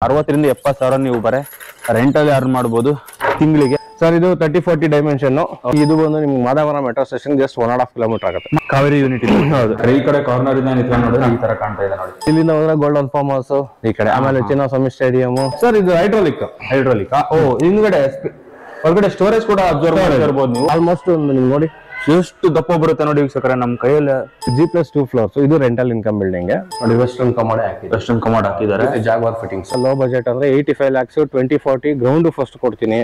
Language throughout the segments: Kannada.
60 ರಿಂದ 70 ಸಾವಿರ ನೀವು ಬರೇ ರೆಂಟಲ್ಲಿ ಅರ್ನ್ ಮಾಡಬಹುದು ತಿಂಗಳಿಗೆ. ಸರ್ ಇದು 30-40 ಡೈಮೆನ್ಷನ್. ಇದು ಬಂದು ನಿಮ್ಗೆ Madavara metro station just 1.5 kilometre ಆಗುತ್ತೆ. ಕಾವೇರಿ ಯೂನಿಟ್ ಇದೆ. ಹೌದು, ಈ ಕಡೆ ಕಾರ್ನರ್ ಇಂದ ನಿಂತ್ಕೊಂಡು ನೋಡಿದ್ರೆ ಈ ತರ ಕಾಣ್ತಾ ಇದೆ ನೋಡಿ. ಇಲ್ಲಿಂದ ಹೋದ್ರೆ ಗೋಲ್ಡನ್ ಫಾರ್ಮ್ ಹೌಸ್ ಈ ಕಡೆ, ಆಮೇಲೆ ಚಿನ್ನಸ್ವಾಮಿ ಸ್ಟೇಡಿಯಂ. ಸರ್ ಇದು ಹೈಡ್ರೋಲಿಕ್. ಓ, ಹಿಂದ್ಗಡೆ ಹೊರಗಡೆ ಸ್ಟೋರೇಜ್ ಕೂಡ ಅಬ್ಸರ್ವ್ ಮಾಡಿರ್ಬೋದು ನೀವು. ಆಲ್ಮೋಸ್ಟ್ ಒಂದು ನಿಮ್ಗೆ ನೋಡಿ ಎಷ್ಟು ದಪ್ಪ ಬರುತ್ತೆ ನೋಡಿ ವೀಕ್ಷಕರೇ, ನಮ್ಮ ಕೈಯಲ್ಲಿ G+2 ಫ್ಲೋರ್ಸ್. ಇದು ರೆಂಟಲ್ ಇನ್ಕಮ್ ಬಿಲ್ಡಿಂಗ್ ನೋಡಿ. ವೆಸ್ಟರ್ನ್ ಕಮಾಡ್ ಹಾಕಿದ್ದಾರೆ. Jaguar fittings. ಲೋ ಬಜೆಟ್ ಅಂದ್ರೆ 85 lakhs 2040 ಗ್ರೌಂಡ್ ಫಸ್ಟ್ ಕೊಡ್ತೀನಿ.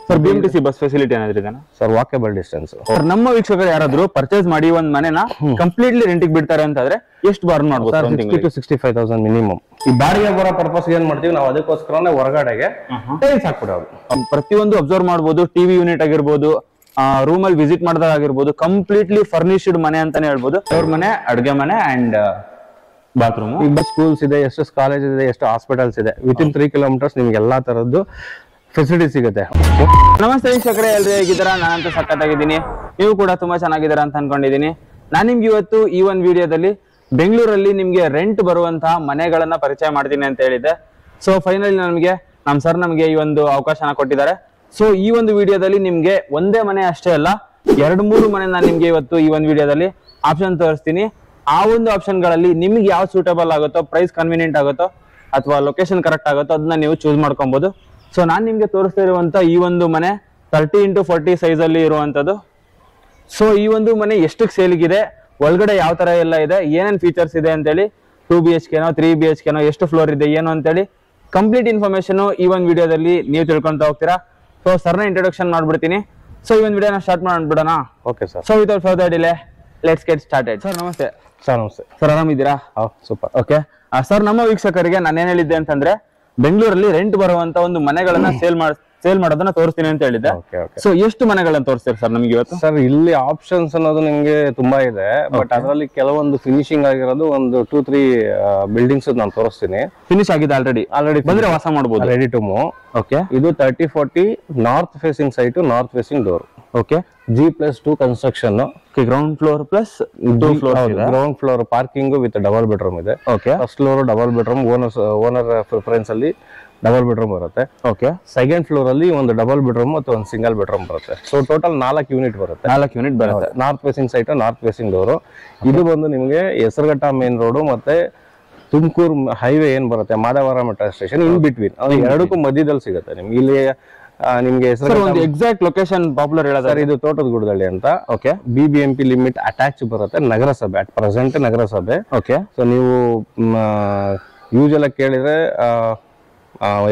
ಸರ್ BMTC ಬಸ್ ಫೆಸಿಲಿಟಿ ಏನಾದ್ರೂ ಇದೆನಾ ಸರ್? Walkable distance. ನಮ್ಮ ವೀಕ್ಷಕರು ಯಾರಾದ್ರೂ ಪರ್ಚೇಸ್ ಮಾಡಿ ಒಂದ್ ಮನೆನ ಕಂಪ್ಲೀಟ್ಲಿ ರೆಂಟಿಗೆ ಬಿಡ್ತಾರೆ ಅಂತಾದ್ರೆ ಎಷ್ಟು ಬಾರ್ನ್ ಮಾಡ್ಬೋದು? 60,000 to 65,000 ಮಿನಿಮಮ್. ಈ ಬಾಡಿಗೆ ಬರೋ ಪರ್ಪಸ್ ಏನ್ ಮಾಡ್ತೀವಿ ನಾವು, ಅದಕ್ಕೋಸ್ಕರನೇ ಹೊರಗಡೆಗೆ ಟೈಲ್ಸ್ ಹಾಕ್ಬಿಡೋದು. ಪ್ರತಿಯೊಂದು ಅಬ್ಸರ್ವ್ ಮಾಡ್ಬೋದು. ಟಿವಿ ಯೂನಿಟ್ ಆಗಿರ್ಬೋದು, ರೂಮ್ ಅಲ್ಲಿ ವಿಸಿಟ್ ಮಾಡಿದಾಗ ಆಗಿರ್ಬೋದು, ಕಂಪ್ಲೀಟ್ಲಿ ಫರ್ನಿಶ್ಡ್ ಮನೆ ಅಂತಾನೆ ಹೇಳ್ಬೋದು. ಅವ್ರ ಮನೆ, ಅಡ್ಗೆ ಮನೆ ಅಂಡ್ ಬಾತ್ರೂಮ್. ಈಗ ಸ್ಕೂಲ್ಸ್ ಇದೆ, ಎಷ್ಟು ಕಾಲೇಜ್ ಇದೆ, ಎಷ್ಟು ಹಾಸ್ಪಿಟಲ್ಸ್ ಇದೆ. ವಿತಿನ್ 3 kilometers ನಿಮ್ಗೆ ಎಲ್ಲಾ ತರದ್ದು ಫೆಸಿಲಿಟಿ ಸಿಗುತ್ತೆ. ನಮಸ್ತೆ ವೀಕ್ಷಕರೇ, ಎಲ್ರು ಹೇಗಿದ್ದೀರಾ? ನಾನಂತೂ ಸಖತ್ತಾಗಿದ್ದೀನಿ, ನೀವು ಕೂಡ ತುಂಬಾ ಚೆನ್ನಾಗಿದ್ದೀರಾ ಅಂತ ಅನ್ಕೊಂಡಿದ್ದೀನಿ. ನಾನು ನಿಮ್ಗೆ ಇವತ್ತು ಈ ಒಂದು ವಿಡಿಯೋದಲ್ಲಿ ಬೆಂಗಳೂರಲ್ಲಿ ನಿಮ್ಗೆ ರೆಂಟ್ ಬರುವಂತಹ ಮನೆಗಳನ್ನ ಪರಿಚಯ ಮಾಡ್ತೀನಿ ಅಂತ ಹೇಳಿದ್ದೆ. ಸೊ ಫೈನಲಿ ನಮ್ ಸರ್ ನಮ್ಗೆ ಈ ಒಂದು ಅವಕಾಶನ ಕೊಟ್ಟಿದ್ದಾರೆ. ಸೊ ಈ ಒಂದು ವಿಡಿಯೋದಲ್ಲಿ ನಿಮ್ಗೆ ಒಂದೇ ಮನೆ ಅಷ್ಟೇ ಅಲ್ಲ, 2-3 ಮನೆ ನಾನು ನಿಮ್ಗೆ ಇವತ್ತು ಈ ಒಂದು ವಿಡಿಯೋದಲ್ಲಿ ಆಪ್ಷನ್ ತೋರಿಸ್ತೀನಿ. ಆ ಒಂದು ಆಪ್ಷನ್ ಗಳಲ್ಲಿ ನಿಮ್ಗೆ ಯಾವ ಸೂಟಬಲ್ ಆಗುತ್ತೋ, ಪ್ರೈಸ್ ಕನ್ವೀನಿಯಂಟ್ ಆಗುತ್ತೋ ಅಥವಾ ಲೊಕೇಶನ್ ಕರೆಕ್ಟ್ ಆಗುತ್ತೋ ಅದನ್ನ ನೀವು ಚೂಸ್ ಮಾಡ್ಕೊಬಹುದು. ಸೊ ನಾನ್ ನಿಮ್ಗೆ ತೋರಿಸ್ತಾ ಇರುವಂತ ಈ ಒಂದು ಮನೆ 30x40 ಸೈಜ್ ಅಲ್ಲಿ ಇರುವಂತದ್ದು. ಸೊ ಈ ಒಂದು ಮನೆ ಎಷ್ಟಕ್ಕೆ ಸೇಲ್ಗಿದೆ, ಒಳಗಡೆ ಯಾವ ತರ ಎಲ್ಲ ಇದೆ, ಏನೇನ್ ಫೀಚರ್ಸ್ ಇದೆ ಅಂತೇಳಿ, 2 BHK 3 BHK ಎಷ್ಟು ಫ್ಲೋರ್ ಇದೆ ಏನು ಅಂತೇಳಿ ಕಂಪ್ಲೀಟ್ ಇನ್ಫಾರ್ಮೇಶನ್ ಈ ಒಂದು ವಿಡಿಯೋದಲ್ಲಿ ನೀವು ತಿಳ್ಕೊಂತ ಹೋಗ್ತೀರಾ. ಸೊ ಸರ್ನ ಇಂಟ್ರೊಡಕ್ಷನ್ ಮಾಡ್ಬಿಡ್ತೀನಿ. ಸೊ ಈ ಒಂದು ವಿಡಿಯೋನ ಸ್ಟಾರ್ಟ್ ಮಾಡ್ಬಿಡೋಣ. Okay sir. So without further delay let's get started. Sir ನಮಸ್ತೆ. ಸರ್ ನಮಸ್ತೆ. ಸರ್ ಆರಾಮಿದ್ದೀರಾ? ಸೂಪರ್. ಓಕೆ ಸರ್, ನಮ್ಮ ವೀಕ್ಷಕರಿಗೆ ನಾನು ಏನ್ ಹೇಳಿದ್ದೆ ಅಂತಂದ್ರೆ, ಬೆಂಗಳೂರಲ್ಲಿ ರೆಂಟ್ ಬರುವಂತ ಒಂದು ಮನೆಗಳನ್ನ ಸೇಲ್ ಮಾಡೋದನ್ನ ತೋರಿಸ್ತೀನಿ ಅಂತ ಹೇಳಿದ್ದೆ. ಸೊ ಎಷ್ಟು ಮನೆಗಳನ್ನ ತೋರಿಸ್ತೀರಿ ಸರ್ ನಮಗೆ ಇವತ್ತು? ಸರ್ ಇಲ್ಲಿ ಆಪ್ಷನ್ಸ್ ಅನ್ನೋದು ನಿಮ್ಗೆ ತುಂಬಾ ಇದೆ, ಬಟ್ ಅದರಲ್ಲಿ ಕೆಲವೊಂದು ಫಿನಿಶಿಂಗ್ ಆಗಿರೋದು ಒಂದು 2-3 ಬಿಲ್ಡಿಂಗ್ಸ್ ನಾನು ತೋರಿಸ್ತೀನಿ. ಫಿನಿಶ್ ಆಗಿದೆ ಆಲ್ರೆಡಿ ಬಂದ್ರೆ ವಾಸ ಮಾಡಬಹುದು, ರೆಡಿ ಟು ಮೂವ್. ಓಕೆ, ಇದು 30-40 north facing site, north facing door. Okay, G+2 construction. Ground floor plus 2 floor. Ground floor parking with double bedroom ಇದೆ. Okay, first floor double bedroom, owner preference ಅಲ್ಲಿ ಡಬಲ್ ಬೆಡ್ರೂಮ್ ಬರುತ್ತೆ. ಓಕೆ, ಸೆಕೆಂಡ್ ಫ್ಲೋರ್ ಅಲ್ಲಿ ಒಂದು ಡಬಲ್ ಬೆಡ್ರೂಮ್ ಮತ್ತು ಒಂದು ಸಿಂಗಲ್ ಬೆಡ್ರೂಮ್ ಬರುತ್ತೆ. ಸೊ ಟೋಟಲ್ 4 ಯೂನಿಟ್ ಬರುತ್ತೆ. 4 ಯೂನಿಟ್ ಬರುತ್ತೆ. North facing site, north facing door. ಇದು ಬಂದು ನಿಮಗೆ ಹೆಸರುಘಟ್ಟ ಮೇನ್ ರೋಡ್ ಮತ್ತೆ ತುಮಕೂರು ಹೈವೇ ಏನ್ ಬರುತ್ತೆ, Madavara metro station in between, ಎರಡಕ್ಕೂ ಮಧ್ಯದಲ್ಲಿ ಸಿಗುತ್ತೆ ನಿಮ್ಗೆ. ಇಲ್ಲಿ ನಿಮ್ಗೆ ಒಂದು ಎಕ್ಸಾಕ್ಟ್ ಲೊಕೇಶನ್ ಪಾಪ್ಯುಲರ್ ಹೇಳೋದು ಸರ್, ಇದು ತೋಟದ ಗುಡ್ಡದಲ್ಲಿ ಅಂತ. ಓಕೆ, BBMP ಲಿಮಿಟ್ ಅಟ್ಯಾಚ್ ಬರುತ್ತೆ, ನಗರಸಭೆ ಅಟ್ ಪ್ರೆಸೆಂಟ್ ನಗರಸಭೆ. ಓಕೆ, ಸೊ ನೀವು ಯೂಶಲ್ ಆಗಿ ಕೇಳಿದ್ರೆ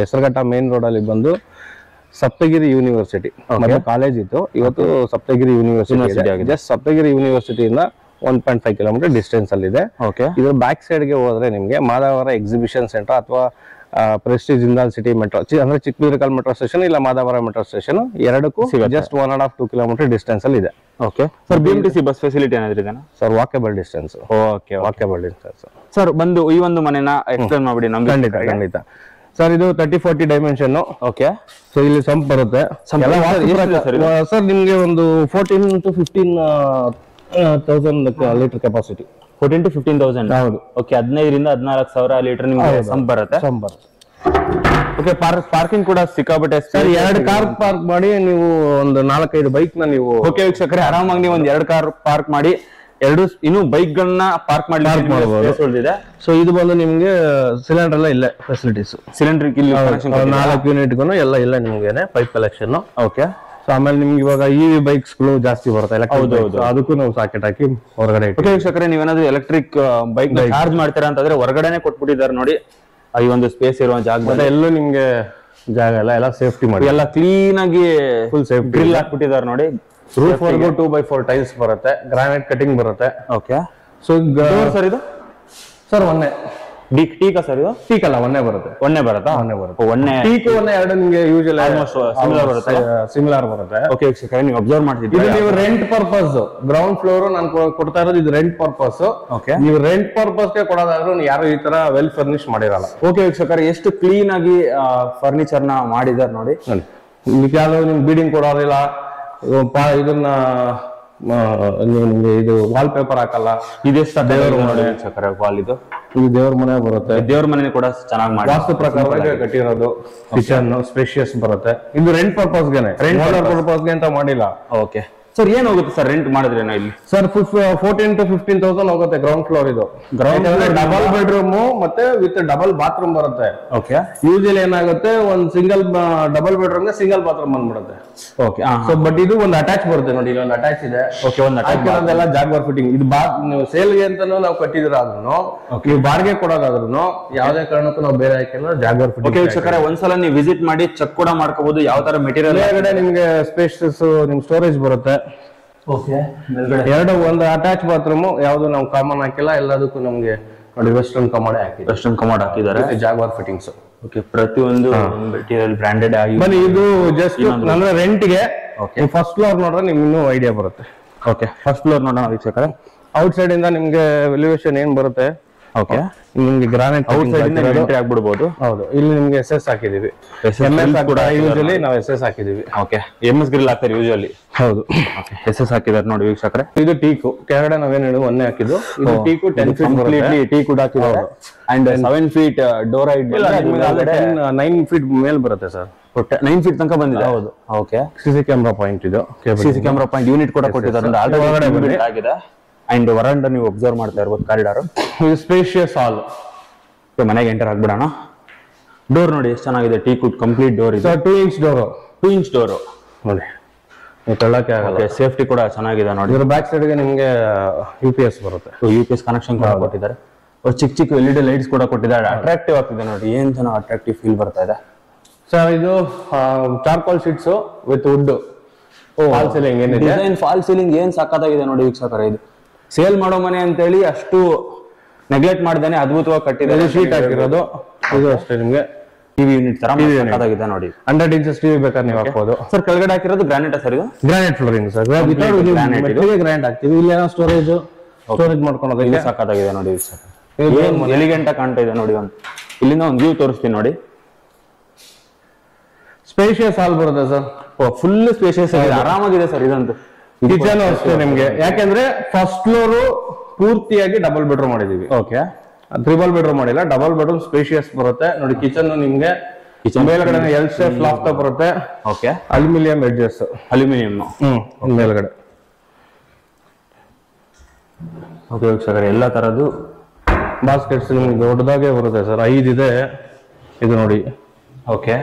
ಹೆಸರುಘಟ್ಟ ಮೇನ್ ರೋಡ್ ಅಲ್ಲಿ ಬಂದು ಸಪ್ತಗಿರಿ ಯೂನಿವರ್ಸಿಟಿ ಕಾಲೇಜ್ ಇತ್ತು, ಇವತ್ತು ಸಪ್ತಗಿರಿ ಯೂನಿವರ್ಸಿಟಿ ಆಗಿದೆ. ಜಸ್ಟ್ ಸಪ್ತಗಿರಿ ಯೂನಿವರ್ಸಿಟಿಯಿಂದ 1.5 ಕಿಲೋಮೀಟರ್ ಡಿಸ್ಟೆನ್ಸ್ ಅಲ್ಲಿ ಇದೆ. ಇದ್ರ ಬ್ಯಾಕ್ ಸೈಡ್ ಗೆ ಹೋದ್ರೆ ನಿಮ್ಗೆ ಮಾದಾವರ ಎಕ್ಸಿಬಿಷನ್ ಸೆಂಟರ್ ಅಥವಾ ಪ್ರೆಸ್ಟೀಜ್ ಜಿಂದಾಲ್ ಸಿಟಿ ಮೆಟ್ರೋ ಅಂದ್ರೆ ಚಿಕ್ಕಬೀರಕಲ್ ಮೆಟ್ರೋ ಸ್ಟೇಷನ್ ಇಲ್ಲ ಮಾದಾವರ ಮೆಟ್ರೋ ಸ್ಟೇಷನ್, ಎರಡಕ್ಕೂ ಜಸ್ಟ್ 1.5-2 ಕಿಲೋಮೀಟರ್ ಡಿಸ್ಟೆನ್ಸ್ ಅಲ್ಲಿ ಇದೆ. Okay sir, BMTC bus facility ಏನಾದ್ರೂ ಇದೆನಾ sir? Walkable distance. Okay, walkable distance. Sir ಬಂದು ಈ ಒಂದು ಮನೆನ ಎಕ್ಸ್ಪ್ಲೇನ್ ಮಾಡ್ಬಿಡಿ ನಮ್ಗೆ. ಖಂಡಿತ ಸರ್, ಇದು 30-40 ಡೈಮೆನ್ಷನ್. ಓಕೆ, ಸೊ ಇಲ್ಲಿ ಸಂಪ್ ಬರುತ್ತೆ ಸರ್. ನಿಮ್ಗೆ ಒಂದು 14 to 15,000 ಲೀಟರ್ ಕೆಪಾಸಿಟಿ. 14 to 15,000. ಹೌದು. ಓಕೆ, 15 ರಿಂದ 14,000 ಲೀಟರ್ ನಿಮ್ಗೆ ಸಂಪ್ ಬರುತ್ತೆ. ಓಕೆ, ಪಾರ್ಕಿಂಗ್ ಕೂಡ ಸಿಕ್ಕಾಬಿಟ್ಟೆ. ಸರ್ 2 ಕಾರ್ ಪಾರ್ಕ್ ಮಾಡಿ ನೀವು ಒಂದು 4-5 ಬೈಕ್ ನ ನೀವು. ಓಕೆ ವೀಕ್ಷಕರೇ, ಆರಾಮಾಗಿ ನೀವು ಒಂದು 2 ಕಾರ್ ಪಾರ್ಕ್ ಮಾಡಿ, ಇನ್ನು ಬೈಕ್ ಗಳನ್ನ ಪಾರ್ಕ್ ಮಾಡಲಿದೆ. ಸೊ ಇದು ಬಂದು ನಿಮ್ಗೆ ಸಿಲಿಂಡರ್ ಎಲ್ಲ ಇಲ್ಲೇ ಫೆಸಿಲಿಟೀಸ್. ಸಿಲಿಂಡರ್ ಇಲ್ಲಿ 4 ಯೂನಿಟ್ಗೂ ಎಲ್ಲ ಇಲ್ಲ ನಿಮ್ಗೆ ಪೈಪ್ ಕಲೆಕ್ಷನ್. ಓಕೆ, ಸೊ ಆಮೇಲೆ ನಿಮ್ಗೆ ಇವಾಗ EV ಬೈಕ್ಸ್ ಗಳು ಜಾಸ್ತಿ ಬರುತ್ತೆ, ಅದಕ್ಕೂ ನಾವು ಸಾಕೆಟ್ ಹಾಕಿ ಹೊರಗಡೆ. ಓಕೆ ವೀಕ್ಷಕರೇ, ನೀವೇನಾದ್ರೂ ಎಲೆಕ್ಟ್ರಿಕ್ ಬೈಕ್ ಚಾರ್ಜ್ ಮಾಡ್ತೀರಾ ಅಂತಂದ್ರೆ ಹೊರಗಡೆನೆ ಕೊಟ್ಬಿಟ್ಟಿದ್ದಾರೆ ನೋಡಿ. ಈ ಒಂದು ಸ್ಪೇಸ್ ಇರುವ ಜಾಗ ಎಲ್ಲೂ ನಿಮ್ಗೆ ಜಾಗ ಎಲ್ಲ ಸೇಫ್ಟಿ ಮಾಡಿ, ಎಲ್ಲ ಕ್ಲೀನ್ ಆಗಿ ಫುಲ್ ಸೇಫ್ಟಿ ಗ್ರಿಲ್ ಹಾಕ್ಬಿಟ್ಟಿದ್ದಾರೆ ನೋಡಿ. ರೂಫ್ 2x4 ಟೈಲ್ಸ್ ಬರುತ್ತೆ, ಗ್ರಾನೈಟ್ ಕಟಿಂಗ್ ಬರುತ್ತೆ. ಓಕೆ, ಸೊ ಸರ್ ಇದು ಸರ್ ಒಂದೇ ಟೀಕಾ ಸರ್? ಇದು ಟೀಕ್ ಅಲ್ಲ, ಒಂದೇ ಬರುತ್ತೆ. ಒಂದೇ ಬರುತ್ತಾ? ಒಂದೇ ಟೀಕ್ ಒಂದೇ, ಎರಡು ನಿಮ್ಗೆ ಯೂಶಲ್ ಸಿಮಿಲರ್ ಬರುತ್ತೆ. ಸಿಮಿಲರ್ ಬರುತ್ತೆ. ಓಕೆ ವೀಕ್ಷಕರೇ, ನೀವು ಅಬ್ಸರ್ವ್ ಮಾಡ್ತಿದ್ದೀರಿ, ಇದು ನೀವು ರೆಂಟ್ ಪರ್ಪಸ್. ಗ್ರೌಂಡ್ ಫ್ಲೋರ್ ನಾನು ಕೊಡ್ತಾ ಇರೋದು ಇದು ರೆಂಟ್ ಪರ್ಪಸ್. ಓಕೆ, ನೀವು ರೆಂಟ್ ಪರ್ಪಸ್ ಗೆ ಕೊಡೋದಾದ್ರೂ ಯಾರು ಈ ತರ ವೆಲ್ ಫರ್ನಿಶ್ ಮಾಡಿರಲ್ಲ. ಓಕೆ ವೀಕ್ಷಕರೇ, ಎಷ್ಟು ಕ್ಲೀನ್ ಆಗಿ ಫರ್ನಿಚರ್ ನ ಮಾಡಿದಾರೆ ನೋಡಿ. ಯಾವ್ದು ನಿಮ್ಗೆ ಬೀಡಿಂಗ್ ಕೊಡೋದಿಲ್ಲ, ಇದನ್ನ ನಿಮ್ಗೆ ಇದು ವಾಲ್ ಪೇಪರ್ ಹಾಕಲ್ಲ. ಇದೆಷ್ಟು ದೇವ್ರ ನೋಡಿ ವೀಕ್ಷಕರೇ ವಾಲ್ ಇದು ದೇವ್ರ ಮನೆ ಬರುತ್ತೆ. ದೇವ್ರ ಮನೆ ಕೂಡ ಚೆನ್ನಾಗಿ ಮಾಡಿ ವಾಸ್ತು ಪ್ರಕಾರವಾಗಿ ಕಟ್ಟಿರೋದು. ಕಿಚನ್ ಸ್ಪೇಷಿಯಸ್ ಬರುತ್ತೆ. ಇದು ರೆಂಟ್ ಪರ್ಪಸ್ಗೆನೆ, ಪರ್ಪಸ್ಗೆ ಅಂತ ಮಾಡಿಲ್ಲ. ಓಕೆ ಸರ್, ಏನ್ ಹೋಗುತ್ತೆ ಸರ್ ರೆಂಟ್ ಮಾಡಿದ್ರೆ ಇಲ್ಲಿ? ಸರ್ 14,000 to 15,000 ಹೋಗುತ್ತೆ ಗ್ರೌಂಡ್ ಫ್ಲೋರ್. ಇದು ಗ್ರೌಂಡ್ ಡಬಲ್ ಬೆಡ್ರೂಮ್ ಮತ್ತೆ ವಿತ್ ಡಬಲ್ ಬಾತ್ರೂಮ್ ಬರುತ್ತೆ. ಓಕೆ, ಯೂಶಲಿ ಏನಾಗುತ್ತೆ ಒಂದ್ single double bedroom single bathroom ಬಂದ್ಬಿಡುತ್ತೆ. ಓಕೆ, ಸೊ ಬಟ್ ಇದು ಒಂದು ಅಟ್ಯಾಚ್ ಬರುತ್ತೆ ನೋಡಿ, ಇಲ್ಲಿ ಒಂದು ಅಟ್ಯಾಚ್ ಇದೆ. ಓಕೆ, ಒಂದು ಅದೆಲ್ಲ ಜಾಗ್ವಾರ್ ಫಿಟ್ಟಿಂಗ್. ಇದು ನೀವು ಸೇಲ್ಗೆ ಅಂತಾನು ನಾವು ಕಟ್ಟಿದ್ರಾದ್ರೂ, ನೀವು ಬಾಡಿಗೆ ಕೊಡೋದಾದ್ರೂ ಯಾವುದೇ ಕಾರಣಕ್ಕೂ ನಾವು ಬೇರೆ ಹಾಕಿಲ್ಲ, ಜಾಗ್ವಾರ್ ಫಿಟ್ಟಿಂಗ್. ವೀಕ್ಷಕರೇ ಒಂದ್ಸಲ ನೀವು ವಿಸಿಟ್ ಮಾಡಿ ಚೆಕ್ ಕೂಡ ಮಾಡ್ಕೋಬಹುದು ಯಾವ ತರ ಮೆಟೀರಿಯಲ್. ಮೇಲ್ಗಡೆ ನಿಮ್ಗೆ ಸ್ಪೇಷಸ್ ನಿಮ್ ಸ್ಟೋರೇಜ್ ಬರುತ್ತೆ. ಓಕೆ, ಎರಡು ಒಂದು ಅಟ್ಯಾಚ್ ಬಾತ್ರೂಮ್, ಯಾವ್ದು ನಾವು ಕಾಮನ್ ಹಾಕಿಲ್ಲ, ಎಲ್ಲದಕ್ಕೂ ನಮ್ಗೆ ನೋಡಿ ವೆಸ್ಟರ್ನ್ ಕಮಾಡ್ ಹಾಕಿದ್ದಾರೆ. ವೆಸ್ಟರ್ನ್ ಕಮಾಡ್ ಹಾಕಿದ್ದಾರೆ, ಜಾಗ್ವಾರ್ ಫಿಟ್ಟಿಂಗ್ಸ್. ಓಕೆ, ಪ್ರತಿಯೊಂದು ಮೆಟೀರಿಯಲ್ ಬ್ರಾಂಡೆಡ್ ಆಗಿ. ಬನ್ನಿ, ಇದು ಜಸ್ಟ್ ಅಂದ್ರೆ ರೆಂಟ್ಗೆ. ಫಸ್ಟ್ ಫ್ಲೋರ್ ನೋಡ್ರೆ ನಿಮ್ಗೆ ಇನ್ನೂ ಐಡಿಯಾ ಬರುತ್ತೆ. ಓಕೆ, ಫಸ್ಟ್ ಫ್ಲೋರ್ ನೋಡೋಣ ವೀಕ್ಷಕರೇ. ಔಟ್ ಸೈಡ್ ಇಂದ ನಿಮ್ಗೆ ಎಲಿವೇಶನ್ ಏನ್ ಬರುತ್ತೆ. ಓಕೆ, ನಿಮ್ಗೆ ಗ್ರಾನೈಟ್ ಔಟ್ ಸೈಡ್ ಇಂದ ಎಂಟ್ರಿ ಆಗ್ಬಿಡಬಹುದು. ಹೌದು, ಇಲ್ಲಿ ನಿಮ್ಗೆ SS ಹಾಕಿದೀವಿ. MS ಕೂಡ ಯೂಶಲಿ ನಾವು SS ಹಾಕಿದೀವಿ. ಓಕೆ, MS ಗ್ರಿಲ್ ಹಾಕ್ತಾರೆ ಯೂಶಲಿ. ಹೌದು, SS ಹಾಕಿದ್ದಾರೆ ನೋಡಿ ವೀಕ್ಷಕರೇ. ಇದು ಟೀಕು ಕೆಳಗಡೆ ನಾವೇನು ಹೇಳಿ ಒಂದೇ ಹಾಕಿದ್ದು. ಇದು ಟೀಕು 10 feet ಕಂಪ್ಲೀಟ್ಲಿ ಟೀಕು ಹಾಕಿದ್ದಾರೆ. And 7 feet door height 9 feet ಮೇಲ್ ಬರುತ್ತೆ ಸರ್. 9 feet ತನಕ ಬಂದಿದೆ. ಹೌದು. ಓಕೆ, CC ಕ್ಯಾಮೆರಾ ಪಾಯಿಂಟ್ ಇದು. CC ಕ್ಯಾಮೆರಾ ಪಾಯಿಂಟ್ ಯೂನಿಟ್ ಕೂಡ ಕೊಟ್ಟಿದ್ದಾರೆ. ಆಲ್ರೆಡಿ ಆಗಿದೆ. ಅಂಡ್ ವರಾಂಡ ನೀವು ಅಬ್ಸರ್ವ್ ಮಾಡ್ತಾ ಇರ್ಬೋದು, ಕಾರಿಡಾರ್. ಇದು ಸ್ಪೇಷಿಯಸ್ ಹಾಲ್. ಮನೆಗೆ ಎಂಟರ್ ಆಗ್ಬಿಡೋಣ. ಡೋರ್ ನೋಡಿ ಎಷ್ಟು ಚೆನ್ನಾಗಿದೆ, ಟೀ ಕುಡ್ ಕಂಪ್ಲೀಟ್ ಡೋರ್ ಇದೆ. 2 inch ಡೋರ್, 2 inch ಡೋರ್ ನೋಡಿ, ತಳ್ಳಕ್ಕೆ ಆಗಲ್ಲ. ಸೇಫ್ಟಿ ಕೂಡ ಚೆನ್ನಾಗಿದೆ ನೋಡಿ. ಇದ್ರ ಬ್ಯಾಕ್ ಸೈಡ್ ಗೆ ನಿಮ್ಗೆ UPS ಬರುತ್ತೆ. UPS ಕನೆಕ್ಷನ್ ಕೂಡ ಕೊಟ್ಟಿದ್ದಾರೆ. ಚಿಕ್ಕ ಚಿಕ್ಕ LED ಲೈಟ್ಸ್ ಕೂಡ ಕೊಟ್ಟಿದ್ದಾರೆ. ಅಟ್ರಾಕ್ಟಿವ್ ಆಗ್ತಿದೆ ನೋಡಿ, ಏನ್ ಚೆನ್ನಾಗಿ ಅಟ್ರಾಕ್ಟಿವ್ ಫೀಲ್ ಬರ್ತಾ ಇದೆ ಸರ್. ಇದು charcoal sheets with wood fall ceiling ಏನಿದೆ, ಡಿಸೈನ್ ಫಾಲ್ ಸೀಲಿಂಗ್ ಏನ್ ಸಕ್ಕತ್ತಾಗಿದೆ ನೋಡಿ ವೀಕ್ಷಕರೇ. ಇದು ಸೇಲ್ ಮಾಡೋ ಮನೆ ಅಂತ ಹೇಳಿ ಅಷ್ಟು ನೆಗ್ಲೆಕ್ಟ್ ಮಾಡ್ದೇನೆ ಅದ್ಭುತವಾಗಿ ಕಟ್ಟಿದ್ದಾರೆ. ಶೀಟ್ ಹಾಕಿರೋದು. ಇದು ಅಷ್ಟೇ ನಿಮ್ಗೆ ಟಿವಿ ಯೂನಿಟ್ ತರ ಸಕ್ಕತ್ತಾಗಿದೆ ನೋಡಿ. 100 inches ಟಿವಿ ಬೇಕಾದ್ರೆ ನೀವು ಹಾಕ್ಬೋದು. ಸರ್ ಕೆಳಗಡೆ ಹಾಕಿರೋದು ಗ್ರಾನೈಟ್ ಸರ್? ಇದು ಗ್ರಾನೈಟ್ ಫ್ಲೋರಿಂಗ್ ಸರ್. ಗ್ರಾನೈಟ್ ಹಾಕ್ತೀವಿ. ಇಲ್ಲಿ ಏನೋ ಸ್ಟೋರೇಜ್ ಮಾಡ್ಕೊಳೋದಕ್ಕೆ ಸಕ್ಕತ್ತಾಗಿದೆ ನೋಡಿ. ಎಲಿಗೆಂಟ್ ಕಾಣ್ತಾ ಇದೆ ನೋಡಿ. ಒಂದು ಇಲ್ಲಿಂದ ಒಂದು ವ್ಯೂ ತೋರಿಸ್ತೀನಿ ನೋಡಿ. ಸ್ಪೇಷಿಯಸ್ ಹಾಲ್ ಬರುತ್ತೆ ಸರ್. ಫುಲ್ ಸ್ಪೇಷಿಯಸ್ ಆಗಿದೆ, ಆರಾಮಾಗಿದೆ ಸರ್. ಇದಂತೂ ಕಿಚನ್ ಅಷ್ಟೇ ನಿಮ್ಗೆ, ಯಾಕೆಂದ್ರೆ ಫಸ್ಟ್ ಫ್ಲೋರ್ ಪೂರ್ತಿಯಾಗಿ ಡಬಲ್ ಬೆಡ್ರೂಮ್ ಮಾಡಿದೀವಿ. ಓಕೆ, ಟ್ರಿಬಲ್ ಬೆಡ್ರೂಮ್ ಮಾಡಿಲ್ಲ, ಡಬಲ್ ಬೆಡ್ರೂಮ್ ಸ್ಪೇಷಿಯಸ್ ಬರುತ್ತೆ ನೋಡಿ. ಕಿಚನ್ ನಿಮ್ಗೆ ಮೇಲ್ಗಡೆ L shape ಲಾಫ್ಟ್ ಬರುತ್ತೆ. ಓಕೆ, ಅಲ್ಯೂಮಿನಿಯಂ ಎಡ್ಜಸ್, ಅಲ್ಯೂಮಿನಿಯಂ ಮೇಲ್ಗಡೆ. ಓಕೆ ವೀಕ್ಷಕರೇ, ಎಲ್ಲ ತರದ್ದು ಬಾಸ್ಕೆಟ್ಸ್ ನಿಮ್ಗೆ ದೊಡ್ಡದಾಗೆ ಬರುತ್ತೆ ಸರ್. 5 ಇದೆ ಇದು ನೋಡಿ. ಓಕೆ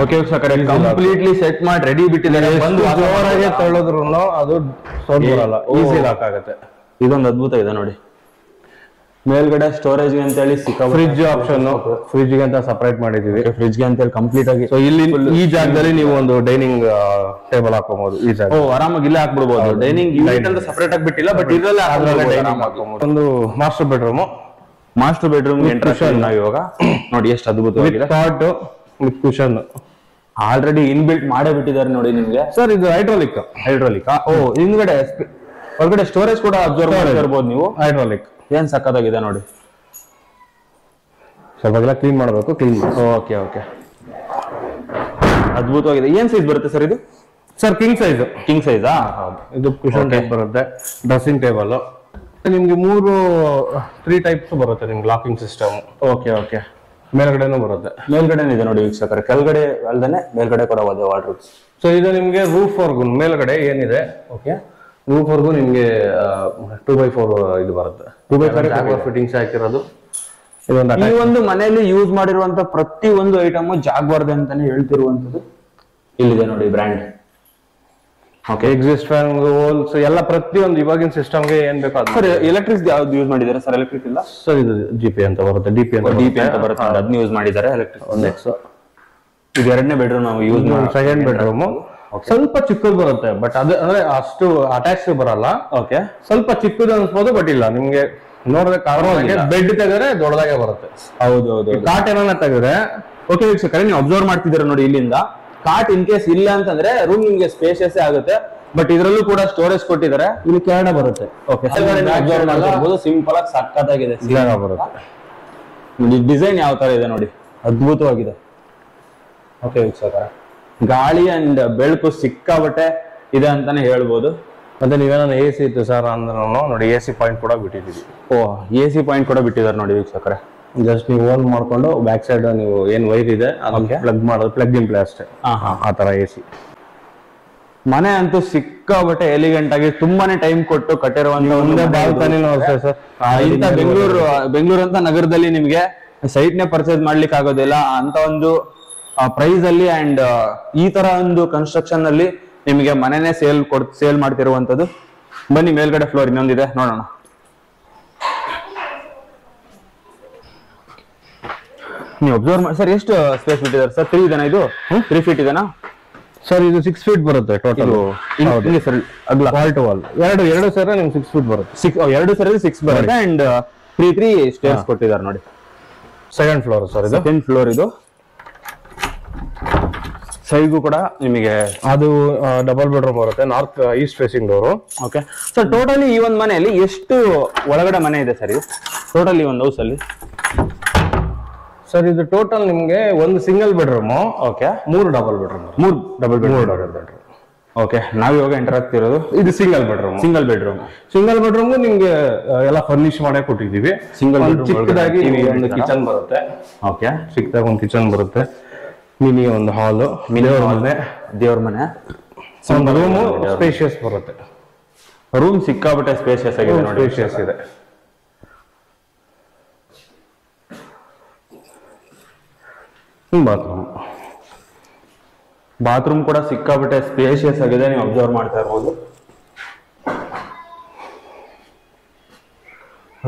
ಓಕೆ ವೀಕ್ಷಕರೇ, ಕಂಪ್ಲೀಟ್ಲಿ ಸೆಟ್ ಮಾಡಿ ರೆಡಿ ಬಿಟ್ಟಿದ್ದಾರೆ. ಜೋರಾಗಿ ತಳ್ಳೋದ್ರು ಅದು ಸೌಂಡ್ ಬರಲ್ಲ, ಈಸಿ ಲಾಕ್ ಆಗುತ್ತೆ. ಇದೊಂದು ಅದ್ಭುತ ಇದೆ ನೋಡಿ. ಮೇಲ್ಗಡೆ ಸ್ಟೋರೇಜ್ ಅಂತ ಹೇಳಿ ಫ್ರಿಡ್ಜ್ ಆಪ್ಷನ್, ಫ್ರಿಡ್ಜ್ ಗೆ ಅಂತ ಸಪರೇಟ್ ಮಾಡಿದೀವಿ. ಫ್ರಿಡ್ಜ್ ಗೆ ಅಂತ ಹೇಳಿ ಕಂಪ್ಲೀಟ್ ಆಗಿ. ಸೊ ಇಲ್ಲಿ ಈ ಜಾಗದಲ್ಲಿ ನೀವು ಒಂದು ಡೈನಿಂಗ್ ಟೇಬಲ್ ಹಾಕೋಬಹುದು. ಈ ಜಾಗ ಆರಾಮಾಗಿ ಇಲ್ಲೇ ಹಾಕ್ಬಿಡ್ಬೋದು. ಡೈನಿಂಗ್ ಯೂನಿಟ್ ಅಂತ ಸಪರೇಟ್ ಆಗಿ ಬಿಟ್ಟಿಲ್ಲ, ಬಟ್ ಇದರಲ್ಲೇ ಒಂದು master bedroom. Master bedroom entrance ನಾವು ಇವಾಗ ನೋಡಿ ಎಷ್ಟು ಅದ್ಭುತವಾಗಿದೆ. ಕಾಟ್ ವಿತ್ ಕುಶನ್ ಆಲ್ರೆಡಿ ಇನ್ಬಿಲ್ಟ್ ಮಾಡೇ ಬಿಟ್ಟಿದ್ದಾರೆ ನೋಡಿ ನಿಮ್ಗೆ ಸರ್. ಇದು ಹೈಡ್ರಾಲಿಕ್. ಹಿಂದ್ಗಡೆ ಹೊರಗಡೆ ಸ್ಟೋರೇಜ್ ಕೂಡ ಅಬ್ಸರ್ವ್ ಮಾಡಿರ್ಬೋದು ನೀವು. ಹೈಡ್ರಾಲಿಕ್ ಏನ್ ಸಕ್ಕತ್ತಾಗಿದೆ ನೋಡಿ. ಸ್ವಲ್ಪ ಕ್ಲೀನ್ ಮಾಡಬೇಕು, ಕ್ಲೀನ್. ಓಕೆ ಓಕೆ, ಅದ್ಭುತವಾಗಿದೆ. ಏನ್ ಸೈಜ್ ಬರುತ್ತೆ ಸರ್ ಇದು? Sir king size. ಕಿಂಗ್ ಸೈಜಾ? ಇದು ಕುಶನ್ ಟೈಪ್ ಬರುತ್ತೆ. ಡ್ರೆಸ್ಸಿಂಗ್ ಟೇಬಲ್ ನಿಮ್ಗೆ 3 ಟೈಪ್ಸ್ ಬರುತ್ತೆ ನಿಮ್ಗೆ ಲಾಕಿಂಗ್ ಸಿಸ್ಟಮ್. ಓಕೆ ಓಕೆ, ಮೇಲ್ಗಡೆನೂ ಬರುತ್ತೆ. ಮೇಲ್ಗಡೆ ಇದೆ ನೋಡಿ ವೀಕ್ಷಕರೇ, ಕೆಳಗಡೆ ಅಲ್ದೇನೆ ಮೇಲ್ಗಡೆ ಕೂಡ ಹೋದೆ ವಾರ್ಡ್ರೋಬ್ಸ್. ಸೊ ಇದು ನಿಮ್ಗೆ ರೂಫ್ ವರ್ಗು ಮೇಲ್ಗಡೆ ಏನಿದೆ. ಓಕೆ, ರೂಫ್ ವರ್ಗು ನಿಮ್ಗೆ 2x4 ಇದು ಬರುತ್ತೆ. 2x4 ಫಿಟ್ಟಿಂಗ್ಸ್ ಹಾಕಿರೋದು. ಈ ಒಂದು ಮನೆಯಲ್ಲಿ ಯೂಸ್ ಮಾಡಿರುವಂತ ಪ್ರತಿ ಒಂದು ಐಟಮ್ ಜಾಗ್ವಾರ್ದೆ ಅಂತಾನೆ ಹೇಳ್ತಿರುವಂತದ್ದು ಇಲ್ಲಿದೆ ನೋಡಿ brand. Okay, exist fan, holes ಎಲ್ಲ ಪ್ರತಿಯೊಂದು ಇವಾಗಿನ ಸಿಸ್ಟಮ್ಗೆ ಏನ್ ಬೇಕು. ಸರ್ ಎಲೆಕ್ಟ್ರಿಕ್ ಯಾವ್ದು ಯೂಸ್ ಮಾಡಿದ್ದಾರೆ ಸರ್? ಎಲೆಕ್ಟ್ರಿಕ್ ಇಲ್ಲ ಸರ್, ಇದು GP ಅಂತ ಬರುತ್ತೆ. DP ಅಂತ ಬರುತ್ತೆ, ಅದನ್ನ ಯೂಸ್ ಮಾಡಿದ್ದಾರೆ. ಎಲೆಕ್ಟ್ರಿಕ್ ನೆಕ್ಸ್ಟ್ ಇದು 2ನೇ ಬೆಡ್ರೂಮ್ ನಾವು ಯೂಸ್ ಮಾಡಿ. 2nd ಬೆಡ್ರೂಮ್ ಸ್ವಲ್ಪ ಚಿಕ್ಕದು ಬರುತ್ತೆ, ಬಟ್ ಅದು ಅಂದ್ರೆ ಅಷ್ಟು ಅಟ್ಯಾಚ್ ಬರಲ್ಲ. ಓಕೆ, ಸ್ವಲ್ಪ ಚಿಕ್ಕದು ಅನ್ಸ್ಬೋದು, ಬಟ್ ಇಲ್ಲ ನಿಮ್ಗೆ ನೋಡಿದ್ರೆ ಬೆಡ್ ತೆಗೆದ್ರೆ ದೊಡ್ಡದಾಗೆ ಬರುತ್ತೆ. ಹೌದು ಹೌದು. ಕಾಟ್ ಏನಾನ ತೆಗೆದ್ರೆ ಓಕೆ ವೀಕ್ಷಕರೇ, ನೀವು ಅಬ್ಸರ್ವ್ ಮಾಡ್ತಿದ್ದೀರಾ ನೋಡಿ ಇಲ್ಲಿಂದ. ಕಾಟ್ ಇನ್ ಕೇಸ್ ಇಲ್ಲ ಅಂತಂದ್ರೆ ರೂಮ್ ನಿಮ್ಗೆ ಸ್ಪೇಷಿಯಸ್ ಆಗುತ್ತೆ, ಬಟ್ ಇದರಲ್ಲೂ ಕೂಡ ಸ್ಟೋರೇಜ್ ಕೊಟ್ಟಿದ್ದಾರೆ. ಇಲ್ಲಿ ಕೆಳಗಡೆ ಬರುತ್ತೆ. ಓಕೆ, ಸಿಂಪಲ್ ಆಗಿ ಸಕ್ಕತ್ತಾಗಿದೆ ಬರುತ್ತೆ. ಡಿಸೈನ್ ಯಾವ ತರ ಇದೆ ನೋಡಿ, ಅದ್ಭುತವಾಗಿದೆ. ಓಕೆ ವೀಕ್ಷಕರೇ, ಗಾಳಿ ಅಂಡ್ ಬೆಳಕು ಸಿಕ್ಕಾಬಟ್ಟೆ ಇದೆ ಅಂತಾನೆ ಹೇಳ್ಬೋದು. ಮತ್ತೆ ನೀವೇನಾದ್ರು AC ಇತ್ತು ಸರ್ ಅಂದ್ರೆ ನೋಡಿ AC ಪಾಯಿಂಟ್ ಕೂಡ ಬಿಟ್ಟಿದ್ದೀವಿ. ಓ AC ಪಾಯಿಂಟ್ ಕೂಡ ಬಿಟ್ಟಿದ್ದಾರೆ ನೋಡಿ ವೀಕ್ಷಕರೇ. ಜಸ್ಟ್ ನೀವು ಓನ್ ಮಾಡ್ಕೊಂಡು ಬ್ಯಾಕ್ ಸೈಡ್ ನೀವು ಏನ್ ವೈರ್ ಇದೆ ಅದನ್ನ ಪ್ಲಗ್ ಮಾಡೋದು, ಪ್ಲಗ್ ಇನ್ ಪ್ಲೇ ಅಷ್ಟೇ. ಆ ತರ AC. ಮನೆ ಅಂತೂ ಸಿಕ್ಕಾಬಟ್ಟೆ ಎಲಿಗೆಂಟ್ ಆಗಿ ತುಂಬಾನೇ ಟೈಮ್ ಕೊಟ್ಟು ಕಟ್ಟಿರುವಂತ ಮುಂದೆ ಬಾಲ್ಕನಿನೂ ಅಷ್ಟೇ ಸರ್. ಇಂತ ಬೆಂಗಳೂರು ಅಂತ ನಗರದಲ್ಲಿ ನಿಮ್ಗೆ ಸೈಟ್ ನೇ ಪರ್ಚೇಸ್ ಮಾಡ್ಲಿಕ್ಕೆ ಆಗೋದಿಲ್ಲ ಅಂತ ಒಂದು ಪ್ರೈಸ್ ಅಲ್ಲಿ ಅಂಡ್ ಈ ತರ ಒಂದು ಕನ್ಸ್ಟ್ರಕ್ಷನ್ ಅಲ್ಲಿ ನಿಮಗೆ ಮನೆನೇ ಸೇಲ್ ಮಾಡ್ತಿರುವಂತದ್ದು. ಬನ್ನಿ ಮೇಲ್ಗಡೆ ಫ್ಲೋರ್ ಇನ್ನೊಂದಿದೆ ನೋಡೋಣ. ನೀವು ಅಬ್ಸರ್ವ್ ಮಾಡಿ ಸರ್, ಎಷ್ಟು ಸ್ಪೇಸ್ ಬಿಟ್ಟಿದ್ದಾರೆ ಸರ್? 3 ಇದೆನಾ ಇದು? 3 ಫೀಟ್ ಇದೆನಾ ಸರ್? ಇದು 6 ಫೀಟ್ ಬರುತ್ತೆ ಟೋಟಲ್ ಸರ್. ಅಗಲ ವಾಲ್ ಟು ವಾಲ್ ಎರಡು ಸೇರಿ ನಿಮ್ಗೆ 6 ಫೀಟ್ ಬರುತ್ತೆ. ಎರಡು ಸೇರಿ 6 ಬರುತ್ತೆ ಅಂಡ್ 3 ಸ್ಟೇರ್ಸ್ ಕೊಟ್ಟಿದ್ದಾರೆ ನೋಡಿ. ಸೆಕೆಂಡ್ ಫ್ಲೋರ್ ಸರ್ ಇದು. ಸೆಕೆಂಡ್ ಫ್ಲೋರ್ ಇದು. ಸೈಡ್ಗೂ ಕೂಡ ನಿಮಗೆ ಅದು ಡಬಲ್ ಬೆಡ್ರೂಮ್ ಬರುತ್ತೆ, north East facing door. Okay sir, totally ಈ ಒಂದು ಮನೆಯಲ್ಲಿ ಎಷ್ಟು ಒಳಗಡೆ ಮನೆ ಇದೆ ಸರ್? ಇದು ಟೋಟಲ್ ಈ ಒಂದು ಹೌಸ್ ಅಲ್ಲಿ ಸರ್ ಇದು ಟೋಟಲ್ ನಿಮ್ಗೆ ಒಂದು single bedroom. Okay, 3 double bedroom. 3 double bedroom. Okay, ನಾವ್ ಇವಾಗ ಎಂಟರ್ ಆಗ್ತಿರೋದು ಇದು ಸಿಂಗಲ್ ಬೆಡ್ರೂಮ್. ಸಿಂಗಲ್ ಬೆಡ್ರೂಮ್ ನಿಮ್ಗೆ ಎಲ್ಲ ಫರ್ನಿಶ್ ಮಾಡೇ ಕೊಟ್ಟಿದೀವಿ. ಚಿಕ್ಕದಾಗಿ ಒಂದು ಕಿಚನ್ ಬರುತ್ತೆ. ಓಕೆ, ಚಿಕ್ಕದಾಗಿ ಒಂದು ಕಿಚನ್ ಬರುತ್ತೆ. ಮಿನಿ ಒಂದು ಹಾಲು, ದೇವ್ರ ಮನೆ, ಒಂದು ರೂಮು ಸ್ಪೇಷಿಯಸ್ ಬರುತ್ತೆ. ರೂಮ್ ಸಿಕ್ಕಾಬಿಟ್ಟೆ ಸ್ಪೇಷಿಯಸ್ ಆಗಿದೆ ನೋಡಿ. ಸ್ಪೇಷಿಯಸ್ ಇದೆ. ಬಾತ್ರೂಮ್ ಕೂಡ ಸಿಕ್ಕಾಬಿಟ್ಟೆ ಸ್ಪೇಷಿಯಸ್ ಆಗಿದೆ, ನೀವು ಅಬ್ಸರ್ವ್ ಮಾಡ್ತಾ ಇರ್ಬೋದು.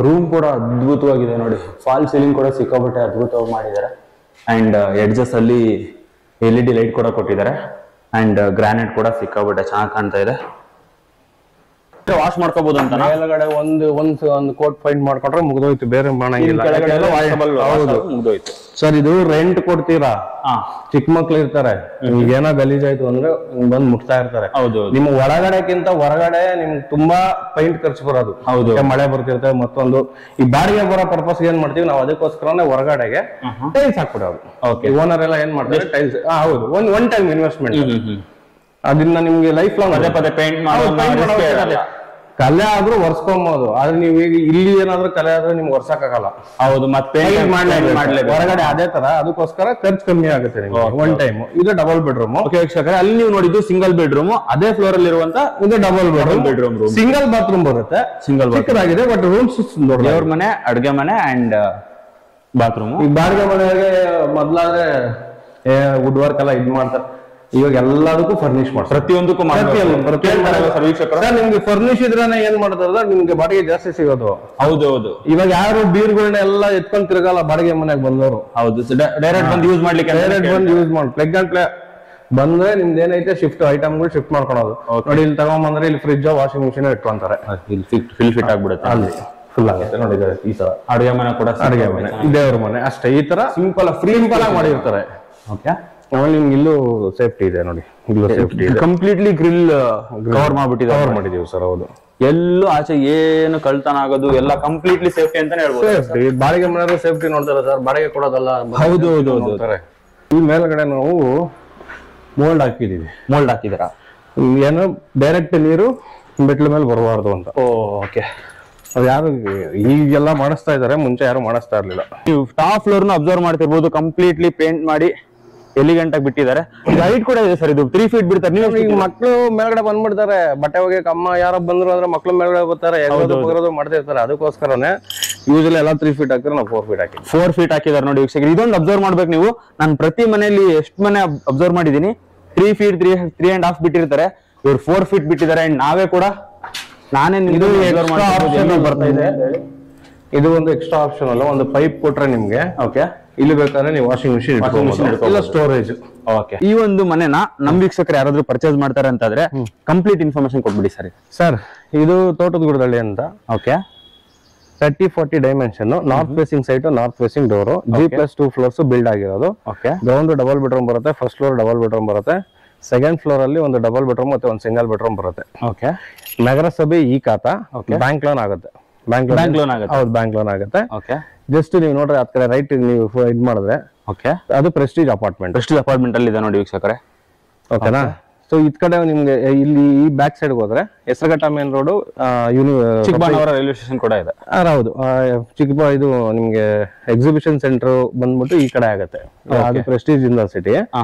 ರೂಮ್ ಕೂಡ ಅದ್ಭುತವಾಗಿದೆ ನೋಡಿ. ಫಾಲ್ ಸೀಲಿಂಗ್ ಕೂಡ ಸಿಕ್ಕಾಬಿಟ್ಟೆ ಅದ್ಭುತವಾಗಿ ಮಾಡಿದ್ದಾರೆ ಅಂಡ್ ಎಡ್ಜಸ್ ಅಲ್ಲಿ LED ಲೈಟ್ ಕೂಡ ಕೊಟ್ಟಿದ್ದಾರೆ ಅಂಡ್ ಗ್ರಾನೈಟ್ ಕೂಡ ಸಿಕ್ಕಾಬಿಟ್ಟೆ ಚೆನ್ನಾಗಿ ಕಾಣ್ತಾ ಇದೆ. ವಾಶ್ ಮಾಡ್ಕೋಬಹುದು ಅಂತ ಮೇಲ್ಗಡೆ ಒಂದು ಕೋಟ್ ಫೈಂಡ್ ಮಾಡ್ಕೊಂಡ್ರೆ ಮುಗ್ದೋಯ್ತು, ಬೇರೆ ಮಾಡಂಗಿಲ್ಲ. ಮುಗ್ದೋಯ್ತು ಸರ್ ಇದು ರೆಂಟ್ ಕೊಡ್ತೀರಾ, ಚಿಕ್ಕ ಮಕ್ಳು ಇರ್ತಾರೆ, ಈಗ ಏನೋ ಗಲೀಜಾಯ್ತು ಅಂದ್ರೆ ಬಂದ್ ಮುಟ್ತಾ ಇರ್ತಾರೆ. ಹೌದು, ನಿಮ್ಮ ಒಳಗಡೆಕ್ಕಿಂತ ಹೊರಗಡೆ ನಿಮ್ಗೆ ತುಂಬಾ ಪೈಂಟ್ ಖರ್ಚು ಬರೋದು. ಹೌದು, ಮಳೆ ಬರ್ತಿರ್ತವೆ. ಮತ್ತೊಂದು ಈ ಬಾಡಿಗೆ ಬರೋ ಪರ್ಪಸ್ ಏನ್ ಮಾಡ್ತೀವಿ ನಾವು, ಅದಕ್ಕೋಸ್ಕರನೇ ಹೊರಗಡೆಗೆ ಟೈಲ್ಸ್ ಹಾಕ್ಬಿಡೋದು. ಓನರ್ ಎಲ್ಲ ಏನ್ ಮಾಡ್ತಾರೆ, ಟೈಲ್ಸ್. ಹೌದು, ಒನ್ ಟೈಮ್ ಇನ್ವೆಸ್ಟ್ಮೆಂಟ್. ಅದನ್ನ ನಿಮ್ಗೆ ಲೈಫ್ ಲಾಂಗ್ ಪದೇ ಪದೇ ಪೇಂಟ್ ಮಾಡೋದು. ಕಲೆ ಆದ್ರೂ ಒರ್ಸ್ಕೊಂಬೋದು, ಆದ್ರೆ ನೀವು ಈಗ ಇಲ್ಲಿ ಏನಾದ್ರೂ ಕಲೆ ಆದ್ರೆ ನಿಮ್ಗೆ ಒರ್ಸಕ್ಕಾಗಲ್ಲ. ಹೌದು, ಮತ್ತೆ ಹೊರಗಡೆ ಅದೇ ತರ, ಅದಕ್ಕೋಸ್ಕರ ಖರ್ಚು ಕಮ್ಮಿ ಆಗುತ್ತೆ ನಿಮ್ಗೆ ಒನ್ ಟೈಮ್. ಇದು ಡಬಲ್ ಬೆಡ್ರೂಮ್. ಅಲ್ಲಿ ನೀವು ನೋಡಿದ್ದು ಸಿಂಗಲ್ ಬೆಡ್ರೂಮ್, ಅದೇ ಫ್ಲೋರ್ ಅಲ್ಲಿ ಇರುವಂತ ಇದು ಡಬಲ್ ಬೆಡ್ರೂಮ್. ಸಿಂಗಲ್ ಬಾತ್ರೂಮ್ ಬರುತ್ತೆ, ಚಿಕ್ಕದಾಗಿದೆ, ಬಟ್ ರೂಮ್ಸ್ ದೇವ್ರ ಮನೆ, ಅಡ್ಗೆ ಮನೆ ಅಂಡ್ ಬಾತ್ರೂಮ್. ಈ ಬಾಡಿಗೆ ಮನೆಗೆ ಮೊದ್ಲಾದ್ರೆ ವುಡ್ ವರ್ಕ್ ಎಲ್ಲ ಇದ್ ಮಾಡ್ತಾರೆ, ಇವಾಗ ಎಲ್ಲದಕ್ಕೂ ಫರ್ನಿಶ್ ಮಾಡ್ತಾರೆ. ಪ್ರತಿಯೊಂದಕ್ಕೂ ನಿಮ್ಗೆ ಫರ್ನಿಶ್ ಇದ್ರೆ ಏನ್ ಮಾಡ್ತಾರ, ನಿಮ್ಗೆ ಬಾಡಿಗೆ ಜಾಸ್ತಿ ಸಿಗೋದು. ಹೌದು, ಇವಾಗ ಯಾರು ಬೀರ್ಗಳನ್ನ ಎಲ್ಲ ಎತ್ಕೊಂಡ್ ತಿರ್ಗಲ್ಲ ಬಾಡಿಗೆ ಮನೆಗೆ ಬಂದವರು. ಹೌದು, ಡೈರೆಕ್ಟ್ ಬಂದು ಯೂಸ್ ಮಾಡ್ಲಿಕ್ಕೆ, ಪ್ಲಗ್ ಅಂಡ್ ಪ್ಲೇ ಬಂದ್ರೆ ನಿಮ್ದು ಏನೈತೆ ಶಿಫ್ಟ್ ಐಟಮ್ಗಳು ಶಿಫ್ಟ್ ಮಾಡ್ಕೊಳೋದು. ನೋಡಿ ಇಲ್ಲಿ ತಗೊಂಬಂದ್ರೆ ಇಲ್ಲಿ ಫ್ರಿಜ್, ವಾಷಿಂಗ್ ಮಿಷಿನ್ ಇಟ್ಕೊಂತಾರೆ, ಫಿಲ್ ಫಿಟ್ ಆಗ್ಬಿಡುತ್ತೆ ಅಲ್ಲಿ ಫುಲ್ ಆಗುತ್ತೆ. ನೋಡಿ ಈ ತರ ಅಡುಗೆ ಮನೆ ಕೂಡ, ಅಡುಗೆ ಮನೆ, ದೇವ್ರ ಮನೆ ಅಷ್ಟೇ. ಈ ತರ ಸಿಂಪಲ್ ಆಗಿ ಮಾಡಿರ್ತಾರೆ. ಓಕೆ, ಆಮೇಲೆ ನಿಮ್ಗೆ ಇಲ್ಲೂ ಸೇಫ್ಟಿ ಇದೆ ನೋಡಿ, ಇಲ್ಲೂ ಸೇಫ್ಟಿ ಇದೆ. ಕಂಪ್ಲೀಟ್ಲಿ ಗ್ರಿಲ್ ಕವರ್ ಮಾಡಿದೀವಿ ಸರ್. ಹೌದು, ಎಲ್ಲೂ ಆಚೆ ಏನು ಕಳ್ತನ ಆಗೋದು ಎಲ್ಲ ಕಂಪ್ಲೀಟ್ಲಿ ಸೇಫ್ಟಿ ಅಂತಾನೆ ಹೇಳ್ಬೋದು. ಸೇಫ್ಟಿ, ಬಾಡಿಗೆ ಮನೆಯವರು ಸೇಫ್ಟಿ ನೋಡ್ತಾರೆ ಸರ್, ಬಾಡಿಗೆ ಕೊಡೋದಲ್ಲ. ಹೌದು, ಈ ಮೇಲ್ಗಡೆ ನಾವು ಮೋಲ್ಡ್ ಹಾಕಿದ್ದೀರಾ, ಏನು ಡೈರೆಕ್ಟ್ ನೀರು ಬೆಟ್ಲ ಮೇಲೆ ಬರಬಾರ್ದು ಅಂತ. ಓಕೆ, ಅದು ಯಾರು ಈಗೆಲ್ಲ ಮಾಡಿಸ್ತಾ ಇದಾರೆ, ಮುಂಚೆ ಯಾರು ಮಾಡಿಸ್ತಾ ಇರ್ಲಿಲ್ಲ. ನೀವು ಟಾಪ್ ಫ್ಲೋರ್ ನ ಅಬ್ಸರ್ವ್ ಮಾಡ್ತಿರ್ಬೋದು, ಕಂಪ್ಲೀಟ್ಲಿ ಪೇಂಟ್ ಮಾಡಿ ಎಲಿಗೆಂಟ್ ಆಗಿ ಬಿಟ್ಟಿದ್ದಾರೆ. ಹೈಟ್ ಕೂಡ ಇದೆ ಸರ್, ಇದು 3 ಫೀಟ್ ಬಿಡ್ತಾರೆ. ನೀವು ಈಗ ಮಕ್ಳು ಮೇಲ್ಗಡೆ ಬಂದ್ಬಿಡ್ತಾರೆ, ಬಟ್ಟೆ ಹೋಗಕ್ಕೆ ಅಮ್ಮ ಯಾರೋ ಬಂದ್ರು ಅಂದ್ರೆ ಮಕ್ಳು ಮೇಲ್ಗಡೆ ಬರ್ತಾರೆ, ಮಾಡ್ತಿರ್ತಾರೆ. ಅದಕ್ಕೋಸ್ಕರನೇ ಯೂಶಲಿ ಎಲ್ಲ 3 ಫೀಟ್ ಹಾಕಿದ್ರೆ ನಾವು 4 ಫೀಟ್ ಹಾಕಿ 4 ಫೀಟ್ ಹಾಕಿದಾರೆ ನೋಡಿ ವೀಕ್ಷಕರು. ಇದೊಂದು ಅಬ್ಸರ್ವ್ ಮಾಡ್ಬೇಕು ನೀವು. ನಾನು ಪ್ರತಿ ಮನೆಯಲ್ಲಿ ಎಷ್ಟು ಮನೆ ಅಬ್ಸರ್ವ್ ಮಾಡಿದೀನಿ, 3 ಫೀಟ್ 3.5 ಬಿಟ್ಟಿರ್ತಾರೆ, ಇವ್ರು 4 ಫೀಟ್ ಬಿಟ್ಟಿದ್ದಾರೆ. ಅಂಡ್ ನಾವೇ ಕೂಡ ಬರ್ತಾ ಇದೆ. ಇದು ಒಂದು ಎಕ್ಸ್ಟ್ರಾ ಆಪ್ಷನ್ ಅಲ್ಲ, ಒಂದು ಪೈಪ್ ಕೊಟ್ರೆ ನಿಮ್ಗೆ ಓಕೆ, ಇಲ್ಲಿ ಬೇಕಾದ್ರೆ ನೀವು ವಾಷಿಂಗ್ ಮಿಷಿನ್ ಇಲ್ಲ ಸ್ಟೋರೇಜ್. ಓಕೆ, ಈ ಒಂದು ಮನೆನ ನಮ್ ವೀಕ್ಷಕರು ಯಾರಾದ್ರೂ ಪರ್ಚೇಸ್ ಮಾಡ್ತಾರೆ ಅಂತಾದ್ರೆ ಕಂಪ್ಲೀಟ್ ಇನ್ಫಾರ್ಮೇಶನ್ ಕೊಟ್ಬಿಡಿ ಸರ್. ಸರ್ ಇದು ತೋಟದ ಗುಡದಳ್ಳಿ ಅಂತ. Okay, 30-40 dimension, north facing site, north facing door, G+2 floors build ಆಗಿರೋದು. ಓಕೆ, ಗ್ರೌಂಡ್ ಡಬಲ್ ಬೆಡ್ರೂಮ್ ಬರುತ್ತೆ, ಫಸ್ಟ್ ಫ್ಲೋರ್ ಡಬಲ್ ಬೆಡ್ರೂಮ್ ಬರುತ್ತೆ, ಸೆಕೆಂಡ್ ಫ್ಲೋರ್ ಅಲ್ಲಿ ಒಂದು ಡಬಲ್ ಬೆಡ್ರೂಮ್ ಮತ್ತೆ ಒಂದು ಸಿಂಗಲ್ ಬೆಡ್ರೂಮ್ ಬರುತ್ತೆ. ಓಕೆ, ನಗರಸಭೆ ಈ ಖಾತಾ, ಬ್ಯಾಂಕ್ ಲೋನ್ ಆಗುತ್ತೆ. ಬ್ಯಾಂಕ್ ಲೋನ್ ಆಗುತ್ತೆ. ಹೌದು, ಬ್ಯಾಂಕ್ ಲೋನ್ ಆಗುತ್ತೆ. ಓಕೆ, ಜಸ್ಟ್ ನೀವು ನೋಡ್ರಿ ಆ ಕಡೆ ರೈಟ್ ನೀವು ಇದ್ ಮಾಡಿದ್ರೆ ಓಕೆ, ಅದು ಪ್ರೆಸ್ಟೀಜ್ ಅಪಾರ್ಟ್ಮೆಂಟ್ ಅಲ್ಲಿ ಇದೆ ನೋಡಿ ವೀಕ್ಷಕರೇ. ಓಕೆನಾ. ಸೊ ಇದ್ ಕಡೆ ನಿಮ್ಗೆ ಇಲ್ಲಿ ಈ ಬ್ಯಾಕ್ ಸೈಡ್ ಹೋದ್ರೆ Hesaraghatta main road Chikkaballapura railway station ಕೂಡ ಇದೆ. ಹೌದು, ಇದು ನಿಮ್ಗೆ ಎಕ್ಸಿಬಿಷನ್ ಸೆಂಟರ್ ಬಂದ್ಬಿಟ್ಟು ಈ ಕಡೆ ಆಗುತ್ತೆ. ಅದು Prestige university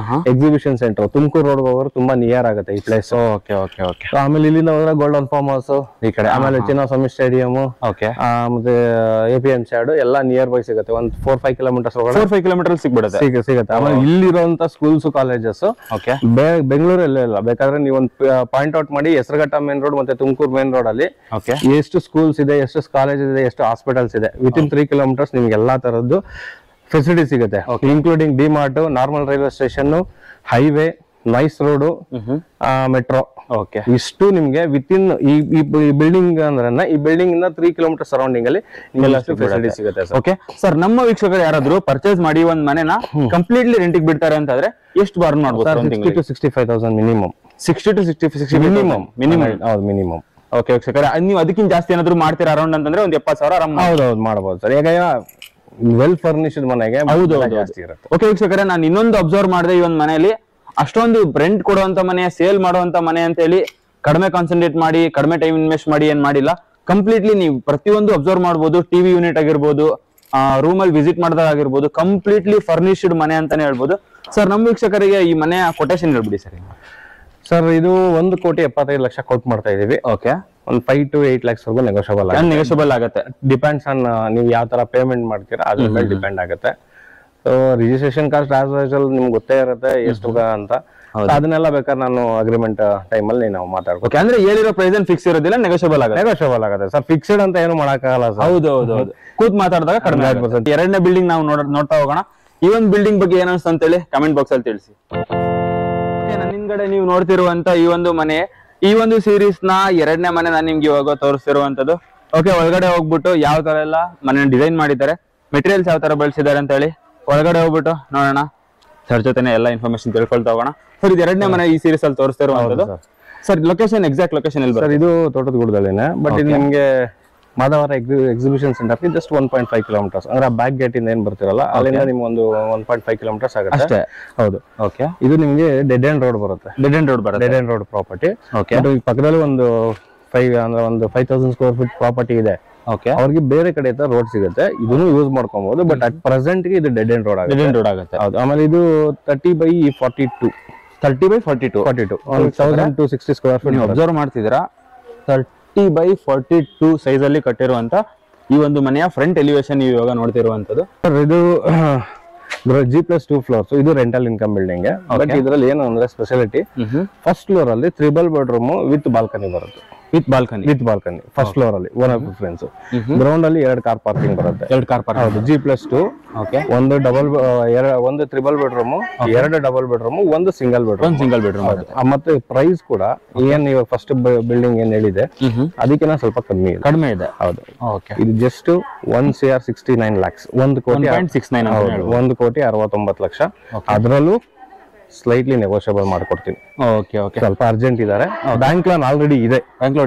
exhibition centre Tumakuru road ಹೋಗೋರು ತುಂಬಾ ನಿಯರ್ ಆಗುತ್ತೆ ಈ ಪ್ಲೇಸ್. Okay okay okay. ಆಮೇಲೆ ಇಲ್ಲಿಂದ ಹೋದ್ರೆ ಗೋಲ್ಡನ್ ಫಾರ್ಮ್ ಹೌಸ್ ಈ ಕಡೆ, ಆಮೇಲೆ ಚಿನ್ನಸ್ವಾಮಿ ಸ್ಟೇಡಿಯಂ, ಮತ್ತೆ APM ಸೈಡ್ ಎಲ್ಲ ನಿಯರ್ ಬೈ ಸಿಗುತ್ತೆ. ಒಂದು 4-5 ಕಿಲೋಮೀಟರ್ಸ್ 4-5 ಕಿಲೋಮೀಟರ್ ಸಿಗುತ್ತೆ. ಆಮೇಲೆ ಇಲ್ಲಿರುವಂತ ಸ್ಕೂಲ್ಸ್ ಕಾಲೇಜಸ್ ಬೆಂಗಳೂರಲ್ಲಿ ಇಲ್ಲ. ಬೇಕಾದ್ರೆ ನೀವು ಒಂದು ಪಾಯಿಂಟ್ ಔಟ್ ಮಾಡಿ ಹೆಸರುಘಟ್ಟ ಮೇನ್ ರೋಡ್ ಮತ್ತೆ ತುಮಕೂರು ಮೇನ್ ರೋಡ್ ಅಲ್ಲಿ ಎಷ್ಟು ಸ್ಕೂಲ್ಸ್ ಇದೆ, ಎಷ್ಟು ಕಾಲೇಜ್ ಇದೆ, ಎಷ್ಟು ಹಾಸ್ಪಿಟಲ್ಸ್ ಇದೆ, ವಿತಿನ್ 3 ಕಿಲೋಮೀಟರ್ಸ್ ನಿಮ್ಗೆ ಎಲ್ಲಾ ತರದ್ದು ಫೆಸಿಲಿಟಿ ಸಿಗುತ್ತೆ, including DMart, normal railway station, highway, nice road, metro. Okay, ಇಷ್ಟು ನಿಮ್ಗೆ ವಿತಿನ್ ಈ ಬಿಲ್ಡಿಂಗ್ ಅಂದ್ರೆ ಈ ಬಿಲ್ಡಿಂಗ್ ಇಂದ 3 ಕಿಲೋಮೀಟರ್ ಸರೌಂಡಿಂಗ್ ಅಲ್ಲಿ ಫೆಸಿಲಿಟಿ ಸಿಗುತ್ತೆ. ಓಕೆ ಸರ್, ನಮ್ಮ ವೀಕ್ಷಕರು ಯಾರಾದ್ರೂ ಪರ್ಚೇಸ್ ಮಾಡಿ ಒಂದ್ ಮನೆನ ಕಂಪ್ಲೀಟ್ಲಿ ರೆಂಟಿಗೆ ಬಿಡ್ತಾರೆ ಅಂತಂದ್ರೆ ಎಷ್ಟು ಬಾರ್ನ್ ಮಾಡ್ಬೋದು? 60,000 to 65,000 ಮಿನಿಮಮ್. 60 to 65 minimum. ಹೌದು, ಮಿನಿಮಮ್. ಓಕೆ ವೀಕ್ಷಕರೇ, ನೀವು ಅದಕ್ಕಿಂತ ಜಾಸ್ತಿ ಏನಾದ್ರು ಮಾಡ್ತೀರಾ ಅರೌಂಡ್ ಅಂತಂದ್ರೆ ಒಂದು 70,000 ಆರಾಮ್. ಹೌದೌದು, ಮಾಡಬಹುದು ಸರ್. ಈಗ ವೆಲ್ ಫರ್ನಿಶ್ಡ್ ಮನೆಗೆ ಜಾಸ್ತಿ ಇರುತ್ತೆ. ಓಕೆ ವೀಕ್ಷಕರೇ, ನಾನು ಇನ್ನೊಂದು ಅಬ್ಸರ್ವ್ ಮಾಡಿದೆ, ಈ ಒಂದು ಮನೆಯಲ್ಲಿ ಅಷ್ಟೊಂದು ರೆಂಟ್ ಕೊಡುವಂತ ಮನೆ, ಸೇಲ್ ಮಾಡುವಂತ ಮನೆ ಅಂತ ಹೇಳಿ ಕಡಿಮೆ ಕಾನ್ಸಂಟ್ರೇಟ್ ಮಾಡಿ, ಕಡಿಮೆ ಟೈಮ್ ಇನ್ವೆಸ್ಟ್ ಮಾಡಿ ಏನ್ ಮಾಡಿಲ್ಲ. ಕಂಪ್ಲೀಟ್ಲಿ ನೀವು ಪ್ರತಿಯೊಂದು ಅಬ್ಸರ್ವ್ ಮಾಡಬಹುದು. ಟಿವಿ ಯೂನಿಟ್ ಆಗಿರ್ಬೋದು, ರೂಮ್ ಅಲ್ಲಿ ವಿಸಿಟ್ ಮಾಡಿದಾಗ ಆಗಿರ್ಬೋದು, ಕಂಪ್ಲೀಟ್ಲಿ ಫರ್ನಿಶ್ಡ್ ಮನೆ ಅಂತಾನೆ ಹೇಳ್ಬೋದು. ಸರ್, ನಮ್ಮ ವೀಕ್ಷಕರಿಗೆ ಈ ಮನೆಯ ಕೊಟೇಶನ್ ಹೇಳ್ಬಿಡಿ ಸರ್. ಸರ್, ಇದು 1,75,00,000 ಕೊಟ್ ಮಾಡ್ತಾ ಇದೀವಿ. ಓಕೆ, ಒಂದು 5 to 8 lakhs ವರೆಗೂ ನೆಗೋಷಿಯಬಲ್ ಆಗುತ್ತೆ. ಡಿಪೆಂಡ್ಸ್ ಆನ್ ನೀವು ಯಾವ ತರ ಪೇಮೆಂಟ್ ಮಾಡ್ತೀರಾ ಅದ್ರ ಮೇಲೆ ಡಿಪೆಂಡ್ ಆಗುತ್ತೆ. So registration cost as usual ನಿಮ್ಗೆ ಗೊತ್ತೇ ಇರುತ್ತೆ ಎಷ್ಟು ಅಂತ. ಅದನ್ನೆಲ್ಲ ಬೇಕಾದ್ರೆ ನಾನು ಅಗ್ರಿಮೆಂಟ್ ಟೈಮ್ ಅಲ್ಲಿ ನಾವು ಮಾತಾಡ್ಬೇಕು. ಅಂದ್ರೆ ಹೇಳಿರೋ ಪ್ರೈಸ್ ಫಿಕ್ಸ್ ಇರೋದಿಲ್ಲ, ನೆಗೋಷಿಯಬಲ್ ಆಗುತ್ತೆ ಸರ್. ಫಿಕ್ಸ್ಡ್ ಅಂತ ಏನು ಮಾಡಕ್ಕಾಗಲ್ಲ ಸರ್. ಹೌದು, ಕೂತ್ ಮಾತಾಡಿದಾಗ ಕಡಿಮೆ ಆಗುತ್ತೆ. ಎರಡನೇ ಬಿಲ್ಡಿಂಗ್ ನಾವು ನೋಡ್ತಾ ಹೋಗೋಣ. ಈ ಒಂದು ಬಿಲ್ಡಿಂಗ್ ಬಗ್ಗೆ ಏನು ಅನ್ಸುತ್ತೆ ಅಂತ ಹೇಳಿ ಕಮೆಂಟ್ ಬಾಕ್ಸ್ ಅಲ್ಲಿ ತಿಳಿಸಿ. ನನ್ನ ಹಿಂದ್ಗಡೆ ನೀವು ನೋಡ್ತಿರುವಂತ ಈ ಒಂದು ಮನೆ, ಈ ಒಂದು ಸೀರೀಸ್ ನ ಎರಡನೇ ಮನೆ ನಾನು ನಿಮ್ಗೆ ಇವಾಗ ತೋರಿಸ್ತಿರುವಂತದ್ದು. ಓಕೆ, ಒಳಗಡೆ ಹೋಗ್ಬಿಟ್ಟು ಯಾವ ತರ ಎಲ್ಲ ಮನೆ ಡಿಸೈನ್ ಮಾಡಿದ್ದಾರೆ, ಮೆಟೀರಿಯಲ್ಸ್ ಯಾವ ತರ ಬಳಸಿದ್ದಾರೆ ಅಂತ ಹೇಳಿ ಒಳಗಡೆ ಹೋಗ್ಬಿಟ್ಟು ನೋಡೋಣ. ಸರ್ ಜೊತೆನೆ ಎಲ್ಲ ಇನ್ಫಾರ್ಮೇಶನ್ ತಿಳ್ಕೊಳ್ತಾ ಹೋಗೋಣ. ಸರ್, ಇದು ಎರಡನೇ ಮನೆ ಈ ಸೀರೀಸ್ ಅಲ್ಲಿ ತೋರಿಸ್ತಿರುವಂತದ್ದು. ಸರ್, ಲೊಕೇಶನ್ ಎಕ್ಸಾಕ್ಟ್ ಲೊಕೇಶನ್ ಎಲ್ಲಿ ಸರ್? ಇದು ತೋಟದಗುಡದಲ್ಲಿನೇ, ಬಟ್ ಇದು ನಿಮ್ಗೆ ಮಾಧವರ ಎಕ್ಸಿಬಿಷನ್ ಸೆಂಟರ್ ಜಸ್ಟ್ 1.5 ಕಿಲೋಮೀಟರ್ಸ್. ಅಂದ್ರೆ ಬ್ಯಾಕ್ ಗೇಟ್ ಇಂದ ಏನ್ ಬರ್ತಿರಲ್ಲ ಅಲ್ಲಿಂದ ನಿಮ್ಗೆ ಒಂದು 1.5 ಕಿಲೋಮೀಟರ್ಸ್ ಆಗುತ್ತೆ ಅಷ್ಟೇ. ಹೌದು. ಓಕೆ, ಇದು ನಿಮ್ಗೆ ಡೆಡ್ ಎಂಡ್ ರೋಡ್ ಬರುತ್ತೆ. Dead end road property. Okay, ಪಕ್ಕದಲ್ಲಿ ಒಂದು 5,000 ಸ್ಕ್ವೇರ್ ಫೀಟ್ ಪ್ರಾಪರ್ಟಿ ಇದೆ. ಓಕೆ, ಅವ್ರಿಗೆ ಬೇರೆ ಕಡೆ ರೋಡ್ ಸಿಗುತ್ತೆ, ಇದನ್ನು ಯೂಸ್ ಮಾಡ್ಕೊಬಹುದು. ಬಟ್ ಅಟ್ ಪ್ರೆಸೆಂಟ್ ಗೆ ಇದು ಡೆಡ್ ಎಂಡ್ ರೋಡ್ ಆಗುತ್ತೆ. ಹೌದು. ಆಮೇಲೆ ಇದು 30/42 1,260 ಸ್ಕ್ವೇರ್ ಫೀಟ್ ಅಬ್ಸರ್ವ್ ಮಾಡ್ತಿದ್ದೀರಾ. 30/42 ಸೈಜ್ ಅಲ್ಲಿ ಕಟ್ಟಿರುವಂತ ಈ ಒಂದು ಮನೆಯ ಫ್ರಂಟ್ ಎಲಿವೇಶನ್ ನೀವು ಇವಾಗ ನೋಡ್ತಿರುವಂತದ್ದು. ಇದು G+2 ಫ್ಲೋರ್ಸ್. ಇದು ರೆಂಟಲ್ ಇನ್ಕಮ್ ಬಿಲ್ಡಿಂಗ್. ಬಟ್ ಇದ್ರಲ್ಲಿ ಏನು ಅಂದ್ರೆ ಸ್ಪೆಷಾಲಿಟಿ, ಫಸ್ಟ್ ಫ್ಲೋರ್ ಅಲ್ಲಿ 3 ಬೆಡ್ರೂಮ್ ವಿತ್ ಬಾಲ್ಕನಿ ಬರುತ್ತೆ. ವಿತ್ ಬಾಲ್ಕನಿ ಫಸ್ಟ್ ಫ್ಲೋರ್ ಅಲ್ಲಿ ಓನ್ ಆಫ್ ಪ್ರಿಫರೆನ್ಸ್. ಗ್ರೌಂಡ್ ಅಲ್ಲಿ 2 ಕಾರ್ ಪಾರ್ಕಿಂಗ್ ಬರುತ್ತೆ. 2 ಕಾರ್ ಪಾರ್ಕಿಂಗ್. ಹೌದು. G+2. ಓಕೆ, ಒಂದು 3 bedroom, 2 double bedroom, 1 single bedroom. ಮತ್ತೆ ಪ್ರೈಸ್ ಕೂಡ ಏನ್ ಇವಾಗ ಫಸ್ಟ್ ಬಿಲ್ಡಿಂಗ್ ಏನ್ ಹೇಳಿದೆ ಅದಕ್ಕಿಂತ ಸ್ವಲ್ಪ ಕಡಿಮೆ ಇದೆ. ಹೌದು. ಓಕೆ, ಇದು ಜಸ್ಟ್ 1,69 lakhs. 1,69,69,000. ಅದರಲ್ಲೂ ಸ್ಲೈಟ್ಲಿ ನೆಗೋಷಿಯಬಲ್ ಮಾಡ್ಕೊಡ್ತೀನಿ. ಓಕೆ ಓಕೆ, ಸ್ವಲ್ಪ ಅರ್ಜೆಂಟ್ ಇದಾರೆ. ಬ್ಯಾಂಕ್ ಲೋನ್ ಆಲ್ರೆಡಿ ಇದೆ. ಬ್ಯಾಂಕ್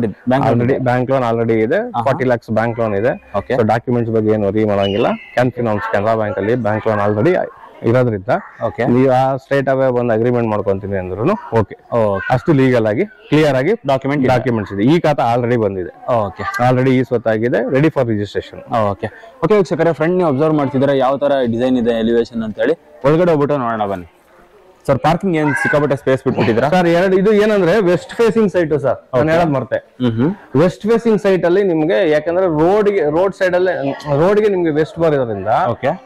ಲೋನ್ ಆಲ್ರೆಡಿ ಇದೆ. 40 lakhs ಬ್ಯಾಂಕ್ ಲೋನ್ ಇದೆ. ಸೊ ಡಾಕ್ಯುಮೆಂಟ್ಸ್ ಬಗ್ಗೆ ಏನು ವರಿ ಮಾಡಂಗಿಲ್ಲ. ಕೆನರಾ ಬ್ಯಾಂಕ್ ಅಲ್ಲಿ ಬ್ಯಾಂಕ್ ಲೋನ್ ಆಲ್ರೆಡಿ ಇರೋದ್ರಿಂದ ನೀವು ಆ ಸ್ಟ್ರೇಟ್ ಅವೇ ಬಂದು ಅಗ್ರಿಮೆಂಟ್ ಮಾಡ್ಕೊಂತೀನಿ ಅಂದ್ರೂ ಓಕೆ. ಅಷ್ಟು ಲೀಗಲ್ ಆಗಿ ಕ್ಲಿಯರ್ ಆಗಿ ಡಾಕ್ಯುಮೆಂಟ್ಸ್ ಇದೆ. ಈ ಖಾತಾ ಆಲ್ರೆಡಿ ಬಂದಿದೆ. ಆಲ್ರೆಡಿ ಈ ಸ್ವತ್ತಾಗಿದೆ, ready for registration. Okay okay ವೀಕ್ಷಕರೇ, ಫ್ರಂಟ್ ನೀವು ಅಬ್ಸರ್ವ್ ಮಾಡ್ತಿದ್ರೆ ಯಾವ ತರ ಡಿಸೈನ್ ಇದೆ, ಎಲಿವೇಶನ್ ಅಂತ ಹೇಳಿ. ಒಳಗಡೆ ಹೋಗ್ಬಿಟ್ಟು ನೋಡೋಣ ಬನ್ನಿ. ಸರ್, ಪಾರ್ಕಿಂಗ್ ಏನ್ ಸಿಕ್ಕಾಪಟ್ಟೆ ಸ್ಪೇಸ್ ಬಿಟ್ಬಿಟ್ಟಿದ್ರ ಸರ್? ಇದು ಏನಂದ್ರೆ ವೆಸ್ಟ್ ಫೇಸಿಂಗ್ ಸೈಟ್ ಸರ್. ನಾನು ಹೇಳೋದ್ ಮರ್ತೆ. ವೆಸ್ಟ್ ಫೇಸಿಂಗ್ ಸೈಟ್ ಅಲ್ಲಿ ನಿಮ್ಗೆ ಯಾಕಂದ್ರೆ ರೋಡ್ ಸೈಡ್ ಅಲ್ಲಿ ರೋಡ್ಗೆ ನಿಮ್ಗೆ ವೆಸ್ಟ್ ಬರೋದ್ರಿಂದ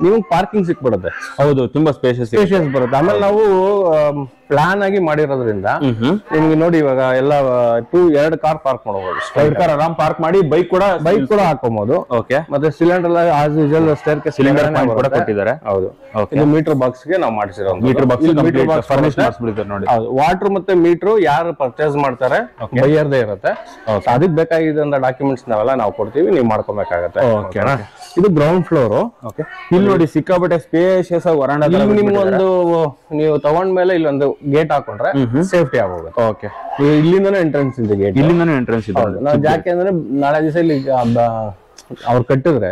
ನಿಮ್ಗೆ ಪಾರ್ಕಿಂಗ್ ಸಿಕ್ಬಿಡುತ್ತೆ. ಹೌದು, ತುಂಬಾ ಸ್ಪೇಷಿಯಸ್ ಬರುತ್ತೆ. ಆಮೇಲೆ ನಾವು ಪ್ಲಾನ್ ಆಗಿ ಮಾಡಿರೋದ್ರಿಂದ ನಿಮ್ಗೆ ನೋಡಿ ಇವಾಗ ಎಲ್ಲ 2 ಕಾರ್ ಪಾರ್ಕ್ ಮಾಡಬಹುದು. 2 ಕಾರ್ ಆರಾಮ್ ಪಾರ್ಕ್ ಮಾಡಿ ಬೈಕ್ ಕೂಡ ಹಾಕೋಬಹುದು. ಮತ್ತೆ cylinder as usual stair case cylinder ಕೂಡ ಕೊಟ್ಟಿದ್ದಾರೆ. ಹೌದು. ಇದು ಮೀಟರ್ ಬಾಕ್ಸ್ ಗೆ ನಾವು ಮಾಡಿಸಿರೋ ಮೀಟರ್ ಬಾಕ್ಸ್ ಫರ್ನಿಶ್ ಮಾಡಿಸ್ಬಿಟ್ಟಿದ್ದಾರೆ ನೋಡಿ. ವಾಟರ್ ಮತ್ತೆ ಮೀಟರ್ ಯಾರು ಪರ್ಚೇಸ್ ಮಾಡ್ತಾರೆ ಬೈಯರ್ದೇ ಇರುತ್ತೆ. ಅದಕ್ಕೆ ಬೇಕಾಗಿದ್ದ ಡಾಕ್ಯುಮೆಂಟ್ಸ್ ನಾವೆಲ್ಲ ನಾವು ಕೊಡ್ತೀವಿ, ನೀವು ಮಾಡ್ಕೊಬೇಕಾಗತ್ತೆ. ಇದು ಗ್ರೌಂಡ್ ಫ್ಲೋರ್. ಇಲ್ಲಿ ನೋಡಿ ಸಿಕ್ಕಾಪಟ್ಟೆ ಸ್ಪೇಷಿಯಸ್ ಆಗಿ ವರಾಂಡ. ನಿಮ್ಗೊಂದು ನೀವು ತಗೊಂಡ್ಮೇಲೆ ಇಲ್ಲೊಂದು ಗೇಟ್ ಹಾಕೊಂಡ್ರೆ ಸೇಫ್ಟಿ ಆಗೋಗುತ್ತೆ. ಓಕೆ, ಇಲ್ಲಿಂದಾನೇ ಎಂಟ್ರೆನ್ಸ್ ಇದೆ. ಗೇಟ್ ಇಲ್ಲಿಂದಾನೇ ಎಂಟ್ರೆನ್ಸ್ ಇದೆ. ನಾವು ಯಾಕೆ ಅಂದ್ರೆ ನಾಳೆ ದಿವಸ ಇಲ್ಲಿ ಅವ್ರು ಕಟ್ಟಿದ್ರೆ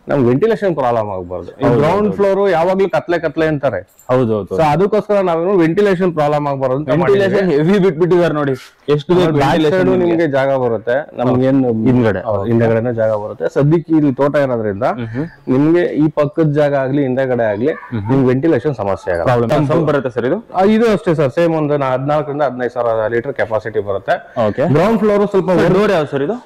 ನಮ್ಗೆ ವೆಂಟಿಲೇಷನ್ ಪ್ರಾಬ್ಲಮ್ ಆಗಬಾರ್ದು. ಗ್ರೌಂಡ್ ಫ್ಲೋರ್ ಯಾವಾಗ್ಲೂ ಕತ್ಲೆ ಅಂತಾರೆ. ಹೌದೌದು. ಸೊ ಅದಕ್ಕೋಸ್ಕರ ನಾವೇನು ವೆಂಟಿಲೇಷನ್ ಪ್ರಾಬ್ಲಮ್ ಆಗಬಾರ್ದು. ವೆಂಟಿಲೇಷನ್ ಹೆವಿ ಬಿಟ್ಬಿಟ್ಟಿದ್ದಾರೆ ನೋಡಿ, ಎಷ್ಟು ನಿಮ್ಗೆ ಜಾಗ ಬರುತ್ತೆ, ನಮ್ಗೇನು ಹಿಂದೆಗಡೆನೇ ಜಾಗ ಬರುತ್ತೆ. ಸದ್ಯಕ್ಕೆ ಇಲ್ಲಿ ತೋಟ ಇರೋದ್ರಿಂದ ನಿಮ್ಗೆ ಈ ಪಕ್ಕದ ಜಾಗ ಆಗ್ಲಿ ಹಿಂದೆಗಡೆ ಆಗ್ಲಿ ನಿಮ್ಗೆ ವೆಂಟಿಲೇಷನ್ ಸಮಸ್ಯೆ ಆಗಲ್ಲ. ಬರುತ್ತೆ ಸರ್ ಇದು. ಇದು ಅಷ್ಟೇ ಸರ್, ಸೇಮ್ ಒಂದು 14 ರಿಂದ 15,000 ಲೀಟರ್ ಕೆಪಾಸಿಟಿ ಬರುತ್ತೆ. ಓಕೆ. ಗ್ರೌಂಡ್ ಫ್ಲೋರ್ ಸ್ವಲ್ಪ ಡೋರ್ ಯಾವ ಸರ್ ಇದು?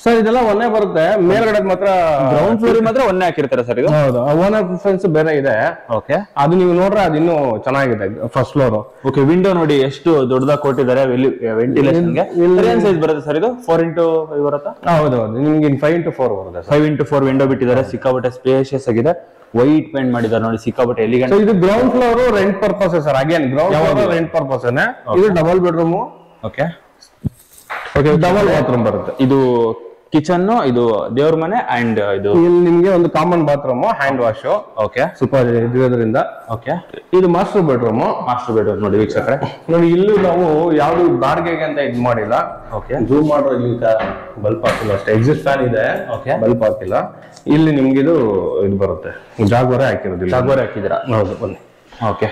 ಸರ್ ಇದೆಲ್ಲ ಒಂದೇ ಬರುತ್ತೆ, ಮೇಲ್ಗಡೆ ಮಾತ್ರ ಗ್ರೌಂಡ್ ಫ್ಲೋರ್ ಮಾತ್ರ ಒಂದೇ ಹಾಕಿರ್ತಾರೆ ಸರ್ ಇದು. ಹೌದು, ಓನರ್ ಪ್ರಿಫರೆನ್ಸ್ ಬೇರೆ ಇದೆ. ಓಕೆ. ಅದು ನೀವು ನೋಡ್ರೆ ಅದು ಇನ್ನೂ ಚೆನ್ನಾಗಿದೆ ಫಸ್ಟ್ ಫ್ಲೋರ್. ಓಕೆ. ವಿಂಡೋ ನೋಡಿ ಎಷ್ಟು ದೊಡ್ಡದಾಗಿ ಕೊಟ್ಟಿದ್ದಾರೆ ವೆಂಟಿಲೇಷನ್ ಗೆ. ಏನ್ ಸೈಜ್ ಬರುತ್ತೆ ಸರ್ ಇದು? 4x5 ಬರುತ್ತಾ? ಹೌದು, ನಿಮ್ಗೆ 5x4 ಬರುತ್ತೆ. 5x4 ವಿಂಡೋ ಬಿಟ್ಟಿದ್ದಾರೆ, ಸಿಕ್ಕಾಪಟ್ಟೆ ಸ್ಪೇಷಿಯಸ್ ಆಗಿದೆ. ವೈಟ್ ಪೇಂಟ್ ಮಾಡಿದ್ದಾರೆ ನೋಡಿ, ಸಿಕ್ಕಾಪಟ್ಟೆ ಎಲಿಗೆಂಟ್. ಇದು ground floor rent purpose sir. Again ground floor rent purpose. ಇದು double bedroom. Okay. Double bathroom ಬರುತ್ತೆ. ಇದು ಕಿಚನ್, ಇದು ದೇವ್ರ ಮನೆ ಅಂಡ್ ಇದು ಇಲ್ಲಿ ನಿಮ್ಗೆ ಒಂದು common bathroom, hand wash. Okay. Super ಇರೋದ್ರಿಂದ. ಓಕೆ. ಇದು ಮಾಸ್ಟರ್ ಬೆಡ್ರೂಮ್. ನೋಡಿ ವೀಕ್ಷಕರೇ, ನೋಡಿ ಇಲ್ಲೂ ನಾವು ಯಾವ್ದು ಬಾಡಿಗೆಗೆ ಅಂತ ಇದ್ ಮಾಡಿಲ್ಲ. ಓಕೆ. ಜೂಮ್ ಮಾಡೋ ಇಲ್ಲಿ ಬಲ್ಪ್ ಹಾಕಿಲ್ಲ ಅಷ್ಟೇ, ಎಕ್ಸಿಸ್ಟ್ ಫ್ಯಾನ್ ಇದೆ. ಓಕೆ. ಬಲ್ಪ್ ಹಾಕಿಲ್ಲ. ಇಲ್ಲಿ ನಿಮ್ಗೆ ಇದು ಬರುತ್ತೆ, ಜಾಗ್ವರೆ ಹಾಕಿರೋದಿಲ್ಲ. ಜಾಗ್ವರೆ ಹಾಕಿದ್ದೀರಾ? ಹೌದು, ಬನ್ನಿ. ಓಕೆ.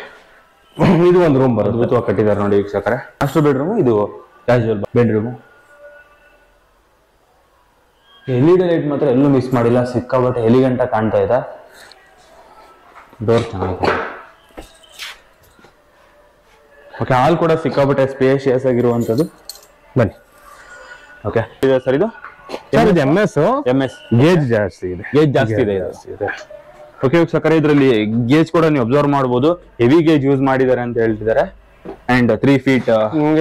ಇದು ಒಂದು ರೂಮ್ ಬರುತ್ತೆ. ಅದ್ಭುತವಾಗಿ ಕಟ್ಟಿದ್ದಾರೆ ನೋಡಿ ವೀಕ್ಷಕರೇ. ಮಾಸ್ಟರ್ ಬೆಡ್ರೂಮ್, ಇದು ಕ್ಯಾಶುವಲ್ ಬೆಡ್ರೂಮ್. LED ಲೈಟ್ ಮಾತ್ರ ಎಲ್ಲೂ ಮಿಸ್ ಮಾಡಿಲ್ಲ, ಸಿಕ್ಕಾಪಟ್ಟೆ ಎಲಿಗೆಂಟ್ ಆಗಿ ಕಾಣ್ತಾ ಇದೆ. ಡೋರ್ ಚೆನ್ನಾಗಿದೆ. ಓಕೆ. ಹಾಲ್ ಕೂಡ ಸಿಕ್ಕಾಪಟ್ಟೆ ಸ್ಪೇಷಿಯಸ್ ಆಗಿರುವಂತದ್ದು. ಬನ್ನಿ. ಓಕೆ. ಇದೆ ಸರ್ ಇದು? ಸರ್ ಇದು MS. ಗೇಜ್ ಜಾಸ್ತಿ ಇದೆ. ಗೇಜ್ ಜಾಸ್ತಿ ಇದೆ. ಓಕೆ ವೀಕ್ಷಕರೇ, ಇದರಲ್ಲಿ ಗೇಜ್ ಕೂಡ ನೀವು ಅಬ್ಸರ್ವ್ ಮಾಡಬಹುದು. ಹೆವಿ ಗೇಜ್ ಯೂಸ್ ಮಾಡಿದ್ದಾರೆ ಅಂತ ಹೇಳ್ತಿದ್ದಾರೆ. ಅಂಡ್ 3 feet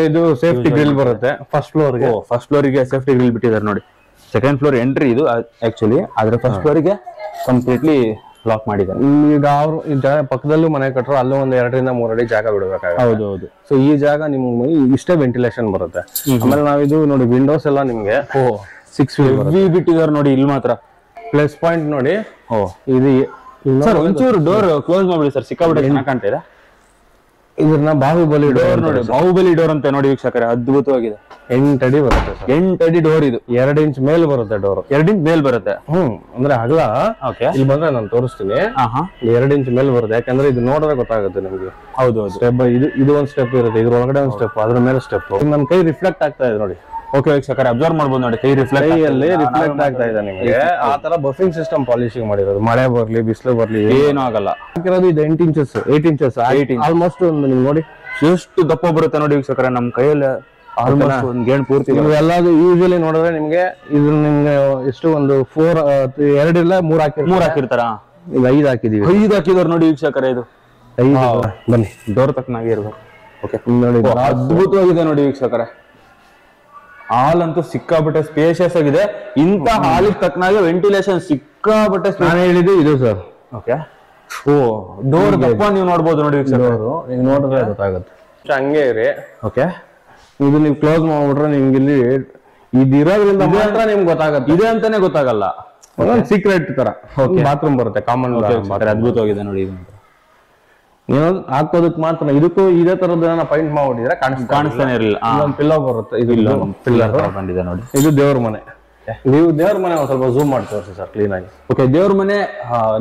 ಇದು ಸೇಫ್ಟಿ ಗ್ರಿಲ್ ಬರುತ್ತೆ ಫಸ್ಟ್ ಫ್ಲೋರ್ಗೆ. ಫಸ್ಟ್ ಫ್ಲೋರಿಗೆ ಸೇಫ್ಟಿ ಗ್ರಿಲ್ ಬಿಟ್ಟಿದ್ದಾರೆ ನೋಡಿ. ಸೆಕೆಂಡ್ ಫ್ಲೋರ್ ಎಂಟ್ರಿ ಇದು ಆಕ್ಚುಲಿ, ಆದ್ರೆ ಫಸ್ಟ್ ಫ್ಲೋರಿಗೆ ಕಂಪ್ಲೀಟ್ಲಿ ಲಾಕ್ ಮಾಡಿದ್ದಾರೆ. ಈಗ ಅವರು ಪಕ್ಕದಲ್ಲೂ ಮನೆ ಕಟ್ಟರು, ಅಲ್ಲೂ ಒಂದು 2 ರಿಂದ 3 ಅಡಿ ಜಾಗ ಬಿಡಬೇಕಾಗುತ್ತೆ. ಹೌದು. ಸೊ ಈ ಜಾಗ ನಿಮ್ಗೆ ಇಷ್ಟೇ ವೆಂಟಿಲೇಷನ್ ಬರುತ್ತೆ. ಆಮೇಲೆ ನಾವಿದು ನೋಡಿ ವಿಂಡೋಸ್ ಎಲ್ಲ ನಿಮ್ಗೆ 6 feet ಬಿಟ್ಟಿದ್ದಾರೆ ನೋಡಿ. ಇಲ್ಲಿ ಮಾತ್ರ ಪ್ಲಸ್ ಪಾಯಿಂಟ್ ನೋಡಿ. ಇದು ಸರ್ ಒಂಚೂರು ಡೋರ್ ಕ್ಲೋಸ್ ಮಾಡ್ಬಿಡಿ ಸರ್, ಸಿಕ್ಕಾಬಿಟ್ಟೆ ಚೆನ್ನಾಗಿ ಕಾಣ್ತಾ ಇದೆ. ಇದನ್ನ ಬಾಹುಬಲಿ ಡೋರ್ ನೋಡಿ, ಬಾಹುಬಲಿ ಡೋರ್ ಅಂತ ನೋಡಿ ವೀಕ್ಷಕರೇ, ಅದ್ಭುತವಾಗಿದೆ. 8 ಅಡಿ ಬರುತ್ತೆ. 8 ಅಡಿ ಡೋರ್ ಇದು. 2 ಇಂಚ್ ಮೇಲ್ ಬರುತ್ತೆ ಡೋರ್. 2 ಇಂಚ್ ಮೇಲ್ ಬರುತ್ತೆ. ಅಂದ್ರೆ ಅಗಲ. ಓಕೆ. ಇಲ್ಲಿ ಬಂದ್ರೆ ನಾನು ತೋರಿಸ್ತೀನಿ. 2 ಇಂಚ್ ಮೇಲ್ ಬರುತ್ತೆ, ಯಾಕಂದ್ರೆ ಇದು ನೋಡಿದ್ರೆ ಗೊತ್ತಾಗುತ್ತೆ ನಿಮ್ಗೆ. ಹೌದು. ಸ್ಟೆಪ್ ಇದು ಒಂದು ಸ್ಟೆಪ್ ಇರುತ್ತೆ, ಇದ್ರ ಒಳಗಡೆ ಒಂದು ಸ್ಟೆಪ್, ಅದ್ರ ಮೇಲೆ ಸ್ಟೆಪ್. ನನ್ನ ಕೈ ರಿಫ್ಲೆಕ್ಟ್ ಆಗ್ತಾ ಇದೆ ನೋಡಿ. ಓಕೆ ವೀಕ್ಷಕರೇ, ಅಬ್ಸರ್ವ್ ಮಾಡ್ಬೋದು ನೋಡಿ, ಕೈ ರಿಫ್ಲೆಕ್ಟ್ ಆಗ್ತಾ ಇದೆ ನಿಮಗೆ. ಆ ತರ ಬಫಿಂಗ್ ಸಿಸ್ಟಮ್ ಪಾಲಿಶಿಂಗ್ ಮಾಡಿರೋದು. ಮಳೆ ಬರ್ಲಿ ಬಿಸಿಲು ಬರ್ಲಿ ಏನೂ ಆಗಲ್ಲ. ಹಾಕಿರೋದು ಇದು 8 ಇಂಚಸ್ 8 ಇಂಚಸ್ ಆಲ್ಮೋಸ್ಟ್. ನಿಮ್ಗೆ ನೋಡಿ ಎಷ್ಟು ದಪ್ಪ ಬರುತ್ತೆ ನೋಡಿ ವೀಕ್ಷಕರೇ, ನಮ್ಮ ಕೈಯಲ್ಲಿ ಆಲ್ಮೋಸ್ಟ್ ಒಂದು ಗೇಣ್ ಪೂರ್ತಿ. ಎಲ್ಲಾದ್ರು ಯೂಶಲಿ ನೋಡಿದ್ರೆ ನಿಮ್ಗೆ ಇದು ನಿಮ್ಗೆ ಎಷ್ಟು ಒಂದು 2 ಇಲ್ಲ 3 ಹಾಕಿರ್ತಾರ. ಈಗ 5 ಹಾಕಿದೀವಿ. 5 ಹಾಕಿದವ್ರು ನೋಡಿ ವೀಕ್ಷಕರೇ, ಇದು 5. ಬನ್ನಿ, ಡೋರ್ ತಕ್ಕನಾಗಿ ಇರ್ಬೇಕು. ಓಕೆ ನೋಡಿ, ಅದ್ಭುತವಾಗಿದೆ ನೋಡಿ ವೀಕ್ಷಕರೇ. ಹಾಲ್ ಅಂತೂ ಸಿಕ್ಕಾಪಟ್ಟೆ ಸ್ಪೇಷಿಯಸ್ ಆಗಿದೆ. ಇಂತ ಹಾಲಿಗೆ ತಕ್ಕನಾಗಿ ವೆಂಟಿಲೇಷನ್ ಸಿಕ್ಕಾಪಟ್ಟೆ. ನಾನು ಹೇಳಿದ್ದು ಇದು ಸರ್. ಓಕೆ. ಡೋರ್ ದಪ್ಪ ನೀವು ನೋಡ್ಬೋದು ನೋಡಿ ವೀಕ್ಷಕರೇ, ನೀವು ನೋಡಿದ್ರೆ ಗೊತ್ತಾಗುತ್ತೆ. ಹಂಗೆ ಇರಿ. ಓಕೆ. ಇದು ನೀವು ಕ್ಲೋಸ್ ಮಾಡ್ಬಿಟ್ರೆ ನಿಮ್ಗೆ ಇಲ್ಲಿ ಇದಿರೋದ್ರಿಂದ ಮಾತ್ರ ನಿಮ್ಗೆ ಗೊತ್ತಾಗುತ್ತೆ. ಇದೆ ಅಂತಾನೆ ಗೊತ್ತಾಗಲ್ಲ. ಸೀಕ್ರೆಟ್ ತರ ಬಾತ್ರೂಮ್ ಬರುತ್ತೆ, ಕಾಮನ್. ಅದ್ಭುತವಾಗಿದೆ ನೋಡಿ. ಇದು ಏನೋ ಹಾಕೋದಕ್ ಮಾತ್ರ. ಇದಕ್ಕೂ ಇದೇ ತರದನ್ನ ಪೈಂಟ್ ಮಾಡ್ಬಿಟ್ಟಿದ್ರೆ ಕಾಣಿಸ್ತಾನೆ ಇರಲಿಲ್ಲ. ಪಿಲ್ಲೋ ಬರುತ್ತೆ. ಇದು ಪಿಲ್ಲರ್ ಬಂದಿದೆ ನೋಡಿ. ಇದು ದೇವ್ರ ಮನೆ. ನೀವು ದೇವ್ರ ಮನೆ ಒಂದ್ ಸ್ವಲ್ಪ ಝೂಮ್ ಮಾಡಿ ತೋರಿಸಿ ಸರ್ ಕ್ಲೀನ್ ಆಗಿ. ಓಕೆ. ದೇವ್ರ ಮನೆ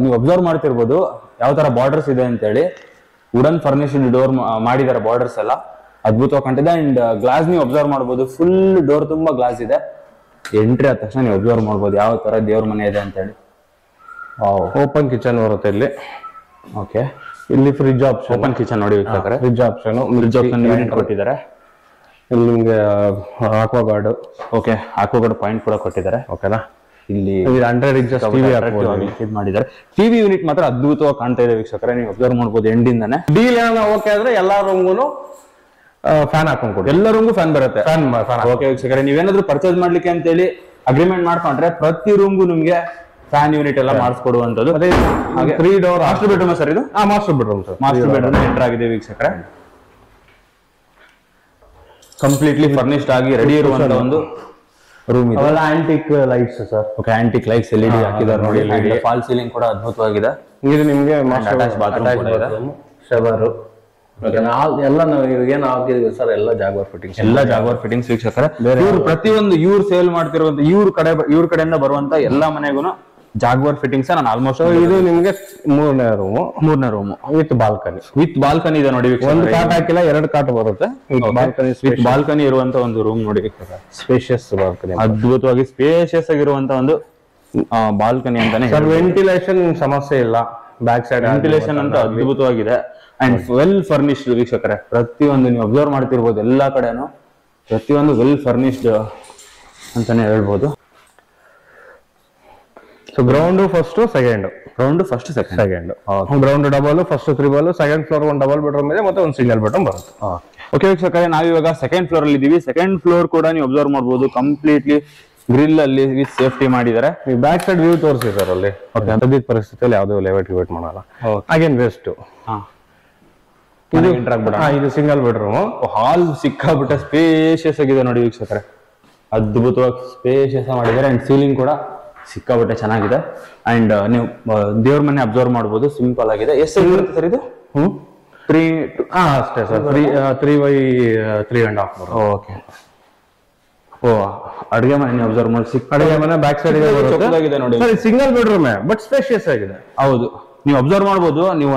ನೀವು ಅಬ್ಸರ್ವ್ ಮಾಡ್ತಿರ್ಬೋದು ಯಾವ ತರ ಬಾರ್ಡರ್ಸ್ ಇದೆ ಅಂತ ಹೇಳಿ. ವುಡನ್ ಫರ್ನಿಶ್ಡ್ ಡೋರ್ ಮಾಡಿದ್ದಾರೆ, ಬಾರ್ಡರ್ಸ್ ಎಲ್ಲ ಅದ್ಭುತವಾಗಿ ಕಾಣ್ತಿದೆ. ಅಂಡ್ ಗ್ಲಾಸ್ ನೀವು ಅಬ್ಸರ್ವ್ ಮಾಡ್ಬೋದು, ಫುಲ್ ಡೋರ್ ತುಂಬಾ ಗ್ಲಾಸ್ ಇದೆ. ಎಂಟ್ರಿ ಆದ ತಕ್ಷಣ ನೀವು ಅಬ್ಸರ್ವ್ ಮಾಡ್ಬೋದು ಯಾವ ತರ ದೇವ್ರ ಮನೆ ಇದೆ ಅಂತ ಹೇಳಿ. ಓಪನ್ ಕಿಚನ್ ಬರುತ್ತೆ ಇಲ್ಲಿ. ಓಕೆ. ಇಲ್ಲಿ ಫ್ರಿಡ್ಜ್ ಆಪ್ಷನ್. ಓಪನ್ ಕಿಚನ್ ನೋಡಿ ವೀಕ್ಷಕರೇ, ಫ್ರಿಡ್ಜ್ ಆಪ್ಷನ್ ಯೂನಿಟ್ ಕೊಟ್ಟಿದ್ದಾರೆ. ಇಲ್ಲಿ ನಿಮ್ಗೆ Aquaguard. Okay. Aquaguard point ಕೂಡ ಕೊಟ್ಟಿದ್ದಾರೆ. ಓಕೆನಾ. ಇಲ್ಲಿ 100 ಇಂಚಸ್ ಟಿವಿ ಮಾಡಿದ್ದಾರೆ. ಟಿವಿ ಯೂನಿಟ್ ಮಾತ್ರ ಅದ್ಭುತವಾಗಿ ಕಾಣ್ತಾ ಇದೆ ವೀಕ್ಷಕರೇ, ನೀವು ಅಬ್ಸರ್ವ್ ಮಾಡ್ಬೋದು ಎಂಡಿಂದಾನೆ. ಡೀಲ್ ಏನೋ ಓಕೆ ಆದ್ರೆ ಎಲ್ಲಾ ರೂಮ್ಗೂ ಫ್ಯಾನ್ ಹಾಕೊಂಡ್ ಕೊಡಿ. ಎಲ್ಲ ರೂಮ್ಗೂ ಫ್ಯಾನ್ ಬರುತ್ತೆ. ಫ್ಯಾನ್. ಓಕೆ ವೀಕ್ಷಕರೇ, ನೀವೇನಾದ್ರೂ ಪರ್ಚೇಸ್ ಮಾಡ್ಲಿಕ್ಕೆ ಅಂತ ಹೇಳಿ ಅಗ್ರಿಮೆಂಟ್ ಮಾಡ್ಕೊಂಡ್ರೆ ಪ್ರತಿ ರೂಮ್ಗೂ ನಿಮ್ಗೆ ಫ್ಯಾನ್ ಯೂನಿಟ್ ಎಲ್ಲ ಮಾಡಿಸ್ಕೊಡುವಂತದ್ದು. ಅದೇ 3 ಡೋರ್ ಮಾಸ್ಟರ್ ಬೆಡ್ರೂಮ್ ಸರ್ ಇದು? Master bedroom sir. Master bedroom enter ಆಗಿದೆ ವೀಕ್ಷಕರೇ. ಕಂಪ್ಲೀಟ್ಲಿ ಫರ್ನಿಶ್ಡ್ ಆಗಿ ರೆಡಿ ಇರುವಂತ ಒಂದು ರೂಮ್ ಇದೆ. Antique lights sir. Okay. Antique lights LED ಹಾಕಿದ್ದಾರೆ ನೋಡಿ. ಫಾಲ್ ಸೀಲಿಂಗ್ ಕೂಡ ಅದ್ಭುತವಾಗಿದೆ. ಇದು ನಿಮ್ಗೆ ಅಟ್ಯಾಚ್ ಬಾತ್ರೂಮ್ ಕೂಡ ಇದೆ. ಶವರ್. ಎಲ್ಲ ನಾವು ಏನು ಹಾಕಿದೀವಿ ಸರ್ ಎಲ್ಲ ಜಾಗ್ವಾರ್ ಫಿಟ್ಟಿಂಗ್ಸ್. ಎಲ್ಲ ಜಾಗ್ವಾರ್ ಫಿಟ್ಟಿಂಗ್ಸ್ ವೀಕ್ಷಕರೇ. ಇವ್ರು ಪ್ರತಿಯೊಂದು ಇವ್ರು ಸೇಲ್ ಮಾಡ್ತಿರುವಂತ ಇವ್ರ ಕಡೆಯಿಂದ ಬರುವಂತ ಎಲ್ಲಾ ಮನೆಗೂ ಜಾಗ್ವಾರ್ ಫಿಟ್ಟಿಂಗ್ಸ್ ನಾನು ಆಲ್ಮೋಸ್ಟ್. ಇದು ನಿಮ್ಗೆ ಮೂರನೇ ರೂಮ್ ವಿತ್ ಬಾಲ್ಕನಿ ಇದೆ ನೋಡಿ. ಒಂದು ಕಾಟ್ ಹಾಕಿಲ್ಲ, 2 ಕಾಟ್ ಬರುತ್ತೆ ವಿತ್ ಬಾಲ್ಕನಿ ಇರುವಂತ ಒಂದು ರೂಮ್ ನೋಡಿ. ಸ್ಪೇಷಿಯಸ್ ಬಾಲ್ಕನಿ, ಅದ್ಭುತವಾಗಿ ಸ್ಪೇಷಿಯಸ್ ಆಗಿರುವಂತ ಒಂದು ಬಾಲ್ಕನಿ ಅಂತಾನೆ. ವೆಂಟಿಲೇಷನ್ ಸಮಸ್ಯೆ ಇಲ್ಲ, ಬ್ಯಾಕ್ ಸೈಡ್ ವೆಂಟಿಲೇಷನ್ ಅಂತ ಅದ್ಭುತವಾಗಿದೆ ಅಂಡ್ ವೆಲ್ ಫರ್ನಿಶ್ಡ್ ವೀಕ್ಷಕರೇ. ಪ್ರತಿಯೊಂದು ನೀವು ಅಬ್ಸರ್ವ್ ಮಾಡ್ತಿರ್ಬೋದು, ಎಲ್ಲಾ ಕಡೆನೂ ಪ್ರತಿಯೊಂದು ವೆಲ್ ಫರ್ನಿಶ್ಡ್ ಅಂತಾನೆ ಹೇಳ್ಬೋದು. So ground first second, ground double, first triple, second floor ಒಂದು ಡಬಲ್ ಬೆಡ್ರೂಮ್ ಇದೆ, ಮತ್ತೆ ಒಂದು ಸಿಂಗಲ್ ಬೆಡ್ರೂಮ್ ಬರುತ್ತೆ. ಓಕೆ ವೀಕ್ಷಕರೇ, ನಾವಿವಾಗ ಸೆಕೆಂಡ್ ಫ್ಲೋರ್ ಅಲ್ಲಿ ಇದೀವಿ. ಸೆಕೆಂಡ್ ಫ್ಲೋರ್ ಕೂಡ ನೀವು ಅಬ್ಸರ್ವ್ ಮಾಡಬಹುದು, ಕಂಪ್ಲೀಟ್ಲಿ ಗ್ರಿಲ್ ಅಲ್ಲಿ ವಿತ್ ಸೇಫ್ಟಿ ಮಾಡಿದ್ದಾರೆ. ನೀವು ಬ್ಯಾಕ್ ಸೈಡ್ ವ್ಯೂ ತೋರಿಸಿದಾರೆ ಅಲ್ಲಿ. ಸದ್ಯದ ಪರಿಸ್ಥಿತಿಯಲ್ಲಿ ಯಾವುದೋ ಲೇಔಟ್ ಮಾಡಲ್ಲ. ಹಾಗೇನ್ ವೇಸ್ಟ್. ಇದು ಸಿಂಗಲ್ ಬೆಡ್ರೂಮ್. ಹಾಲ್ ಸಿಕ್ಕಾಬಿಟ್ಟೆ ಸ್ಪೇಷಿಯಸ್ ಆಗಿದೆ ನೋಡಿ ವೀಕ್ಷಕರೇ. ಅದ್ಭುತವಾಗಿ ಸ್ಪೇಷಿಯಸ್ ಮಾಡಿದ್ದಾರೆ ಅಂಡ್ ಸೀಲಿಂಗ್ ಕೂಡ ಸಿಕ್ಕಾಬಿಟ್ಟೆ ಚೆನ್ನಾಗಿದೆ. ಅಂಡ್ ನೀವು ದೇವ್ರ ಮನೆ ಅಬ್ಸರ್ವ್ ಮಾಡಬಹುದು, ಸಿಂಪಲ್ ಆಗಿದೆ. ಎಷ್ಟು ಬರುತ್ತೆ ಸರ್ ಇದು? 3 ಅಷ್ಟೇ ಸರ್, 3x3.5. ಓಕೆ. ಅಡುಗೆ ಮನೆ ನೀವು ಅಬ್ಸರ್ವ್ ಮಾಡಿ, ಅಡುಗೆ ಮನೆ ಬ್ಯಾಕ್ ಸೈಡ್ ಇದೆ ನೋಡಿ. ಸಿಂಗಲ್ ಬೆಡ್ರೂಮ್ ಬಟ್ ಸ್ಪೇಷಿಯಸ್ ಆಗಿದೆ. ಹೌದು, ನೀವು ಅಬ್ಸರ್ವ್ ಮಾಡಬಹುದು. ನೀವು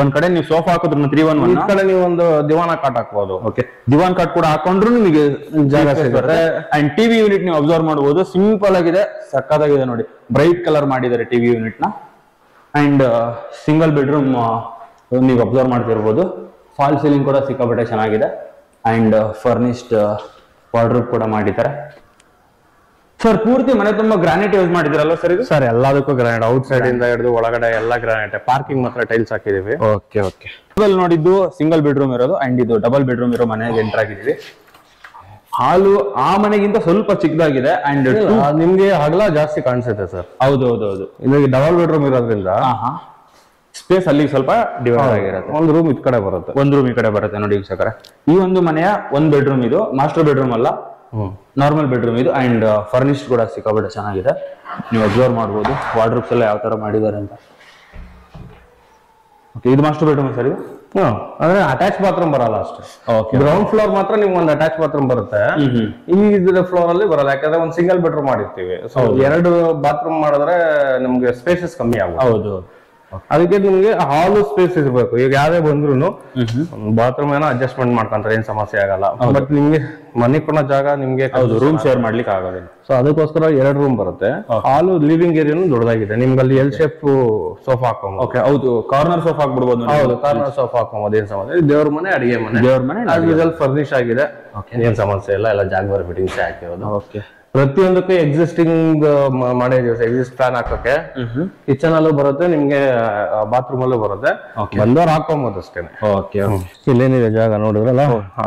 ಒಂದ್ ಕಡೆ ನೀವು ಸೋಫಾ ಹಾಕಿದ್ರು 3-1 ಕಡೆ ನೀವು ಒಂದು ದಿವಾನ ಕಾಟ್ ಹಾಕಬಹುದು. ಓಕೆ, ದಿವಾನ್ ಕಾಟ್ ಕೂಡ ಹಾಕೊಂಡ್ರು ನಿಮಗೆ ಜಾಗ ಸಿಗುತ್ತೆ. ಅಂಡ್ ಟಿವಿ ಯೂನಿಟ್ ನೀವು ಅಬ್ಸರ್ವ್ ಮಾಡಬಹುದು, ಸಿಂಪಲ್ ಆಗಿದೆ, ಸಕ್ಕತ್ತಾಗಿದೆ ನೋಡಿ. ಬ್ರೈಟ್ ಕಲರ್ ಮಾಡಿದ್ದಾರೆ ಟಿವಿ ಯೂನಿಟ್ ನ. ಅಂಡ್ ಸಿಂಗಲ್ ಬೆಡ್ರೂಮ್ ನೀವು ಅಬ್ಸರ್ವ್ ಮಾಡ್ತಿರ್ಬೋದು. ಫಾಲ್ ಸೀಲಿಂಗ್ ಕೂಡ ಸಿಕ್ಕಾಪಟ್ಟೆ ಚೆನ್ನಾಗಿದೆ. ಅಂಡ್ ಫರ್ನಿಶ್ಡ್ ವಾರ್ಡ್ರೋಬ್ ಕೂಡ ಮಾಡಿದ್ದಾರೆ. ಸರ್ ಪೂರ್ತಿ ಮನೆ ತುಂಬಾ ಗ್ರಾನೈಟ್ ಯೂಸ್ ಮಾಡಿದಿರಲ್ಲ ಸರ್? ಇದು ಸರ್ ಎಲ್ಲದಕ್ಕೂ ಗ್ರಾನೈಟ್, ಔಟ್ ಸೈಡ್ ಇಂದ ಹಿಡಿದು ಒಳಗಡೆ ಎಲ್ಲ ಗ್ರಾನೈಟ್. ಪಾರ್ಕಿಂಗ್ ಮಾತ್ರ ಟೈಲ್ಸ್ ಹಾಕಿದೀವಿ. ಓಕೆ. ನೋಡಿದ್ದು ಸಿಂಗಲ್ ಬೆಡ್ರೂಮ್ ಇರೋದು ಅಂಡ್ ಇದು ಡಬಲ್ ಬೆಡ್ರೂಮ್ ಇರೋ ಮನೆಗೆ ಎಂಟರ್ ಆಗಿದ್ದೀವಿ. ಹಾಲು ಆ ಮನೆಗಿಂತ ಸ್ವಲ್ಪ ಚಿಕ್ಕದಾಗಿದೆ ಅಂಡ್ ನಿಮ್ಗೆ ಅಗಲ ಜಾಸ್ತಿ ಕಾಣಿಸುತ್ತೆ ಸರ್. ಹೌದು. ಇದು ಡಬಲ್ ಬೆಡ್ರೂಮ್ ಇರೋದ್ರಿಂದ ಸ್ಪೇಸ್ ಅಲ್ಲಿ ಸ್ವಲ್ಪ ಡಿವೈಡ್ ಆಗಿರುತ್ತೆ. ಒಂದು ರೂಮ್ ಈ ಕಡೆ ಬರುತ್ತೆ, ಒಂದು ರೂಮ್ ಈ ಕಡೆ ಬರುತ್ತೆ ನೋಡಿ ವೀಕ್ಷಕರೇ. ಈ ಒಂದು ಮನೆಯ ಒಂದು ಬೆಡ್ರೂಮ್ ಇದು, ಮಾಸ್ಟರ್ ಬೆಡ್ರೂಮ್ ಅಲ್ಲ, ನಾರ್ಮಲ್ ಬೆಡ್ರೂಮ್ ಇದು. ಅಂಡ್ ಫರ್ನಿಶ್ಡ್ ಕೂಡ ಸಿಕ್ಕಾಪಟ್ಟೆ ಚೆನ್ನಾಗಿದೆ. ನೀವು ಅಬ್ಸರ್ವ್ ಮಾಡಬಹುದು ವಾರ್ಡ್ರೋಬ್ಸ್ ಎಲ್ಲ ಯಾವ ತರ ಮಾಡಿದ್ದಾರೆ ಅಂತ. ಓಕೆ, ಇದು ಮಾಸ್ಟರ್ ಬೆಡ್ರೂಮ್ ಸರ್. ಇದು ಅಂದ್ರೆ ಅಟ್ಯಾಚ್ ಬಾತ್ರೂಮ್ ಬರಲ್ಲ ಅಷ್ಟೇ. ಗ್ರೌಂಡ್ ಫ್ಲೋರ್ ಮಾತ್ರ ನಿಮ್ಗೆ ಒಂದು ಅಟ್ಯಾಚ್ ಬಾತ್ರೂಮ್ ಬರುತ್ತೆ. ಈ ಫ್ಲೋರ್ ಅಲ್ಲಿ ಬರಲ್ಲ, ಯಾಕಂದ್ರೆ ಒಂದು ಸಿಂಗಲ್ ಬೆಡ್ರೂಮ್ ಮಾಡಿರ್ತೀವಿ. ಸೊ 2 ಬಾತ್ರೂಮ್ ಮಾಡಿದ್ರೆ ನಿಮ್ಗೆ ಸ್ಪೇಸಸ್ ಕಮ್ಮಿ ಆಗುತ್ತೆ. ಹೌದು, ಅದಕ್ಕೆ ನಿಮ್ಗೆ ಹಾಲು ಸ್ಪೇಸ್ ಇರ್ಬೇಕು. ಈಗ ಯಾರೇ ಬಂದ್ರು ಬಾತ್ರೂಮ್ ಏನೋ ಅಡ್ಜಸ್ಟ್ಮೆಂಟ್ ಮಾಡ್ಕೊಂತಾರೆ, ಏನ್ ಸಮಸ್ಯೆ ಆಗಲ್ಲ. ಬಟ್ ನಿಮ್ಗೆ ಮನೆ ಕೊಡೋ ಜಾಗ ನಿಮ್ಗೆ ರೂಮ್ ಶೇರ್ ಮಾಡ್ಲಿಕ್ಕೆ ಆಗೋದಿಲ್ಲ. ಸೊ ಅದಕ್ಕೋಸ್ಕರ 2 ರೂಮ್ ಬರುತ್ತೆ. ಹಾಲು ಲಿವಿಂಗ್ ಏರಿಯಾನು ದೊಡ್ಡದಾಗಿದೆ. ನಿಮ್ಗೆ ಅಲ್ಲಿ ಎಲ್ ಶೇಪ್ ಸೋಫಾ ಹಾಕೋಬಹುದು. ಓಕೆ, ಹೌದು, ಕಾರ್ನರ್ ಸೋಫಾ ಹಾಕ್ಬಿಡ್ಬೋದು. ಹೌದು, ಕಾರ್ನರ್ ಸೋಫಾ ಹಾಕೋಬಹುದು, ಏನ್ ಸಮಸ್ಯೆ. ದೇವ್ರ ಮನೆ, ಅಡಿಗೆ ಮನೆ ಫರ್ನಿಶ್ ಆಗಿದೆ, ಏನ್ ಸಮಸ್ಯೆ ಇಲ್ಲ. ಎಲ್ಲ ಜಾಗ್ವಾರ್ ಫಿಟ್ಟಿಂಗ್ಸ್ ಹಾಕಿರೋದು. ಓಕೆ, ಪ್ರತಿಯೊಂದಕ್ಕೂ ಎಕ್ಸಿಸ್ಟಿಂಗ್ ಮಾಡಿದೀವಿ. ಎಕ್ಸಿಸ್ಟ್ ಫ್ಯಾನ್ ಹಾಕೋಕೆ ಕಿಚನ್ ಅಲ್ಲೂ ಬರುತ್ತೆ, ನಿಮ್ಗೆ ಬಾತ್ರೂಮ್ ಅಲ್ಲೂ ಬರುತ್ತೆ. ಬಂದವ್ರು ಹಾಕೋಬಹುದು ಅಷ್ಟೇ. ಓಕೆ, ಇಲ್ಲೇನಿದೆ ಜಾಗ ನೋಡಿದ್ರಲ್ಲ,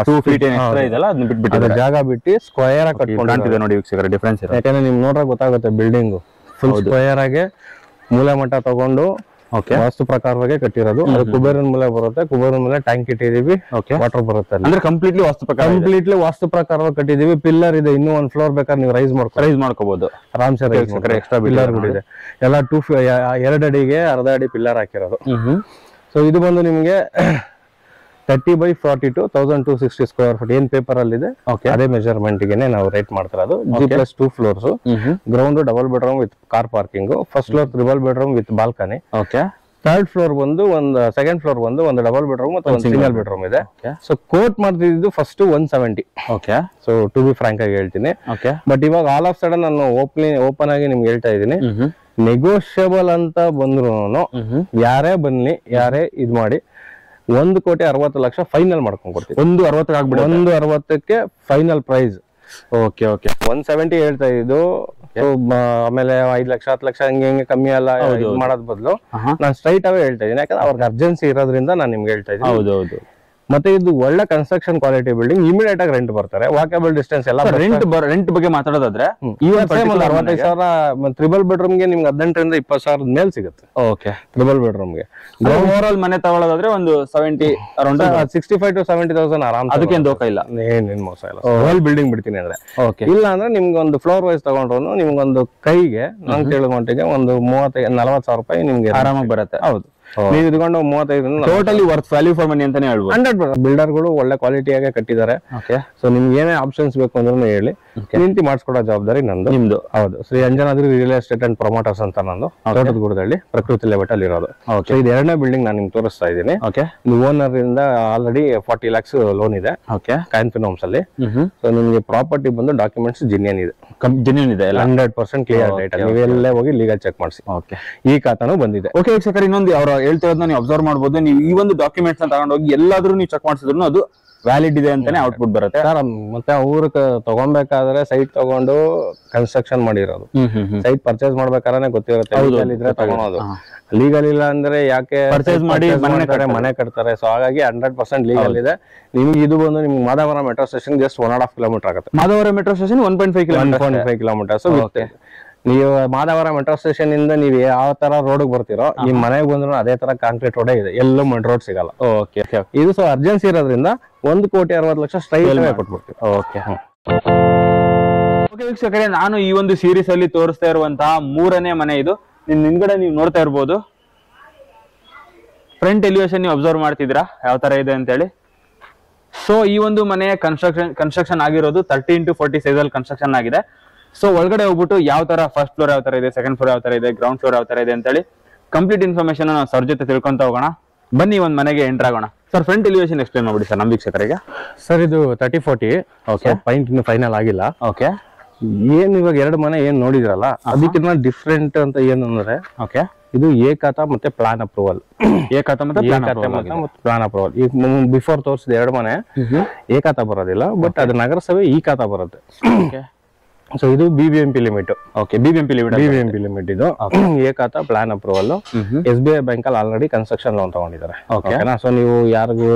2 feet ಎಕ್ಸ್ಟ್ರಾ ಇದೆಲ್ಲ, ಅದನ್ನ ಬಿಟ್ಬಿಟ್ಟು ಜಾಗ ಬಿಟ್ಟು ಸ್ಕ್ವೇರ್ ಆಗಿ ಕಟ್ಕೊಂಡಿದೆ ನೋಡಿ ವೀಕ್ಷಕರ. ಡಿಫರೆನ್ಸ್ ಇದೆ, ಯಾಕಂದ್ರೆ ನಿಮ್ಗೆ ನೋಡ್ರೆ ಗೊತ್ತಾಗುತ್ತೆ. ಬಿಲ್ಡಿಂಗ್ ಫುಲ್ ಸ್ಕ್ವೇರ್ ಆಗಿ ಮೂಲೆ ಮಟ್ಟ ತಗೊಂಡು ವಾಸ್ತು ಪ್ರಕಾರವಾಗಿ ಕಟ್ಟಿರೋದು. ಅದು ಕುಬೇರನ್ ಮೂಲೆ ಬರುತ್ತೆ. ಕುಬೇರನ್ ಮೇಲೆ ಟ್ಯಾಂಕ್ ಇಟ್ಟಿದೀವಿ, ವಾಟರ್ ಬರುತ್ತೆ. ಅಂದ್ರೆ ಕಂಪ್ಲೀಟ್ಲಿ ವಾಸ್ತು ಪ್ರಕಾರವಾಗಿ ಕಟ್ಟಿದೀವಿ. ಪಿಲ್ಲರ್ ಇದೆ, ಇನ್ನೂ 1 ಫ್ಲೋರ್ ಬೇಕಾದ್ರೆ ನೀವು ರೈಸ್ ಮಾಡ್ಕೋಬಹುದು ಆರಾಮ್ಸೆ. ಎಕ್ಸ್ಟ್ರಾ ಪಿಲ್ಲರ್ ಇದೆ ಎಲ್ಲ. 2 ಅಡಿಗೆ ಅರ್ಧ ಅಡಿ ಪಿಲ್ಲರ್ ಹಾಕಿರೋದು. ಸೊ ಇದು ಬಂದು ನಿಮ್ಗೆ 30/42 1260 ಸ್ಕ್ವೇರ್ ಫೀಟ್ ಏನ್ ಪೇಪರ್ ಅಲ್ಲಿ ಇದೆ ಅದೇ ಮೆಜರ್ಮೆಂಟ್ ಗೆ ನಾವು ರೇಟ್ ಮಾಡ್ತಿರೋದು. G+2 floors, ground double bedroom with car parking, first floor triple bedroom with balcony. Third floor ಬಂದು ಸೆಕೆಂಡ್ ಫ್ಲೋರ್ ಬಂದು ಒಂದು ಡಬಲ್ ಬೆಡ್ರೂಮ್ ಮತ್ತು ಒಂದು ಸಿಂಗಲ್ ಬೆಡ್ರೂಮ್ ಇದೆ. ಸೊ ಕೋಟ್ ಮಾಡ್ತಿದ್ದು first 170. So to be frank ಆಗಿ ಹೇಳ್ತೀನಿ. ಬಟ್ ಇವಾಗ ಆಲ್ ಆಫ್ ಸಡನ್ ನಾನು ಓಪನ್ ಆಗಿ ನಿಮ್ಗೆ ಹೇಳ್ತಾ ಇದ್ದೀನಿ, ನೆಗೋಷಿಯಬಲ್ ಅಂತ ಬಂದ್ರು ಯಾರೇ ಬನ್ನಿ, ಯಾರೇ ಇದ್ ಮಾಡಿ 1,60,00,000 ಫೈನಲ್ ಮಾಡ್ಕೊಂಡ್ ಕೊಡ್ತೀವಿ. 160ಕ್ಕೆ ಫೈನಲ್ ಪ್ರೈಸ್. ಓಕೆ, 170 ಹೇಳ್ತಾ ಇದ್ದು. ಆಮೇಲೆ 5 ಲಕ್ಷ 10 ಲಕ್ಷ ಹಂಗೆ ಕಮ್ಮಿ ಅಲ್ಲ ಮಾಡೋದ್ ಬದಲು ನಾನು ಸ್ಟ್ರೈಟ್ ಅವೇ ಹೇಳ್ತಾ ಇದೀನಿ. ಯಾಕಂದ್ರೆ ಅವ್ರಿಗೆ ಅರ್ಜೆನ್ಸಿ ಇರೋದ್ರಿಂದ ನಾನು ನಿಮ್ಗೆ ಹೇಳ್ತಾ ಇದ್ದೀನಿ. ಹೌದು. ಮತ್ತೆ ಇದು ಒಳ್ಳೆ ಕನ್ಸ್ಟ್ರಕ್ಷನ್ ಕ್ವಾಲಿಟಿ ಬಿಲ್ಡಿಂಗ್. ಇಮಿಡಿಯೇಟ್ ಆಗಿ ರೆಂಟ್ ಬರ್ತಾರೆ. ವಾಕೇಬಲ್ ಡಿಸ್ಟೆನ್ಸ್ ಎಲ್ಲ. ರೆಂಟ್ ಬಗ್ಗೆ ಮಾತಾಡೋದಾದ್ರೆ 65,000 ತ್ರಿಬಲ್ ಬೆಡ್ರೂಮ್ ಗೆ ನಿಮ್ಗೆ 18,000 ರಿಂದ 20,000 ಮೇಲೆ ಸಿಗುತ್ತೆ. ಓಕೆ, ತ್ರಿಬಲ್ ಬೆಡ್ರೂಮ್ ಗೆ ಓವರ್ ಆಲ್ ಮನೆ ತಗೊಳ್ಳೋದಾದ್ರೆ ಒಂದು 70 ಅರೌಂಡ್ 65,000 to 70,000 ಆರಾಮ್. ಅದಕ್ಕೇನು ದೋಖ ಇಲ್ಲ, ಏನ್ ಮೋಸ ಇಲ್ಲ. ಹೋಲ್ ಬಿಲ್ಡಿಂಗ್ ಬಿಡ್ತೀನಿ ಅಂದ್ರೆ. ಇಲ್ಲ ಅಂದ್ರೆ ನಿಮ್ಗೆ ಒಂದು ಫ್ಲೋರ್ ವೈಸ್ ತಗೊಂಡ್ರು ನಿಮ್ಗೆ ಒಂದು ಕೈಗೆ ನಂಗೆ ಕೇಳೋ ಮಟ್ಟಿಗೆ ಒಂದು 30,000 40,000 ರೂಪಾಯಿ ನಿಮ್ಗೆ ಆರಾಮಾಗಿ ಬರುತ್ತೆ. ಹೌದು. ನೀವು ಇದ್ಕೊಂಡು 35 totally worth value for money ಅಂತಾನೆ ಹೇಳ್ಬೋದು. 100% ಬಿಲ್ಡರ್ಗಳು ಒಳ್ಳೆ ಕ್ವಾಲಿಟಿಯಾಗೆ ಕಟ್ಟಿದ್ದಾರೆ. ಸೊ ನಿಮ್ಗೆ ಏನೇ ಆಪ್ಷನ್ಸ್ ಬೇಕು ಅಂದ್ರೂ ಹೇಳಿ, ನಿಂತಿ ಮಾಡಿಸ್ಕೊಡೋ ಜವಾಬ್ದಾರಿ ನಂದು, ನಿಮ್ದು. ಹೌದು, Shri Anjanadri real estate and promoters ಅಂತ ನಂದು, ತೋಟದಗುಡದಲ್ಲಿ ಪ್ರಕೃತಿ ಲೆವೆಟ್ ಅಲ್ಲಿ ಇರೋದು. ಸೊ ಇದು 2ನೇ ಬಿಲ್ಡಿಂಗ್ ನಾನು ನಿಮ್ಗೆ ತೋರಿಸ್ತಾ ಇದ್ದೀನಿ. ಓನರ್ ಇಂದ ಆಲ್ರೆಡಿ 40 lakhs ಲೋನ್ ಇದೆ ಕಾಯಿನ್ ಫಿನಾನ್ಸ್ ಅಲ್ಲಿ. ಸೊ ನಿಮ್ಗೆ ಪ್ರಾಪರ್ಟಿ ಬಂದು ಡಾಕ್ಯುಮೆಂಟ್ಸ್ ಜಿನಿಯನ್ ಇದೆ, 100% ಕ್ಲಿಯರ್ ಡೇಟಾ. ನೀವೆಲ್ಲೇ ಹೋಗಿ ಲೀಗಲ್ ಚೆಕ್ ಮಾಡಿಸಿ. ಈ ಖಾತಾನು ಬಂದಿದೆ. ಓಕೆ ವೀಕ್ಷಕರೇ, ಇನ್ನೊಂದು ಅವ್ರು ಹೇಳ್ತಿರೋದನ್ನ ನೀವು ಅಬ್ಸರ್ವ್ ಮಾಡಬಹುದು. ನೀವು ಈ ಒಂದು ಡಾಕ್ಯುಮೆಂಟ್ಸ್ ತಗೊಂಡೋಗಿ ಎಲ್ಲಾದ್ರೂ ನೀವು ಚೆಕ್ ಮಾಡಿಸಿದ್ರು ಅದು ವ್ಯಾಲಿಡ್ ಇದೆ ಅಂತಾನೆ ಔಟ್ಪುಟ್ ಬರುತ್ತೆ. ಮತ್ತೆ ಅವ್ರು ತಗೊಬೇಕಾದ್ರೆ ಸೈಟ್ ತಗೊಂಡು ಕನ್ಸ್ಟ್ರಕ್ಷನ್ ಮಾಡಿರೋದು, ಸೈಟ್ ಪರ್ಚೇಸ್ ಮಾಡ್ಬೇಕಾದ್ರೆ ಗೊತ್ತಿರುತ್ತೆ. ಲೀಗಲ್ ಇದ್ರೆ ತಗೊಳೋದು, ಲೀಗಲ್ ಇಲ್ಲ ಅಂದ್ರೆ ಯಾಕೆ ಪರ್ಚೇಸ್ ಮಾಡಿ ಮನೆ ಕಟ್ತಾರೆ. ಸೊ ಹಾಗಾಗಿ 100% ಲೀಗಲ್ ಇದೆ. ನಿಮ್ಗೆ ಇದು ಬಂದು ನಿಮ್ಗೆ Madavara metro station just 1.5 kilometre ಆಗುತ್ತೆ. Madavara metro station 1.5 kilometres. ನೀವು ಮಾದಾವರ ಮೆಟ್ರೋ ಸ್ಟೇಷನ್ ಇಂದ ನೀವು ಯಾವ ತರ ರೋಡ್ ಬರ್ತಿರೋ ಈ ಮನೆಗೆ ಬಂದ್ರು ಅದೇ ತರ ಕಾಂಕ್ರೀಟ್ ರೋಡೇ ಇದೆ, ಎಲ್ಲೂ ಮಡ್ ರೋಡ್ ಸಿಗಲ್ಲ. ಇದು ಸೊ ಅರ್ಜೆನ್ಸಿ ಇರೋದ್ರಿಂದ 1,60,00,000 ಸ್ಟ್ರೈಟ್ ಕೊಟ್ಬಿಡ್ತೀವಿ. ಓಕೆ ವೀಕ್ಷಕರೇ, ನಾನು ಈ ಒಂದು ಸೀರೀಸ್ ಅಲ್ಲಿ ತೋರಿಸ್ತಾ ಇರುವಂತಹ 3ನೇ ಮನೆ ಇದು. ಹಿಂದ್ಗಡೆ ನೀವು ನೋಡ್ತಾ ಇರ್ಬೋದು. ಫ್ರಂಟ್ ಎಲಿವೇಶನ್ ನೀವು ಅಬ್ಸರ್ವ್ ಮಾಡ್ತಿದ್ದೀರಾ ಯಾವ ತರ ಇದೆ ಅಂತ ಹೇಳಿ. ಸೊ ಈ ಒಂದು ಮನೆ ಕನ್ಸ್ಟ್ರಕ್ಷನ್ ಆಗಿರೋದು 30x40 ಸೈಜ್ ಅಲ್ಲಿ ಕನ್ಸ್ಟ್ರಕ್ಷನ್ ಆಗಿದೆ. ಸೊ ಒಳಗಡೆ ಹೋಗ್ಬಿಟ್ಟು ಯಾವ ತರ ಫಸ್ಟ್ ಫ್ಲೋರ್ ಯಾವ ತರ ಇದೆ, ಸೆಕೆಂಡ್ ಫ್ಲೋರ್ ಯಾವ ತರ ಇದೆ, ಗ್ರೌಂಡ್ ಫ್ಲೋರ್ ಯಾವ ತರ ಇದೆ ಅಂತ ಹೇಳಿ ಕಂಪ್ಲೀಟ್ ಇನ್ಫಾರ್ಮೇಶನ್ ನಾವು ಸರ್ ಜೊತೆ ತಿಳ್ಕೊಂತ ಹೋಗೋಣ. ಬನ್ನಿ ಒಂದ್ ಮನೆಗೆ ಎಂಟರ್ ಆಗೋಣ. ಸರ್ ಫ್ರಂಟ್ ಎಲಿವೇಶನ್ ಎಕ್ಸ್ಪ್ಲೇನ್ ಮಾಡ್ಬಿಡಿ ಸರ್ ನಮ್ಮ ವೀಕ್ಷಕರಿಗೆ. ಸರ್ ಇದು 30-40. ಪಾಯಿಂಟ್ ಇನ್ನು ಫೈನಲ್ ಆಗಿಲ್ಲ. ಓಕೆ, ಏನ್ ಇವಾಗ 2 ಮನೆ ಏನ್ ನೋಡಿದ್ರಲ್ಲ ಅದಕ್ಕಿಂತ ಡಿಫ್ರೆಂಟ್ ಅಂತ ಏನಂದ್ರೆ ಇದು ಏಕಾತ ಮತ್ತೆ ಪ್ಲಾನ್ ಅಪ್ರೂವಲ್. ಏಕಾತ ಮತ್ತೆ ಪ್ಲಾನ್ ಅಪ್ರೂವಲ್. ಈಗ ಬಿಫೋರ್ ತೋರಿಸಿದ 2 ಮನೆ ಏಕಾತ ಬರೋದಿಲ್ಲ, ಬಟ್ ಅದು ನಗರಸಭೆ ಈ ಖಾತಾ ಬರುತ್ತೆ. ಸೊ ಇದು BBMP ಲಿಮಿಟ್. BBMP ಲಿಮಿಟ್ ಇದು. ಏಕಾತ ಪ್ಲಾನ್ ಅಪ್ರೂವಲ್. SBI ಬ್ಯಾಂಕ್ ಅಲ್ಲಿ ಆಲ್ರೆಡಿ ಕನ್ಸ್ಟ್ರಕ್ಷನ್ ಲೋನ್ ತಗೊಂಡಿದ್ದಾರೆ. ಓಕೆನಾ? ಸೊ ನೀವು ಯಾರಿಗೂ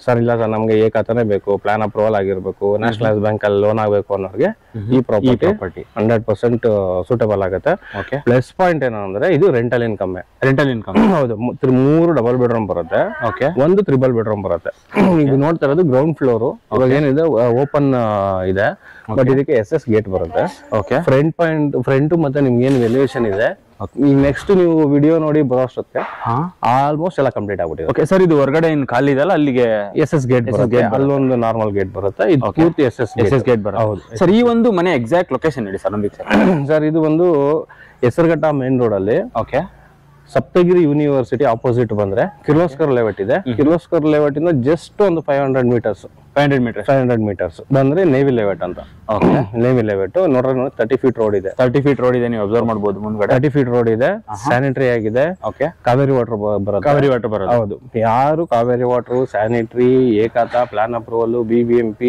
ಸರ್ ಇಲ್ಲ ಸರ್ ನಮ್ಗೆ ಏಕಾತನೇ ಬೇಕು, ಪ್ಲಾನ್ ಅಪ್ರೂವಲ್ ಆಗಿರ್ಬೇಕು, ನ್ಯಾಷನಲೈಸ್ ಬ್ಯಾಂಕ್ ಅಲ್ಲಿ ಲೋನ್ ಆಗ್ಬೇಕು ಅನ್ನೋರಿಗೆ ಈ ಪ್ರಾಪರ್ಟಿ 100% ಸೂಟಬಲ್ ಆಗುತ್ತೆ. ಪ್ಲಸ್ ಪಾಯಿಂಟ್ ಏನಂದ್ರೆ ಇದು ರೆಂಟಲ್ ಇನ್ಕಮ್. ಹೌದು, 3 ಡಬಲ್ ಬೆಡ್ರೂಮ್ ಬರುತ್ತೆ, 1 ತ್ರಿಬಲ್ ಬೆಡ್ರೂಮ್ ಬರುತ್ತೆ. ಈಗ ನೋಡ್ತಾ ಇರೋದು ಗ್ರೌಂಡ್ ಫ್ಲೋರ್. ಇವಾಗ ಏನಿದೆ ಓಪನ್ ಇದೆ, ಬಟ್ ಇದಕ್ಕೆ SS ಗೇಟ್ ಬರುತ್ತೆ. ಫ್ರಂಟ್ ಮತ್ತೆ ನಿಮ್ಗೆ ಏನು ಎಲಿವೇಶನ್ ಇದೆ ಈಗ ನೆಕ್ಸ್ಟ್ ನೀವು ವಿಡಿಯೋ ನೋಡಿ ಬರೋಷ್ಟೊತ್ತಿಗೆ ಆಲ್ಮೋಸ್ಟ್ ಎಲ್ಲ ಕಂಪ್ಲೀಟ್ ಆಗ್ಬಿಟ್ಟಿದೆ. ಓಕೆ ಸರ್, ಇದು ಹೊರಗಡೆ ಇನ್ ಖಾಲಿ ಇದೆಲ್ಲ ಅಲ್ಲಿಗೆ SS ಗೇಟ್ ಬರುತ್ತೆ, ಅಲ್ಲೊಂದು ನಾರ್ಮಲ್ ಗೇಟ್ ಬರುತ್ತೆ, ಇದು ಪೂರ್ತಿ SS ಗೇಟ್ ಬರುತ್ತೆ. ಹೌದು ಸರ್, ಈ ಒಂದು ಮನೆ ಎಕ್ಸಾಕ್ಟ್ ಲೊಕೇಶನ್ ಹೇಳಿ ಸರ್ ನಮಗೆ. ಸರ್ ಇದು ಒಂದು ಹೆಸರುಘಟ್ಟ ಮೇನ್ ರೋಡ್ ಅಲ್ಲಿ ಸಪ್ತಗಿರಿ ಯೂನಿವರ್ಸಿಟಿ ಆಪೋಸಿಟ್ ಬಂದ್ರೆ ಕಿರ್ಲೋಸ್ಕರ್ ಲೇಔಟ್ ಇದೆ. ಕಿರ್ಲೋಸ್ಕರ್ ಲೇಔಟ್ ಇಂದ ಜಸ್ಟ್ ಒಂದು 500 ಮೀಟರ್ಸ್ ಬಂದ್ರೆ ನೇವಿ ಲೇಔಟ್ ಅಂತ. ನೇವಿ ಲೇಔಟ್ ನೋಡ್ರೆ 30 ಫೀಟ್ ರೋಡ್ ಇದೆ. 30 ಫೀಟ್ ರೋಡ್ ಇದೆ, ನೀವು ಅಬ್ಸರ್ವ್ ಮಾಡಬಹುದು. ಮುಂದ್ಗಡೆ 30 ಫೀಟ್ ರೋಡ್ ಇದೆ, ಸ್ಯಾನಿಟರಿ ಆಗಿದೆ. ಕಾವೇರಿ ವಾಟರ್ ಬರುತ್ತೆ. ಹೌದು, ಯಾರು ಕಾವೇರಿ ವಾಟರ್, ಸ್ಯಾನಿಟರಿ, ಏಕಾತ, ಪ್ಲಾನ್ ಅಪ್ರೂವಲ್, BBMP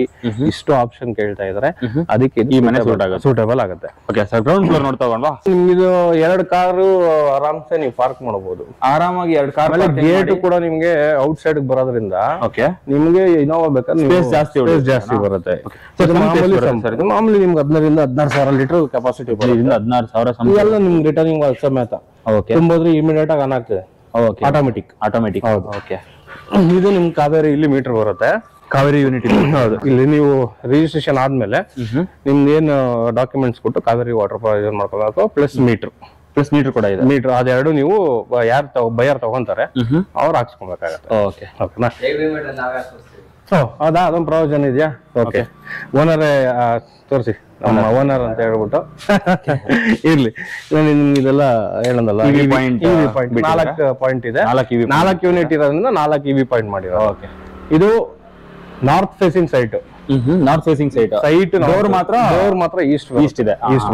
ಇಷ್ಟು ಆಪ್ಷನ್ ಕೇಳ್ತಾ ಇದಾರೆ. ಅದಕ್ಕೆ ಈ ಮನೆ ಸೂಟಬಲ್ ಆಗುತ್ತೆ. ಓಕೆ ಸರ್, ಗ್ರೌಂಡ್ ಫ್ಲೋರ್ ನೋಡ್ತಾ ಹೋಗೋಣ. ನಿಮ್ಗಿದು 2 ಕಾರು ಆರಾಮ್ಸೆ ನೀವು ಪಾರ್ಕ್ ಮಾಡಬಹುದು. ಆರಾಮಾಗಿ 2 ಕಾರ್. ಗೇಟ್ ಕೂಡ ನಿಮ್ಗೆ ಔಟ್ ಸೈಡ್ ಬರೋದ್ರಿಂದ ನಿಮ್ಗೆ ಇನೋವಾ ಬೇಕಾದ್ರೆ ಜಾಸ್ತಿ ಬರುತ್ತೆ. ಮಾಮೂಲಿ ನಿಮ್ಗೆ 15,000 ರಿಂದ 16,000 ಲೀಟರ್ ಕೆಪಾಸಿಟಿ ಬರುತ್ತೆ. 16,000 ಎಲ್ಲ ನಿಮ್ಗೆ ರಿಟರ್ನಿಂಗ್ ಸಮೇತ ತುಂಬೋದ್ರೆ ಇಮಿಡಿಯೇಟ್ ಆಗಿ ಆನ್ ಆಗ್ತದೆ, ಆಟೋಮೆಟಿಕ್. ಹೌದು. ಓಕೆ, ಇದು ನಿಮ್ ಕಾವೇರಿ ಇಲ್ಲಿ ಮೀಟರ್ ಬರುತ್ತೆ, ಕಾವೇರಿ ಯೂನಿಟ್. ಹೌದು, ಇಲ್ಲಿ ನೀವು ರಿಜಿಸ್ಟ್ರೇಷನ್ ಆದ್ಮೇಲೆ ನಿಮ್ದು ಏನು ಡಾಕ್ಯುಮೆಂಟ್ಸ್ ಕೊಟ್ಟು ಕಾವೇರಿ ವಾಟರ್ ಪ್ರೊವೈಡ್ ಮಾಡ್ಕೋಬೇಕು. ಪ್ಲಸ್ ಮೀಟರ್ ಕೂಡ ಇದೆ. ಮೀಟರ್ ಅದೆರಡು ನೀವು ಯಾರು ಬಯರ್ ತಗೊಂತಾರೆ ಅವ್ರು ಹಾಕ್ಸ್ಕೊಬೇಕಾಗತ್ತೆ. ಓಕೆನಾ? ಹೌದಾ, ಅದೊಂದು ಪ್ರಯೋಜನ ಇದೆಯಾ? ಓಕೆ, ಓನರೇ ತೋರಿಸಿ, ನಮ್ಮ ಓನರ್ ಅಂತ ಹೇಳ್ಬಿಟ್ಟು ಇರ್ಲಿ. ಇದೆಲ್ಲ ಹೇಳೋದಲ್ಲ, 4 ಪಾಯಿಂಟ್ ಇದೆ, 4 ಯೂನಿಟ್ ಇರೋದ್ರಿಂದ 4 EV ಪಾಯಿಂಟ್ ಮಾಡಿರೋ. ಇದು north facing site. Site door ಮಾತ್ರ ಈಸ್ಟ್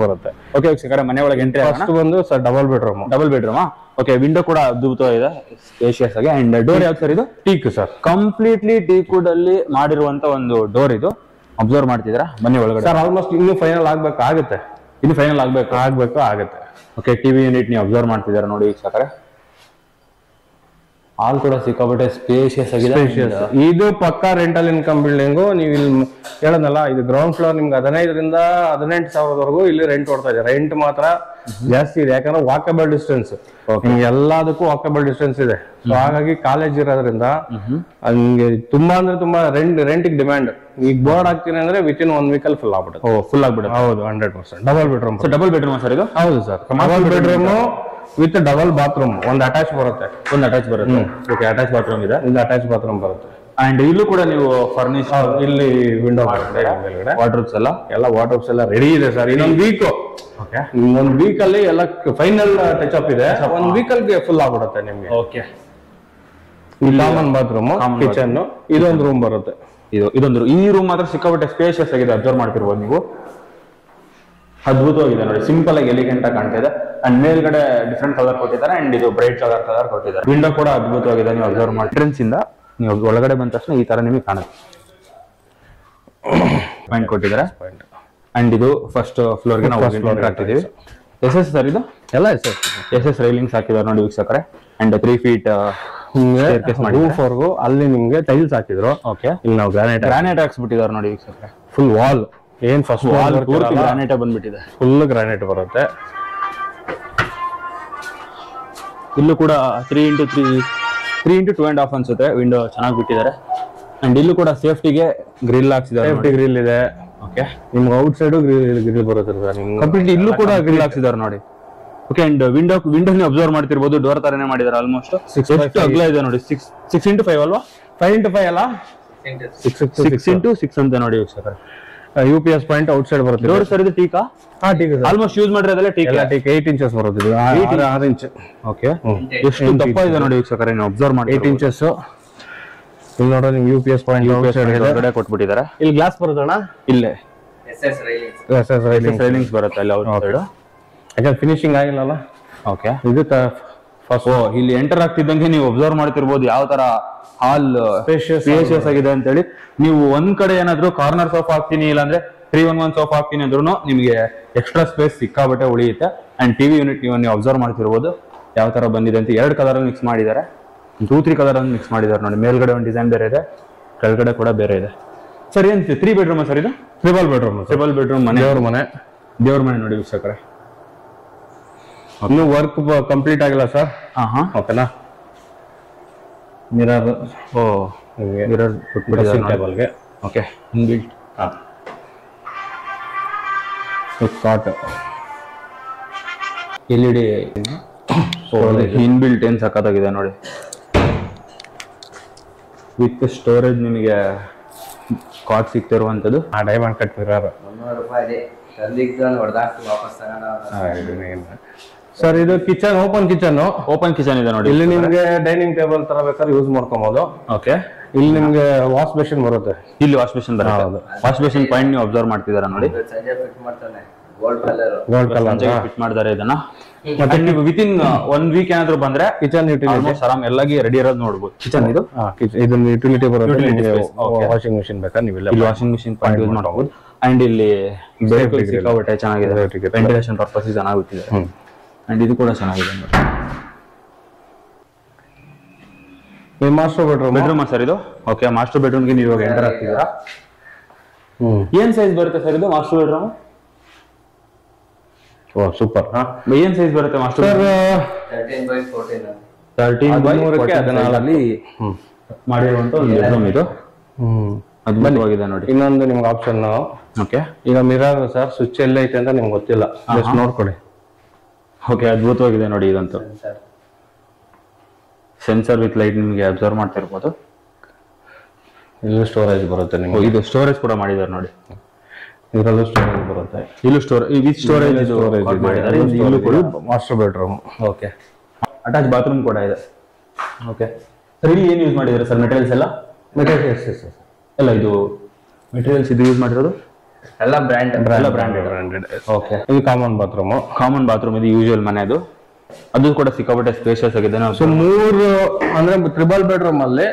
ಬರುತ್ತೆ. ಓಕೆ ವೀಕ್ಷಕರೇ, ಮನೆ ಒಳಗೆ ಎಂಟ್ರಿ ಫಸ್ಟ್ ಬಂದು ಡಬಲ್ ಬೆಡ್ರೂಮ್. ಓಕೆ, ವಿಂಡೋ ಕೂಡ ಅದ್ಭುತ ಇದೆ, ಸ್ಪೇಷಿಯಸ್ ಆಗಿ. ಅಂಡ್ ಡೋರ್ ಯಾವ್ದು ಸರ್ ಇದು? Teak sir, completely teak wood ಅಲ್ಲಿ ಮಾಡಿರುವಂತ ಒಂದು ಡೋರ್ ಇದು. ಅಬ್ಸರ್ವ್ ಮಾಡ್ತಿದ್ದೀರಾ? ಬನ್ನಿ ಒಳಗಡೆ. ಸರ್ ಆಲ್ಮೋಸ್ಟ್ ಇನ್ನು ಫೈನಲ್ ಆಗ್ಬೇಕಾಗುತ್ತೆ. ಓಕೆ, ಟಿವಿ ಯೂನಿಟ್ ನೀವು ಅಬ್ಸರ್ವ್ ಮಾಡ್ತಿದ್ದೀರಾ ನೋಡಿ ವೀಕ್ಷಕರೇ. ಹಾಲ್ ಕೂಡ ಸಿಕ್ಕಾಪಟ್ಟೆ ಸ್ಪೇಷಿಯಸ್ ಆಗಿದೆ. ಇದು ಪಕ್ಕಾ ರೆಂಟಲ್ ಇನ್ಕಮ್ ಬಿಲ್ಡಿಂಗು. ನೀವು ಇಲ್ಲಿ ಹೇಳೋದಲ್ಲ, ಇದು ಗ್ರೌಂಡ್ ಫ್ಲೋರ್ ನಿಮ್ಗೆ 15,000 ರಿಂದ 18,000 ಇಲ್ಲಿ ರೆಂಟ್ ಕೊಡ್ತಾ ಇದೆ. ರೆಂಟ್ ಮಾತ್ರ ಜಾಸ್ತಿ ಇದೆ, ಯಾಕಂದ್ರೆ ವಾಕಬಲ್ ಡಿಸ್ಟೆನ್ಸ್, ಎಲ್ಲದಕ್ಕೂ ವಾಕಬಲ್ ಡಿಸ್ಟೆನ್ಸ್ ಇದೆ. ಸೊ ಹಾಗಾಗಿ ಕಾಲೇಜ್ ಇರೋದ್ರಿಂದ ನಿಮ್ಗೆ ತುಂಬಾ ಅಂದ್ರೆ ತುಂಬಾ ರೆಂಟಿಗೆ ಡಿಮ್ಯಾಂಡ್. ಈಗ ಬೋರ್ಡ್ ಹಾಕ್ತೀನಿ ಅಂದ್ರೆ ವಿತಿನ್ 1 ವೀಕ್ ಅಲ್ಲಿ ಫುಲ್ ಆಗ್ಬಿಡುತ್ತೆ. ಹೌದು, 100%. ಡಬಲ್ ಬೆಡ್ರೂಮ್ ಸರ್ ಇದು? ಹೌದು sir, double bedroom with double bathroom, ಒಂದು ಅಟ್ಯಾಚ್ ಬರುತ್ತೆ. ಒಂದು ಅಟ್ಯಾಚ್ ಬರುತ್ತೆ. ಓಕೆ, ಅಟ್ಯಾಚ್ ಬಾತ್ರೂಮ್ ಇದೆ. ಇದು ಅಟ್ಯಾಚ್ ಬಾತ್ರೂಮ್ ಬರುತ್ತೆ. ಅಂಡ್ ಇಲ್ಲೂ ಕೂಡ ನೀವು ಫರ್ನಿಶ್, ಇಲ್ಲಿ ವಿಂಡೋ ಮೇಲ್ಗಡೆ ವಾರ್ಡ್ರೋಬ್ಸ್ ಎಲ್ಲ ವಾರ್ಡ್ರೋಬ್ಸ್ ಎಲ್ಲ ರೆಡಿ ಇದೆ ಸರ್. ಇನ್ನೊಂದು ವೀಕ್, ಓಕೆ, ಒಂದು ವೀಕ್ ಅಲ್ಲಿ ಎಲ್ಲ ಫೈನಲ್ ಟಚ್ ಅಪ್ ಇದೆ. ಒಂದು ವೀಕ್ ಅಲ್ಲಿ ಫುಲ್ ಆಗ್ಬಿಡುತ್ತೆ ನಿಮ್ಗೆ. ಓಕೆ, ಕಾಮನ್ ಬಾತ್ರೂಮ್, ಕಿಚನ್, ಇದೊಂದು ರೂಮ್ ಬರುತ್ತೆ. ಇದೊಂದು ಈ ರೂಮ್ ಮಾತ್ರ ಸಿಕ್ಕಾಪಟ್ಟೆ ಸ್ಪೇಷಿಯಸ್ ಆಗಿದೆ, ಅಬ್ಸರ್ವ್ ಮಾಡ್ತಿರ್ಬೋದು ನೀವು. ಅದ್ಭುತವಾಗಿದೆ ನೋಡಿ, ಸಿಂಪಲ್ ಆಗಿ ಎಲಿಗೆಂಟ್ ಆಗಿ ಕಾಣ್ತಾ ಇದೆ. ಅಂಡ್ ಮೇಲ್ಗಡೆ ಡಿಫ್ರೆಂಟ್ ಕಲರ್ ಕೊಟ್ಟಿದ್ದಾರೆ, ಅಂಡ್ ಇದು ಬ್ರೈಟ್ ಕಲರ್ ಕೊಟ್ಟಿದ್ದಾರೆ. ವಿಂಡೋ ಕೂಡ ಅದ್ಭುತವಾಗಿದೆ, ನೀವು ಅಬ್ಸರ್ವ್ ಮಾಡಿ. ಎಂಟ್ರೆನ್ಸ್ ಇಂದ ನೀವು ಒಳಗಡೆ ಬಂದ ತಕ್ಷಣ ಈ ತರ ನಿಮಗೆ ಕಾಣುತ್ತೆ. ಪಾಯಿಂಟ್ ಕೊಟ್ಟಿದ್ದಾರೆ. ಅಂಡ್ ಇದು ಫಸ್ಟ್ ಫ್ಲೋರ್ಗೆ ನಾವು ಎಂಟರ್ ಆಗ್ತಿದ್ದೀವಿ. ಎಸ್ ಸರ್ ಇದು ಎಲ್ಲ ಎಸ್ ರೈಲಿಂಗ್ಸ್ ಹಾಕಿದ್ದಾರೆ ನೋಡಿ ವೀಕ್ಷಕರೇ. ಅಂಡ್ 3 feet ರೂಫ್ವರೆಗೂ ಅಲ್ಲಿ ನಿಮ್ಗೆ ಟೈಲ್ಸ್ ಹಾಕಿದ್ರು. ಓಕೆ, ಇಲ್ಲಿ ನಾವು ಗ್ರಾನೈಟ್ ಹಾಕ್ಸ್ಬಿಟ್ಟಿದ್ದಾರೆ ನೋಡಿ ವೀಕ್ಷಕರೇ. ಫುಲ್ ವಾಲ್, ಏನ್ ಫಸ್ಟ್ ವಾಲ್ ಪೂರ್ತಿ ಗ್ರಾನೈಟ್ ಬಂದ್ಬಿಟ್ಟಿದೆ. ಫುಲ್ ಗ್ರಾನೈಟ್ ಬರುತ್ತೆ. ಇಲ್ಲೂ ಕೂಡ 3 into 2.5 ಅನ್ಸುತ್ತೆ ವಿಂಡೋ ಚೆನ್ನಾಗಿ ಬಿಟ್ಟಿದ್ದಾರೆ. ಅಂಡ್ ಇಲ್ಲೂ ಕೂಡ ಸೇಫ್ಟಿಗೆ ಗ್ರಿಲ್ ಹಾಕ್ಸಿದ್ದಾರೆ. ಸೇಫ್ಟಿ ಗ್ರಿಲ್ ಇದೆ. ಓಕೆ, ನಿಮ್ಗೆ ಔಟ್ ಸೈಡ್ ಗ್ರಿಲ್ ಬರುತ್ತೆ ಸರ್. ಕಂಪ್ಲೀಟ್ ಇಲ್ಲೂ ಕೂಡ ಗ್ರಿಲ್ ಹಾಕ್ಸಿದ್ದಾರೆ ನೋಡಿ. ಓಕೆ, ಅಂಡ್ ವಿಂಡೋ ನೀವು ಅಬ್ಸರ್ವ್ ಮಾಡ್ತಿರ್ಬೋದು, ಡೋರ್ ತರನೇ ಮಾಡಿದ್ದಾರೆ. ಆಲ್ಮೋಸ್ಟ್ 6 ಅಗಲ ಇದೆ ನೋಡಿ. 6 into 5 ಅಲ್ವಾ? 5 into 5 ಅಲ್ಲ, 6 into 6 ಅಂತ ನೋಡಿ ವೀಕ್ಷಕರೇ. UPS ಪಾಯಿಂಟ್ ಔಟ್ ಸೈಡ್ ಬರುತ್ತೆ. ಡೋರ್ ಸರ್ ಇದು ಟೀಕಾ? ಟೀಕ್ ಆಲ್ಮೋಸ್ಟ್ ಯೂಸ್ ಮಾಡಿರೋದಲ್ಲ ಟೀಕ್. 8 inches ಬರುತ್ತೆ. 6 ಇಂಚ್. ಓಕೆ, ಎಷ್ಟು ದಪ್ಪ ಇದೆ ನೋಡಿ ವೀಕ್ಷಕರೇ, ನೀವು ಅಬ್ಸರ್ವ್ ಮಾಡಿ. 8 inches. ಇಲ್ಲಿ ನೋಡ್ರಿ ನಿಮ್ಗೆ UPS ಪಾಯಿಂಟ್ ಹೊರಗಡೆ ಕೊಟ್ಬಿಟ್ಟಿದ್ದಾರೆ. ಇಲ್ಲಿ ಗ್ಲಾಸ್ ಬರುತ್ತಣ್ಣ, ಇಲ್ಲೇ SS ರೈಲಿಂಗ್ಸ್ ಬರುತ್ತೆ ಅಲ್ಲಿ ಔಟ್ ಸೈಡ್. ಯಾಕಂದ್ರೆ ಫಿನಿಶಿಂಗ್ ಆಗಿಲ್ಲಲ್ಲ. ಓಕೆ, ಇದು ಇಲ್ಲಿ ಎಂಟರ್ ಆಗ್ತಿದ್ದಂಗೆ ನೀವು ಅಬ್ಸರ್ವ್ ಮಾಡ್ತಿರ್ಬೋದು ಯಾವ ತರ ಹಾಲ್ ಸ್ಪೇಷಿಯಸ್ ಆಗಿದೆ ಅಂತ ಹೇಳಿ. ನೀವು ಒಂದ್ ಕಡೆ ಏನಾದ್ರು ಕಾರ್ನರ್ ಸೋಫಾ ಹಾಕ್ತೀನಿ, ಇಲ್ಲಾಂದ್ರೆ 3-1-1 ಸೋಫಾ ಹಾಕ್ತೀನಿ ಅಂದ್ರೂ ನಿಮಗೆ ಎಕ್ಸ್ಟ್ರಾ ಸ್ಪೇಸ್ ಸಿಕ್ಕಾಬಟ್ಟೆ ಉಳಿಯುತ್ತೆ. ಅಂಡ್ ಟಿವಿ ಯೂನಿಟ್ ನೀವು ಅಬ್ಸರ್ವ್ ಮಾಡ್ತಿರ್ಬೋದು ಯಾವ ತರ ಬಂದಿದೆ ಅಂತ. 2 ಕಲರ್ ಮಿಕ್ಸ್ ಮಾಡಿದ್ದಾರೆ, 2-3 ಕಲರ್ ಅನ್ನು ಮಿಕ್ಸ್ ಮಾಡಿದ್ದಾರೆ ನೋಡಿ. ಮೇಲ್ಗಡೆ ಒಂದು ಡಿಸೈನ್ ಬೇರೆ ಇದೆ, ಕೆಳಗಡೆ ಕೂಡ ಬೇರೆ ಇದೆ. ಸರ್ ಏನ್ 3 bedroom ಸರ್ ಇದು? ಟ್ರಿಬಲ್ ಬೆಡ್ರೂಮ್ ಮನೆ, ದೇವ್ರ ಮನೆ ನೋಡಿ ವೀಕ್ಷಕರೇ. ಇನ್ನು ವರ್ಕ್ ಕಂಪ್ಲೀಟ್ ಆಗಿಲ್ಲ ಸರ್. ಓಕೆನಾ. ಮಿರರ್, ಮಿರರ್ ಡ್ರೆಸ್ಸಿಂಗ್ ಟೇಬಲ್ಗೆ. Okay, inbuilt cot, LED inbuilt ಏನ್ ಸಖತ್ತಾಗಿದೆ ನೋಡಿ. ವಿತ್ ಸ್ಟೋರೇಜ್ ನಿಮಗೆ ಕಾಟ್ ಸಿಗ್ತಿರುವಂತದ್ದು. Diamond cut mirror. ಸರ್ ಇದು ಕಿಚನ್, ಓಪನ್ ಕಿಚನ್ ಇದೆ ನೋಡಿ. ಇಲ್ಲಿ ನಿಮ್ಗೆ ಡೈನಿಂಗ್ ಟೇಬಲ್ ತರ ಬೇಕಾದ್ರೆ ಯೂಸ್ ಮಾಡ್ಕೊಬಹುದು. ಓಕೆ, ಇಲ್ಲಿ ನಿಮ್ಗೆ ವಾಶ್ ಬೇಸಿನ್ ಬರುತ್ತೆ. ಇಲ್ಲಿ ವಾಶ್ ಬೇಸಿನ್ ಬರುತ್ತೆ. ವಾಶ್ ಬೇಸಿನ್ ಪಾಯಿಂಟ್ ನೀವು ಅಬ್ಸರ್ವ್ ಮಾಡ್ತಿದ್ದೀರಾ ನೋಡಿ. ಗೋಲ್ಡ್ ಕಲರ್ ಫಿಟ್ ಮಾಡಿದ್ದಾರೆ ಇದನ್ನ. ಮತ್ತೆ ನೀವು ವಿತಿನ್ 1 week ಏನಾದ್ರು ಬಂದ್ರೆ ಕಿಚನ್ ಯುಟಿಲಿಟಿ ಆರಾಮ್ ಎಲ್ಲಾಗಿ ರೆಡಿ ಇರೋದು ನೋಡ್ಬೋದು. ಕಿಚನ್ ಇದು ಇದನ್ನ ಯುಟಿಲಿಟಿ ಬರುತ್ತೆ. ವಾಷಿಂಗ್ ಮಿಷಿನ್ ಬೇಕಾದ್ರೆ ನೀವು ಇಲ್ಲಿ ವಾಷಿಂಗ್ ಮಿಷಿನ್ ಪಾಯಿಂಟ್ ಯೂಸ್ ಮಾಡಬಹುದು. ಅಂಡ್ ಇಲ್ಲಿ ಸಿಕ್ಕಾಪಟ್ಟೆ ಚೆನ್ನಾಗಿದೆ, ವೆಂಟಿಲೇಷನ್ ಪರ್ಪಸ್ ಚೆನ್ನಾಗಿ ಬಿಟ್ಟಿದೆ. ಅಂಡ್ ಇದು ಕೂಡ ಚೆನ್ನಾಗಿದೆ ನೋಡಿ. ಮಾಸ್ಟರ್ ಬೆಡ್ರೂಮ್ ಸರ್ ಇದು. ಓಕೆ, ಮಾಸ್ಟರ್ ಬೆಡ್ರೂಮ್ಗೆ ನೀವು ಇವಾಗ ಎಂಟರ್ ಆಗ್ತಿದ್ದೀರಾ. ಏನ್ ಸೈಜ್ ಬರುತ್ತೆ ಸರ್ ಇದು ಮಾಸ್ಟರ್ ಬೆಡ್ರೂಮ್? ಸೂಪರ್. ಏನ್ ಸೈಜ್ ಬರುತ್ತೆ ಮಾಸ್ಟರ್? 13x14 ಮಾಡಿರುವಂತ ಒಂದು ಬೆಡ್ರೂಮ್ ಇದು. ಅದ್ಭುತವಾಗಿದೆ ನೋಡಿ. ಇನ್ನೊಂದು ನಿಮ್ಗೆ ಆಪ್ಷನ್. ಓಕೆ, ಈಗ ಮಿರರ್ ಸರ್ ಸ್ವಿಚ್ ಎಲ್ಲ ಐತೆ ಅಂತ ನಿಮ್ಗೆ ಗೊತ್ತಿಲ್ಲ, ಜಸ್ಟ್ ನೋಡ್ಕೊಳ್ಳಿ. ಓಕೆ, ಅದ್ಭುತವಾಗಿದೆ ನೋಡಿ ಇದಂತೂ. ಸೆನ್ಸರ್ ವಿತ್ ಲೈಟ್ ನಿಮಗೆ ಅಬ್ಸರ್ವ್ ಮಾಡ್ತಾ ಇರ್ಬೋದು. ಇಲ್ಲೂ ಸ್ಟೋರೇಜ್ ಬರುತ್ತೆ ನಿಮ್ಗೆ. ಇದು ಸ್ಟೋರೇಜ್ ಕೂಡ ಮಾಡಿದ್ದಾರೆ ನೋಡಿ. ಇದರಲ್ಲೂ ಸ್ಟೋರೇಜ್ ಬರುತ್ತೆ. ಇಲ್ಲೂ ಸ್ಟೋರೇಜ್ ಮಾಡಿದ್ದಾರೆ. ಇಲ್ಲೂ ಕೂಡ master bedroom. Okay, attach bathroom ಕೂಡ ಇದೆ. ಓಕೆ ಸರ್, ಇಲ್ಲಿ ಏನ್ ಯೂಸ್ ಮಾಡಿದ್ದಾರೆ ಸರ್ ಮೆಟೀರಿಯಲ್ಸ್ ಎಲ್ಲ? ಮೆಟೀರಿಯಲ್ಸ್ ಎಲ್ಲ ಇದು ಮೆಟೀರಿಯಲ್ಸ್ ಇದು ಯೂಸ್ ಮಾಡಿರೋದು ಎಲ್ಲ ಬ್ರ್ಯಾಂಡೆಡ್. ಓಕೆ, ಇದು ಕಾಮನ್ ಬಾತ್ರೂಮ್ ಇದು ಯೂಶುವಲ್ ಮನೆದು. ಅದು ಕೂಡ ಸಿಕ್ಕಾಪಟ್ಟೆ ಸ್ಪೇಷಿಯಸ್ ಆಗಿದೆ. ಸೊ 3 ಅಂದ್ರೆ ಟ್ರಿಬಲ್ ಬೆಡ್ರೂಮ್ ಅಲ್ಲಿ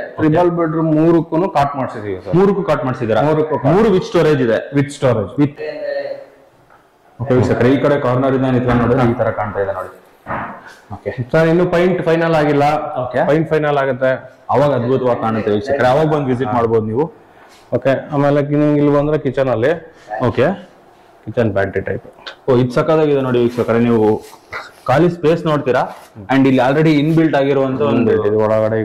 ಮೂರಕ್ಕೂ ಕಾಟ್ ಮಾಡಿಸಿದೀವಿ ಸರ್. 3ಕ್ಕೂ ಕಾಟ್ ಮಾಡಿಸಿದ್ದೀರಾ? 3 ವಿತ್ ಸ್ಟೋರೇಜ್ ಇದೆ. ಓಕೆ, ಈ ಕಡೆ ಕಾರ್ನರ್ ಇಂದ ನಿಂತ್ಕೊಂಡು ನೋಡಿದ್ರೆ ಈ ತರ ಕಾಣ್ತಾ ಇದೆ ನೋಡಿ. ಓಕೆ ಸರ್, ಇನ್ನು ಪಾಯಿಂಟ್ ಫೈನಲ್ ಆಗಿಲ್ಲ. ಪಾಯಿಂಟ್ ಫೈನಲ್ ಆಗುತ್ತೆ ಅವಾಗ ಅದ್ಭುತವಾಗಿ ಕಾಣುತ್ತೆ ವೀಕ್ಷಕರೇ. ಅವಾಗ ಬಂದು ವಿಸಿಟ್ ಮಾಡ್ಬೋದು ನೀವು. ಓಕೆ, ಆಮೇಲೆ ನಿಮ್ಗೆ ಇಲ್ಲಿ ಬಂದ್ರೆ ಕಿಚನ್ ಅಲ್ಲಿ. Okay, kitchen pantry type. ಇದು ಸಕ್ಕತ್ತಾಗಿದೆ ನೋಡಿ ವೀಕ್ಷಕರೇ. ನೀವು ಖಾಲಿ ಸ್ಪೇಸ್ ನೋಡ್ತೀರಾ. ಅಂಡ್ ಇಲ್ಲಿ ಆಲ್ರೆಡಿ ಇನ್ಬಿಲ್ಟ್ ಆಗಿರುವಂತ ಒಂದು ಒಳಗಡೆ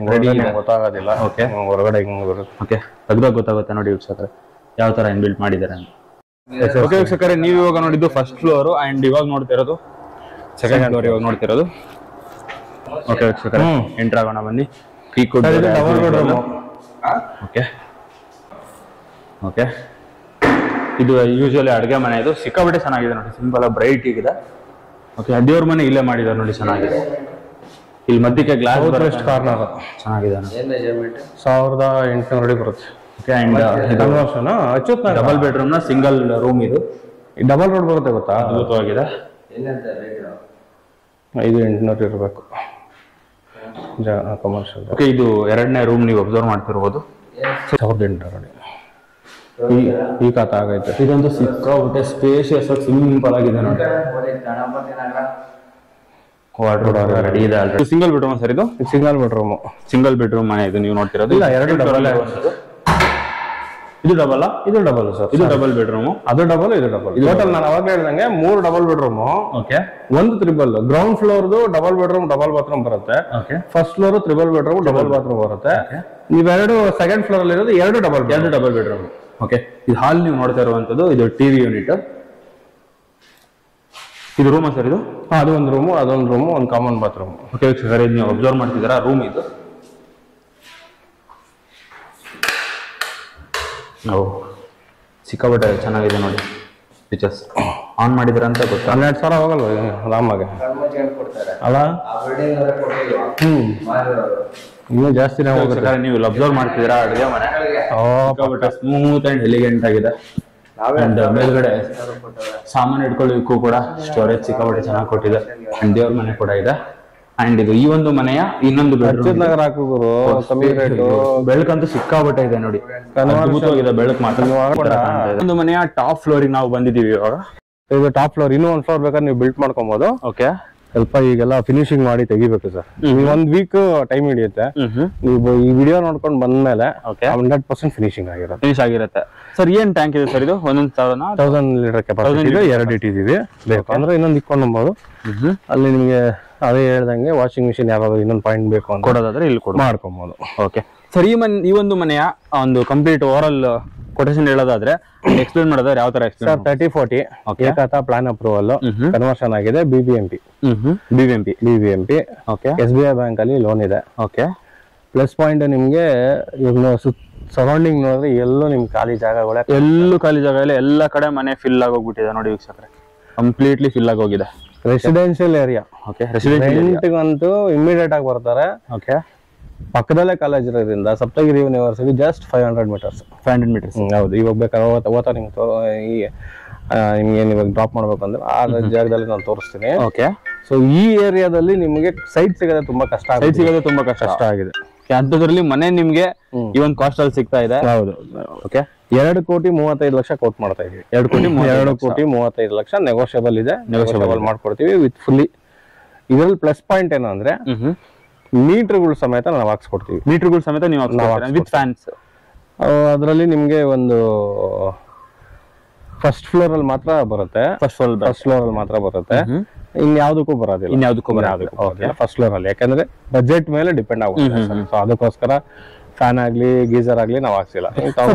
ಗೊತ್ತಾಗೋದಿಲ್ಲ. ಓಕೆ, ಹೊರಗಡೆ ಹಿಂಗ್ ಬರುತ್ತೆ. ಓಕೆ, ತೆಗ್ದಾಗ ಗೊತ್ತಾಗುತ್ತೆ ನೋಡಿ ವೀಕ್ಷಕರೇ ಯಾವ ತರ ಇನ್ಬಿಲ್ಟ್ ಮಾಡಿದ್ದಾರೆ ಅಂತ. ಓಕೆ ವೀಕ್ಷಕರೇ, ನೀವು ಇವಾಗ ನೋಡಿದ್ದು ಫಸ್ಟ್ ಫ್ಲೋರ್. ಅಂಡ್ ಇವಾಗ ನೋಡ್ತಿರೋದು ಸೆಕೆಂಡ್ ಫ್ಲೋರ್. ಇವಾಗ ನೋಡ್ತಿರೋದು ಓಕೆ ವೀಕ್ಷಕರೇ ಎಂಟರ್ ಆಗೋಣ ಬನ್ನಿ. Double bedroom. ಓಕೆ ಓಕೆ, ಇದು ಯೂಶುವಲಿ ಅಡುಗೆ ಮನೆ. ಇದು ಸಿಕ್ಕಾಪಟ್ಟೆ ಚೆನ್ನಾಗಿದೆ ನೋಡಿ, ಸಿಂಪಲ್ ಬ್ರೈಟ್ ಇದೆ. ಓಕೆ, ದೇವ್ರ ಮನೆ ಇಲ್ಲೇ ಮಾಡಿದ್ದಾರೆ ನೋಡಿ, ಚೆನ್ನಾಗಿದೆ. ಇಲ್ಲಿ ಮಧ್ಯಕ್ಕೆ ಗ್ಲಾಸ್ ವೆಸ್ಟ್ ಕಾರ್ನರ್ ಚೆನ್ನಾಗಿದೆ. 1800 ಅಡಿ ಬರುತ್ತೆ. ಓಕೆ, ಅಂಡ್ ಡಬಲ್ ಬೆಡ್ರೂಮ್ ನ ಸಿಂಗಲ್ ರೂಮ್. ಇದು ಡಬಲ್ ರೋಡ್ ಬರುತ್ತೆ ಗೊತ್ತಾ, ಅದ್ಭುತವಾಗಿದೆ. 5800 ಇರಬೇಕು ಕಮರ್ಷಿಯಲ್. ಓಕೆ, ಇದು ಎರಡನೇ ರೂಮ್ ನೀವು ಅಬ್ಸರ್ವ್ ಮಾಡ್ತಿರ್ಬೋದು. 1800 ಅಡಿ ಈ ಕಾತ ಆಗೈತೆ. ಇದೊಂದು ಸಿಕ್ಕಾಬಿಟ್ಟೆ ಸ್ಪೇಷಿಯಸ್ ಸಿಂಪಲ್ ಆಗಿದೆ ನೋಡಿ. ರೆಡಿ ಇದೆ ಆಲ್ರೆಡಿ. ಸಿಂಗಲ್ ಬೆಡ್ರೂಮ್ ಸರ್ ಇದು? Single bedroom. ಸಿಂಗಲ್ ಬೆಡ್ರೂಮ್ ಮನೆ ಇದು ನೀವು ನೋಡ್ತಿರೋದು. ಇಲ್ಲ, ಎರಡು ಡಬಲ್. ಇದು ಡಬಲ್? ಇದು ಡಬಲ್ ಸರ್. ಇದು ಡಬಲ್ ಬೆಡ್ರೂಮ್, ಅದು ಡಬಲ್, ಇದು ಡಬಲ್. ಟೋಟಲ್ ನಾನು ಅವಾಗ ಹೇಳ್ದಂಗೆ 3 ಡಬಲ್ ಬೆಡ್ರೂಮ್. ಓಕೆ, ಒಂದು ತ್ರಿಬಲ್. ಗ್ರೌಂಡ್ ಫ್ಲೋರ್ದು ಡಬಲ್ ಬೆಡ್ರೂಮ್ ಡಬಲ್ ಬಾತ್ರೂಮ್ ಬರುತ್ತೆ. Okay, first floor triple bedroom double bathroom ಬರುತ್ತೆ. ನೀವೆರಡು ಸೆಕೆಂಡ್ ಫ್ಲೋರ್ ಅಲ್ಲಿ ಇರೋದು ಎರಡು ಡಬಲ್ ಬೆಡ್ರೂಮ್. ಓಕೆ, ಇದು ಹಾಲ್ ನೀವು ನೋಡ್ತಾ ಇರುವಂತದ್ದು. ಇದು ಟಿವಿ ಯೂನಿಟ್. ಇದು ರೂಮಾ ಸರ್? ಇದು ಅದು ಒಂದು ರೂಮು, ಅದೊಂದು ರೂಮು, ಒಂದು ಕಾಮನ್ ಬಾತ್ರೂಮ್. ಓಕೆ ಸರ್, ಇದು ನೀವು ಅಬ್ಸರ್ವ್ ಮಾಡ್ತಿದ್ದೀರಾ ರೂಮ್ ಇದು. ಸಿಕ್ಕಾಪಟ್ಟೆ ಚೆನ್ನಾಗಿದೆ ನೋಡಿ. ಫೀಚರ್ಸ್ ಆನ್ ಮಾಡಿದ್ರ ಅಂತ ಗೊತ್ತಾ? 12,000 ಹೋಗಲ್ವ ರಾಮಾಗೆ? ಅಲ್ಲ, ಇನ್ನೂ ಜಾಸ್ತಿನೇ ಹೋಗುತ್ತೆ. ನೀವು ಅಬ್ಸರ್ವ್ ಮಾಡ್ತಿದ್ದೀರಾ ಅಡುಗೆ ಮನೆ ಸ್ಮೂತ್ ಅಂಡ್ ಎಲಿಗೆಂಟ್ ಆಗಿದೆ. ಅಂಡ್ ಮೇಲ್ಗಡೆ ಸಾಮಾನು ಇಟ್ಕೊಳ್ಳೋದಕ್ಕೂ ಕೂಡ ಸ್ಟೋರೇಜ್ ಸಿಕ್ಕಾಪಟ್ಟೆ ಚೆನ್ನಾಗಿ ಕೊಟ್ಟಿದೆ. ಅಂಡ್ ದೇವ್ರ ಮನೆ ಕೂಡ ಇದೆ. ಅಂಡ್ ಇದು ಈ ಒಂದು ಮನೆಯ ಇನ್ನೊಂದು ನಗರ ಹಾಕುವರು ಕಮ್ಮಿ ರೇಟು. ಬೆಳಕಂತೂ ಸಿಕ್ಕಾಪಟ್ಟೆ ಇದೆ ನೋಡಿ, ಅದ್ಭುತವಾಗಿದೆ ಬೆಳಕು ಮಾತ್ರ. ಒಂದು ಮನೆಯ ಟಾಪ್ ಫ್ಲೋರಿಗೆ ನಾವು ಬಂದಿದ್ದೀವಿ ಇವಾಗ. ಇದು ಟಾಪ್ ಫ್ಲೋರ್. ಇನ್ನೂ ಒಂದು ಫ್ಲೋರ್ ಬೇಕಾದ್ರೆ ನೀವು ಬಿಲ್ಟ್ ಮಾಡ್ಕೊಬಹುದು. ಓಕೆ, ಸ್ವಲ್ಪ ಈಗೆಲ್ಲ ಫಿನಿಶಿಂಗ್ ಮಾಡಿ ತೆಗಿಬೇಕು ಸರ್. 1 ವೀಕ್ ಟೈಮ್ ಹಿಡಿಯುತ್ತೆ. ನೀವು ಈ ವಿಡಿಯೋ ನೋಡ್ಕೊಂಡು ಬಂದ್ಮೇಲೆ 100% ಫಿನಿಶಿಂಗ್ ಆಗಿರುತ್ತೆ. ಸರ್ ಏನ್ ಟ್ಯಾಂಕ್ ಇದೆ ಸರ್ ಇದು? 1000 ಲೀಟರ್ ಕೆಪಾಸಿಟಿ ಇದೆ. 2 ಇಟ್ಟಿದ್ದೀವಿ. ಬೇಕು ಅಂದ್ರೆ ಇನ್ನೊಂದು ಇಟ್ಕೊಂಡ್ಬೋದು. ಅಲ್ಲಿ ನಿಮಗೆ ಅದೇ ಹೇಳ್ದಂಗೆ ವಾಷಿಂಗ್ ಮಿಷಿನ್ ಯಾವ್ದಾದ್ರು ಇನ್ನೊಂದು ಪಾಯಿಂಟ್ ಬೇಕು ಅಂತ ಕೊಡೋದಾದ್ರೆ ಇಲ್ಲಿ ಮಾಡ್ಕೊಬಹುದು. ಓಕೆ ಸರ್, ಈ ಒಂದು ಮನೆಯ ಒಂದು ಕಂಪ್ಲೀಟ್ ಓವರ್ ಕೊಟೇಶನ್ ಹೇಳೋದಾದ್ರೆ ಎಕ್ಸ್ಪ್ಲೇನ್ ಮಾಡೋದಾದ್ರೆ ಯಾವ ತರ ಸರ್? 30-40 ಏಕಾತ ಪ್ಲಾನ್ ಅಪ್ರೂವಲ್ ಕನ್ವರ್ಷನ್ ಆಗಿದೆ. ಬಿಬಿಎಂಪಿ. ಓಕೆ, SBI ಬ್ಯಾಂಕ್ ಅಲ್ಲಿ ಲೋನ್ ಇದೆ. ಓಕೆ, ಪ್ಲಸ್ ಪಾಯಿಂಟ್ ನಿಮ್ಗೆ ಸರೌಂಡಿಂಗ್ ನೋಡಿದ್ರೆ ಎಲ್ಲೂ ನಿಮ್ ಖಾಲಿ ಜಾಗಗಳೇ ಇಲ್ಲ. ಎಲ್ಲ ಕಡೆ ಮನೆ ಫಿಲ್ ಆಗೋಗ್ಬಿಟ್ಟಿದೆ ನೋಡಿ ವೀಕ್ಷಕರೇ, ಕಂಪ್ಲೀಟ್ಲಿ ಫಿಲ್ ಆಗೋಗಿದೆ. Residential area. ಓಕೆ, ರೆಂಟ್ಗಂತೂ ಇಮಿಡಿಯೇಟ್ ಆಗಿ ಬರ್ತಾರೆ. ಓಕೆ, ಪಕ್ಕದಲ್ಲೇ ಕಾಲೇಜ್ ಇರೋದ್ರಿಂದ ಸಪ್ತಗಿರಿ ಯೂನಿವರ್ಸಿಟಿ ಜಸ್ಟ್ 500 ಮೀಟರ್ಸ್. ಹೌದು. ಇವಾಗ ಬೇಕಾದ್ರೆ ಓದ್ತಾ ನಿಮ್ಗೆ ಇವಾಗ ಡ್ರಾಪ್ ಮಾಡ್ಬೇಕು ಅಂದ್ರೆ ಆ ಜಾಗದಲ್ಲಿ ನಾನು ತೋರಿಸ್ತೀನಿ. ಓಕೆ, ಸೊ ಈ ಏರಿಯಾದಲ್ಲಿ ನಿಮಗೆ ಸೈಟ್ ಸಿಗೋದೇ ತುಂಬಾ ಕಷ್ಟ ಆಗಿದೆ. ಅಂತದ್ರಲ್ಲಿ ಮನೆ ನಿಮ್ಗೆ ಈ ಒಂದು ಕಾಸ್ಟ್ ಅಲ್ಲಿ ಸಿಗ್ತಾ ಇದೆ. ಹೌದು. ಓಕೆ, 2,35,00,000 ಕೋಟ್ ಮಾಡ್ತಾ ಇದೀವಿ. 2,35,00,000 ನೆಗೋಷಿಯಬಲ್ ಇದೆ. ನೆಗೋಷಿಯಬಲ್ ಮಾಡ್ಕೊಡ್ತೀವಿ ವಿತ್ ಫುಲ್ಲಿ. ಇದರಲ್ಲಿ ಪ್ಲಸ್ ಪಾಯಿಂಟ್ ಏನು ಅಂದ್ರೆ ಮೀಟರ್ಗಳು ಸಮೇತ ನಾವು ಹಾಕ್ಸ್ಕೊಡ್ತೀವಿ. With fans. ಅದರಲ್ಲಿ ನಿಮ್ಗೆ ಒಂದು ಫಸ್ಟ್ ಫ್ಲೋರ್ ಅಲ್ಲಿ ಮಾತ್ರ ಬರುತ್ತೆ. ಇನ್ಯಾವುದಕ್ಕೂ ಬರೋದಿಲ್ಲ. ಫಸ್ಟ್ ಫ್ಲೋರ್ ಅಲ್ಲಿ ಯಾಕಂದ್ರೆ ಬಜೆಟ್ ಮೇಲೆ ಡಿಪೆಂಡ್ ಆಗುತ್ತೆ. ಸೊ ಅದಕ್ಕೋಸ್ಕರ ಫ್ಯಾನ್ ಆಗ್ಲಿ ಗೀಸರ್ ಆಗ್ಲಿ ನಾವು ಹಾಕ್ಸಿಲ್ಲ.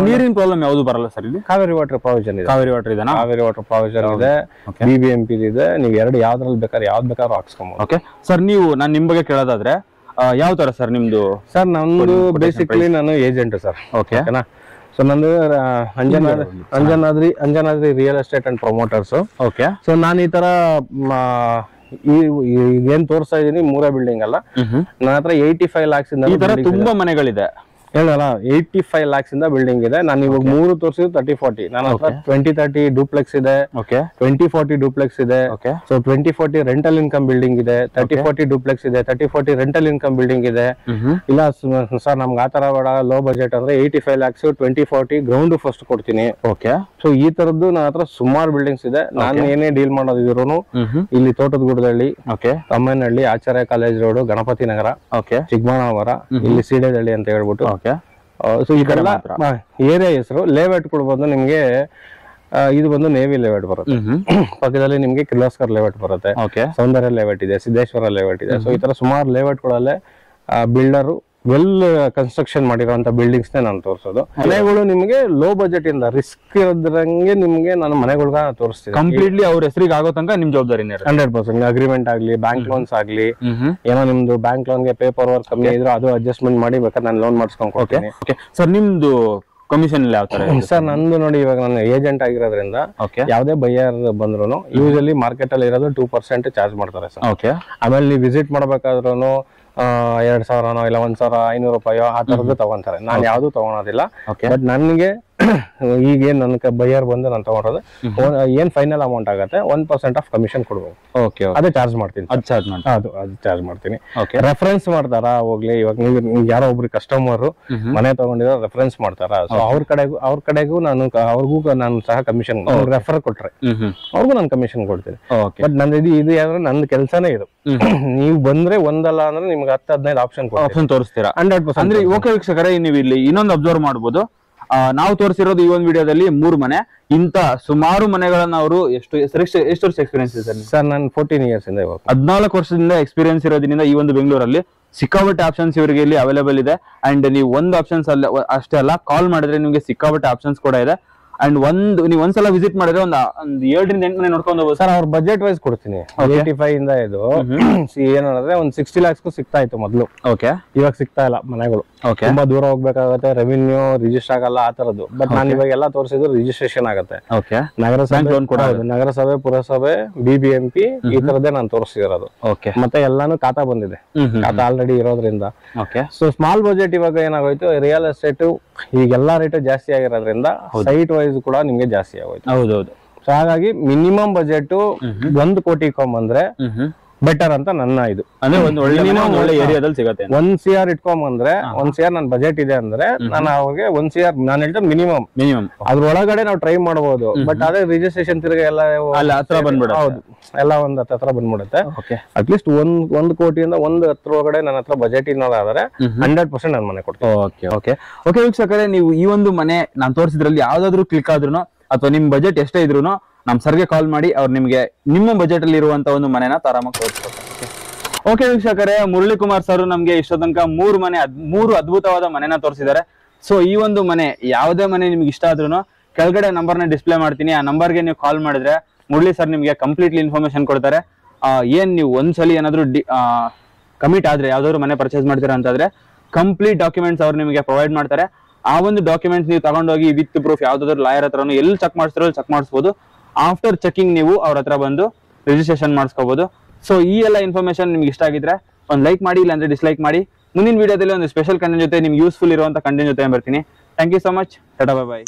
ನೀರಿನ ಪ್ರಾಬ್ಲಮ್ ಯಾವ್ದು ಬರಲ್ಲ ಸರ್ ಇಲ್ಲಿ? ಕಾವೇರಿ ವಾಟರ್ ಪ್ರಾವಿಷನ್ ಇದೆ. ಕಾವೇರಿ ವಾಟರ್ ಇದೆ, BBMP ಇದೆ. ನೀವು ಯಾವ್ದ್ರಲ್ಲಿ ಬೇಕಾದ್ರೆ ಹಾಕ್ಸ್ಕೊಬಹುದು. ಓಕೆ ಸರ್, ನಾನು ನಿಮ್ ಬಗ್ಗೆ ಕೇಳೋದಾದ್ರೆ ಯಾವ ತರ ಸರ್ ನಿಮ್ದು? ಸರ್ ನಮ್ದು ಬೇಸಿಕ್ಲಿ ನಾನು ಏಜೆಂಟ್ ಸರ್. ಓಕೆನಾ? ಸೊ ನಂದು Anjanadri real estate and promoters. Okay, so ನಾನು ಈ ತರ ಏನ್ ತೋರಿಸ್ತಾ ಇದೀನಿ 3 ಬಿಲ್ಡಿಂಗ್ ಅಲ್ಲ, ನನ್ನ ಹತ್ರ 85 lakhs ಇಂದ ತುಂಬಾ ಮನೆಗಳಿದೆ. ಹೇಳಲ್ಲ 85 lakhs ಇಂದ ಬಿಲ್ಡಿಂಗ್ ಇದೆ. ನಾನು ಇವಾಗ 3 ತೋರಿಸಿದ್ದು 30-40. ನನ್ನ ಹತ್ರ 20-30 ಡೂಪ್ಲೆಕ್ಸ್ ಇದೆ. 20-40 ಡೂಪ್ಲೆಕ್ಸ್ ಇದೆ. ಸೊ 20-40 ರೆಂಟಲ್ ಇನ್ಕಮ್ ಬಿಲ್ಡಿಂಗ್ ಇದೆ. 30-40 ಡೂಪ್ಲೆಕ್ಸ್ ಇದೆ. 30-40 ರೆಂಟಲ್ ಇನ್ಕಮ್ ಬಿಲ್ಡಿಂಗ್ ಇದೆ. ಇಲ್ಲ ಸರ್ ನಮ್ಗೆ ಆತರ ಬೇಡ, ಲೋ ಬಜೆಟ್ ಅಂದ್ರೆ 85 lakhs 20-40 ಗ್ರೌಂಡ್ ಫಸ್ಟ್ ಕೊಡ್ತೀನಿ. ಓಕೆ, ಸೊ ಈ ತರದ್ದು ನನ್ನ ಹತ್ರ ಸುಮಾರು ಬಿಲ್ಡಿಂಗ್ಸ್ ಇದೆ. ನಾನು ಏನೇ ಡೀಲ್ ಮಾಡೋದಿದ್ರು ಇಲ್ಲಿ ತೋಟದಗುಡದಳ್ಳಿ, ತಮ್ಮನಹಳ್ಳಿ, ಆಚಾರ್ಯ ಕಾಲೇಜ್ ರೋಡ್, ಗಣಪತಿ ನಗರ, ಚಿಕ್ಕಬಳ್ಳಾಪುರ, ಇಲ್ಲಿ ಸೀಡೆದಳ್ಳಿ ಅಂತ ಹೇಳ್ಬಿಟ್ಟು. ಸೊ ಇದೆಲ್ಲ ಏರಿಯಾ ಹೆಸರು. ಲೇಔಟ್ ಕೂಡ ಬಂದು ನಿಮ್ಗೆ ಇದು ಬಂದು ನೇವಿ ಲೇಔಟ್ ಬರುತ್ತೆ. ಪಕ್ಕದಲ್ಲಿ ನಿಮ್ಗೆ ಕಿರ್ಲೋಸ್ಕರ್ ಲೇಔಟ್ ಬರುತ್ತೆ. ಸೌಂದರ್ಯ ಲೇಔಟ್ ಇದೆ, ಸಿದ್ದೇಶ್ವರ ಲೇಔಟ್ ಇದೆ. ಸೊ ಈ ತರ ಸುಮಾರು ಲೇಔಟ್ ಗಳಲ್ಲೇ ಬಿಲ್ಡರ್ ವೆಲ್ ಕನ್ಸ್ಟ್ರಕ್ಷನ್ ಮಾಡಿರುವಂತ ಬಿಲ್ಡಿಂಗ್ಸ್ ನಾನು ತೋರಿಸೋದು. ಮನೆಗಳು ನಿಮ್ಗೆ ಲೋ ಬಜೆಟ್ ಇಂದ ರಿಸ್ಕ್ ಇರೋದ್ರಂಗೆ ನಿಮ್ಗೆ ನಾನು ಮನೆಗಳ್ಗ ತೋರಿಸ್ತೀನಿ. ಕಂಪ್ಲೀಟ್ಲಿ ಅವ್ರ ಹೆಸರಿಗೆ ಆಗೋ ತನಕ ನಿಮ್ ಜವಾಬ್ದಾರಿನೇ 100% ಅಗ್ರಿಮೆಂಟ್ ಆಗ್ಲಿ, ಬ್ಯಾಂಕ್ ಲೋನ್ಸ್ ಆಗ್ಲಿ, ಏನೋ ನಿಮ್ದು ಬ್ಯಾಂಕ್ ಲೋನ್ಗೆ ಪೇಪರ್ ವರ್ಕ್ ಕಮ್ಮಿ ಇದ್ರೆ ಅದು ಅಡ್ಜಸ್ಟ್ಮೆಂಟ್ ಮಾಡಿ ಬೇಕಾದ್ರೆ ನಾನು ಲೋನ್ ಮಾಡಿಸ್ಕೊಂಡು ಕೊಡ್ತೀನಿ. ಸರ್ ನಿಮ್ದು ಕಮಿಷನ್ ಯಾವ ತರ? ಸರ್ ನಂದು ನೋಡಿ, ಇವಾಗ ನಾನು ಏಜೆಂಟ್ ಆಗಿರೋದ್ರಿಂದ ಯಾವ್ದೇ ಬೈಯರ್ ಬಂದ್ರು ಯೂಶಲಿ ಮಾರ್ಕೆಟ್ ಅಲ್ಲಿ ಇರೋದು 2% ಚಾರ್ಜ್ ಮಾಡ್ತಾರೆ ಸರ್. ಆಮೇಲೆ ನೀವು ವಿಸಿಟ್ ಮಾಡ್ಬೇಕಾದ್ರೂ 2,000 ಇಲ್ಲ 1,500 ರೂಪಾಯಿ ಆ ತರದ್ದು ತಗೊಂತಾರೆ. ನಾನು ಯಾವ್ದು ತಗೊಳೋದಿಲ್ಲ. ಬಟ್ ನನ್ಗೆ ಈಗೇನ್ ನನ್ ಬೈಯರ್ ಬಂದು ನಾನು ತಗೊಂಡ್ರೆ ಏನ್ ಫೈನಲ್ ಅಮೌಂಟ್ ಆಗುತ್ತೆ 1% ಆಫ್ ಕಮಿಷನ್ ಕೊಡ್ಬೋದು. ಅದೇ ಚಾರ್ಜ್ ಮಾಡ್ತೀನಿ. ಅದು ಚಾರ್ಜ್ ಮಾಡ್ತೀನಿ. ರೆಫರೆನ್ಸ್ ಮಾಡ್ತಾರ ಹೋಗ್ಲಿ, ಇವಾಗ ನೀವು ಯಾರೋ ಒಬ್ರು ಕಸ್ಟಮರ್ ಮನೆ ತಗೊಂಡಿರೋ ರೆಫರೆನ್ಸ್ ಮಾಡ್ತಾರ, ಸೊ ಅವ್ರ ಕಡೆಗೂ ಅವ್ರಿಗೂ ನಾನು ಸಹ ಕಮಿಷನ್ ರೆಫರ್ ಕೊಟ್ರೆ ಅವ್ರಿಗೂ ನಾನು ಕಮಿಷನ್ ಕೊಡ್ತೀನಿ. ಬಟ್ ನಂದು ಇದು ಯಾವ್ದು ನಂದು ಕೆಲಸನೇ ಇದು. ನೀವು ಬಂದ್ರೆ ಒಂದಲ್ಲ ಅಂದ್ರೆ ನಿಮ್ಗೆ 10-15 ಆಪ್ಷನ್ ತೋರಿಸ್ತೀರಾ 100%. ಅಂದ್ರೆ ಓಕೆ ವೀಕ್ಷಕರೇ, ನೀವು ಇಲ್ಲಿ ಇನ್ನೊಂದು ಅಬ್ಸರ್ವ್ ಮಾಡ್ಬೋದು. ನಾವು ತೋರಿಸಿರೋದು ಈ ಒಂದು ವಿಡಿಯೋದಲ್ಲಿ 3 ಮನೆ. ಇಂತ ಸುಮಾರು ಮನೆಗಳನ್ನ ಅವರು ಎಷ್ಟು ವರ್ಷ ಎಕ್ಸ್ಪೀರಿಯನ್ಸ್ ಇದೆ ಸರ್? ನಾನು 14 ಇಯರ್ಸ್ ಇಂದ 14 ವರ್ಷದಿಂದ ಎಕ್ಸ್ಪೀರಿಯನ್ಸ್ ಇರೋದ್ರಿಂದ ಈ ಒಂದು ಬೆಂಗಳೂರಲ್ಲಿ ಸಿಕ್ಕಾಪಟ್ಟೆ ಆಪ್ಷನ್ಸ್ ಇವರಿಗೆ ಇಲ್ಲಿ ಅವೈಲೇಬಲ್ ಇದೆ. ಅಂಡ್ ನೀವು ಒಂದು ಆಪ್ಷನ್ಸ್ ಅಷ್ಟೇ ಅಲ್ಲ, ಕಾಲ್ ಮಾಡಿದ್ರೆ ನಿಮ್ಗೆ ಸಿಕ್ಕಾಪಟ್ಟೆ ಆಪ್ಷನ್ಸ್ ಕೂಡ ಇದೆ. ಅಂಡ್ ನೀವು ಒಂದ್ಸಲ ವಿಸಿಟ್ ಮಾಡಿದ್ರೆ ಒಂದು 7 ರಿಂದ 8 ಮನೆ ನೋಡ್ಕೊಂಡು ಹೋಗ್ಬೋದು ಸರ್. ಅವ್ರ ಬಜೆಟ್ ವೈಸ್ ಕೊಡ್ತೀನಿ. 85 ಇಂದ ಇದು ಏನಂದ್ರೆ ಒಂದು 60 lakhs ಸಿಗ್ತಾ ಇತ್ತು ಮೊದಲು. ಇವಾಗ ಸಿಗ್ತಾ ಇಲ್ಲ ಮನೆಗಳು. ತುಂಬಾ ದೂರ ಹೋಗ್ಬೇಕಾಗತ್ತೆ, ರೆವಿನ್ಯೂ ರಿಜಿಸ್ಟರ್ ಆಗಲ್ಲ ಆ ತರದ್ದು. ಬಟ್ ನಾನು ಇವಾಗ ಎಲ್ಲ ತೋರಿಸಿದ್ರು ರಿಜಿಸ್ಟ್ರೇಷನ್ ಆಗುತ್ತೆ. ನಗರಸಭೆ, ಪುರಸಭೆ, BBMP ಈ ತರದೇ ನಾನು ತೋರಿಸಿರೋದು. ಮತ್ತೆ ಎಲ್ಲಾನು ಖಾತಾ ಬಂದಿದೆ, ಖಾತಾ ಆಲ್ರೆಡಿ ಇರೋದ್ರಿಂದ. ಸೊ ಸ್ಮಾಲ್ ಬಜೆಟ್ ಇವಾಗ ಏನಾಗೋಯ್ತು, ರಿಯಲ್ ಎಸ್ಟೇಟ್ ಈಗೆಲ್ಲಾ ರೇಟ್ ಜಾಸ್ತಿ ಆಗಿರೋದ್ರಿಂದ ಸೈಟ್ ವೈಸ್ ಕೂಡ ನಿಮ್ಗೆ ಜಾಸ್ತಿ ಆಗೋಯ್ತು. ಹೌದೌದು. ಸೊ ಹಾಗಾಗಿ ಮಿನಿಮಮ್ ಬಜೆಟ್ 1 ಕೋಟಿ ಬಂದ್ರೆ ಬೆಟರ್ ಅಂತ ನನ್ನ ಇದು. ಅಂದ್ರೆ ಒಂದು ಒಳ್ಳೆ ಏರಿಯಾದಲ್ಲಿ ಸಿಗುತ್ತೆ. 1 CR ಇಟ್ಕೊಂಬಂದ್ರೆ 1 CR ನನ್ ಬಜೆಟ್ ಇದೆ ಅಂದ್ರೆ ನಾನು ಅವ್ರಿಗೆ 1 CR ನಾನು ಹೇಳ್ತಾ ಮಿನಿಮಮ್ ಅದ್ರೊಳಗಡೆ ನಾವು ಟ್ರೈ ಮಾಡಬಹುದು. ಬಟ್ ಅದೇ ರಿಜಿಸ್ಟ್ರೇಷನ್ ತಿರ್ಗ ಎಲ್ಲ ಹತ್ರ ಬಂದ್ಬಿಡುತ್ತೆ. ಹೌದು, ಎಲ್ಲ ಒಂದ್ ಹತ್ರ ಬಂದ್ಬಿಡುತ್ತೆ. ಅಟ್ಲೀಸ್ಟ್ 1 ಕೋಟಿಯಿಂದ 1 ಒಳಗಡೆ ನನ್ನ ಹತ್ರ ಬಜೆಟ್ ಇನ್ನೋದಾದ್ರೆ 100% ನಾನು ಮನೆ ಕೊಡ್ತೀನಿ. ಓಕೆ ವೀಕ್ಷಕರೇ, ನೀವು ಈ ಒಂದು ಮನೆ ನಾನು ತೋರಿಸಿದ್ರಲ್ಲಿ ಯಾವ್ದಾದ್ರು ಕ್ಲಿಕ್ ಆದ್ರೂ ಅಥವಾ ನಿಮ್ ಬಜೆಟ್ ಎಷ್ಟೇ ಇದ್ರು ನಮ್ ಸರ್ಗೆ ಕಾಲ್ ಮಾಡಿ ಅವ್ರು ನಿಮ್ಗೆ ನಿಮ್ಮ ಬಜೆಟ್ ಅಲ್ಲಿ ಇರುವಂತ ಒಂದು ಮನೆನ ಆರಾಮಾಗಿ ತೋರಿಸ್ಕೊಡ್ತಾರೆ. ಓಕೆ ವೀಕ್ಷಕರೇ, ಮುರಳಿ ಕುಮಾರ್ ಸರ್ ನಮ್ಗೆ ಇಷ್ಟ ತನಕ 3 ಅದ್ಭುತವಾದ ಮನೆನ ತೋರಿಸಿದ್ದಾರೆ. ಸೊ ಈ ಒಂದು ಮನೆ, ಯಾವುದೇ ಮನೆ ನಿಮ್ಗೆ ಇಷ್ಟ ಆದ್ರೂ ಕೆಳಗಡೆ ನಂಬರ್ನ ಡಿಸ್ಪ್ಲೇ ಮಾಡ್ತೀನಿ. ಆ ನಂಬರ್ಗೆ ನೀವು ಕಾಲ್ ಮಾಡಿದ್ರೆ ಮುರಳಿ ಸರ್ ನಿಮ್ಗೆ ಕಂಪ್ಲೀಟ್ಲಿ ಇನ್ಫಾರ್ಮೇಶನ್ ಕೊಡ್ತಾರೆ. ಏನ್ ನೀವು ಒಂದ್ಸಲಿ ಏನಾದ್ರು ಕಮಿಟ್ ಆದ್ರೆ ಯಾವ್ದಾದ್ರು ಮನೆ ಪರ್ಚೇಸ್ ಮಾಡ್ತೀರಾ ಅಂತಂದ್ರೆ ಕಂಪ್ಲೀಟ್ ಡಾಕ್ಯುಮೆಂಟ್ಸ್ ಅವ್ರು ನಿಮಗೆ ಪ್ರೊವೈಡ್ ಮಾಡ್ತಾರೆ. ಆ ಒಂದು ಡಾಕ್ಯುಮೆಂಟ್ಸ್ ನೀವು ತಗೊಂಡೋಗಿ ವಿತ್ ಪ್ರೂಫ್ ಯಾವ್ದಾದ್ರು ಲಾಯರ್ ಹತ್ರನು ಎಲ್ಲಿ ಚೆಕ್ ಮಾಡಿಸ್ತಿರೋ ಚೆಕ್ ಮಾಡಿಸ್ಬೋದು. ಆಫ್ಟರ್ ಚೆಕಿಂಗ್ ನೀವು ಅವ್ರ ಹತ್ರ ಬಂದು ರಿಜಿಸ್ಟ್ರೇಷನ್ ಮಾಡಿಸ್ಕೋಬಹುದು. ಸೊ ಈ ಎಲ್ಲ ಇನ್ಫಾರ್ಮೇಶನ್ ನಿಮ್ಗೆ ಇಷ್ಟ ಆಗಿದ್ರೆ ಒಂದು ಲೈಕ್ ಮಾಡಿ, ಇಲ್ಲಾಂದ್ರೆ ಡಿಸ್ಲೈಕ್ ಮಾಡಿ. ಮುಂದಿನ ವಿಡಿಯೋದಲ್ಲಿ ಒಂದು ಸ್ಪೆಷಲ್ ಕಂಟೆಂಟ್ ಜೊತೆ ನಿಮ್ಗೆ ಯೂಸ್ಫುಲ್ ಇರುವಂತ ಕಂಟೆಂಟ್ ಜೊತೆ ಬರ್ತೀನಿ. Thank you so much. Tata, bye by.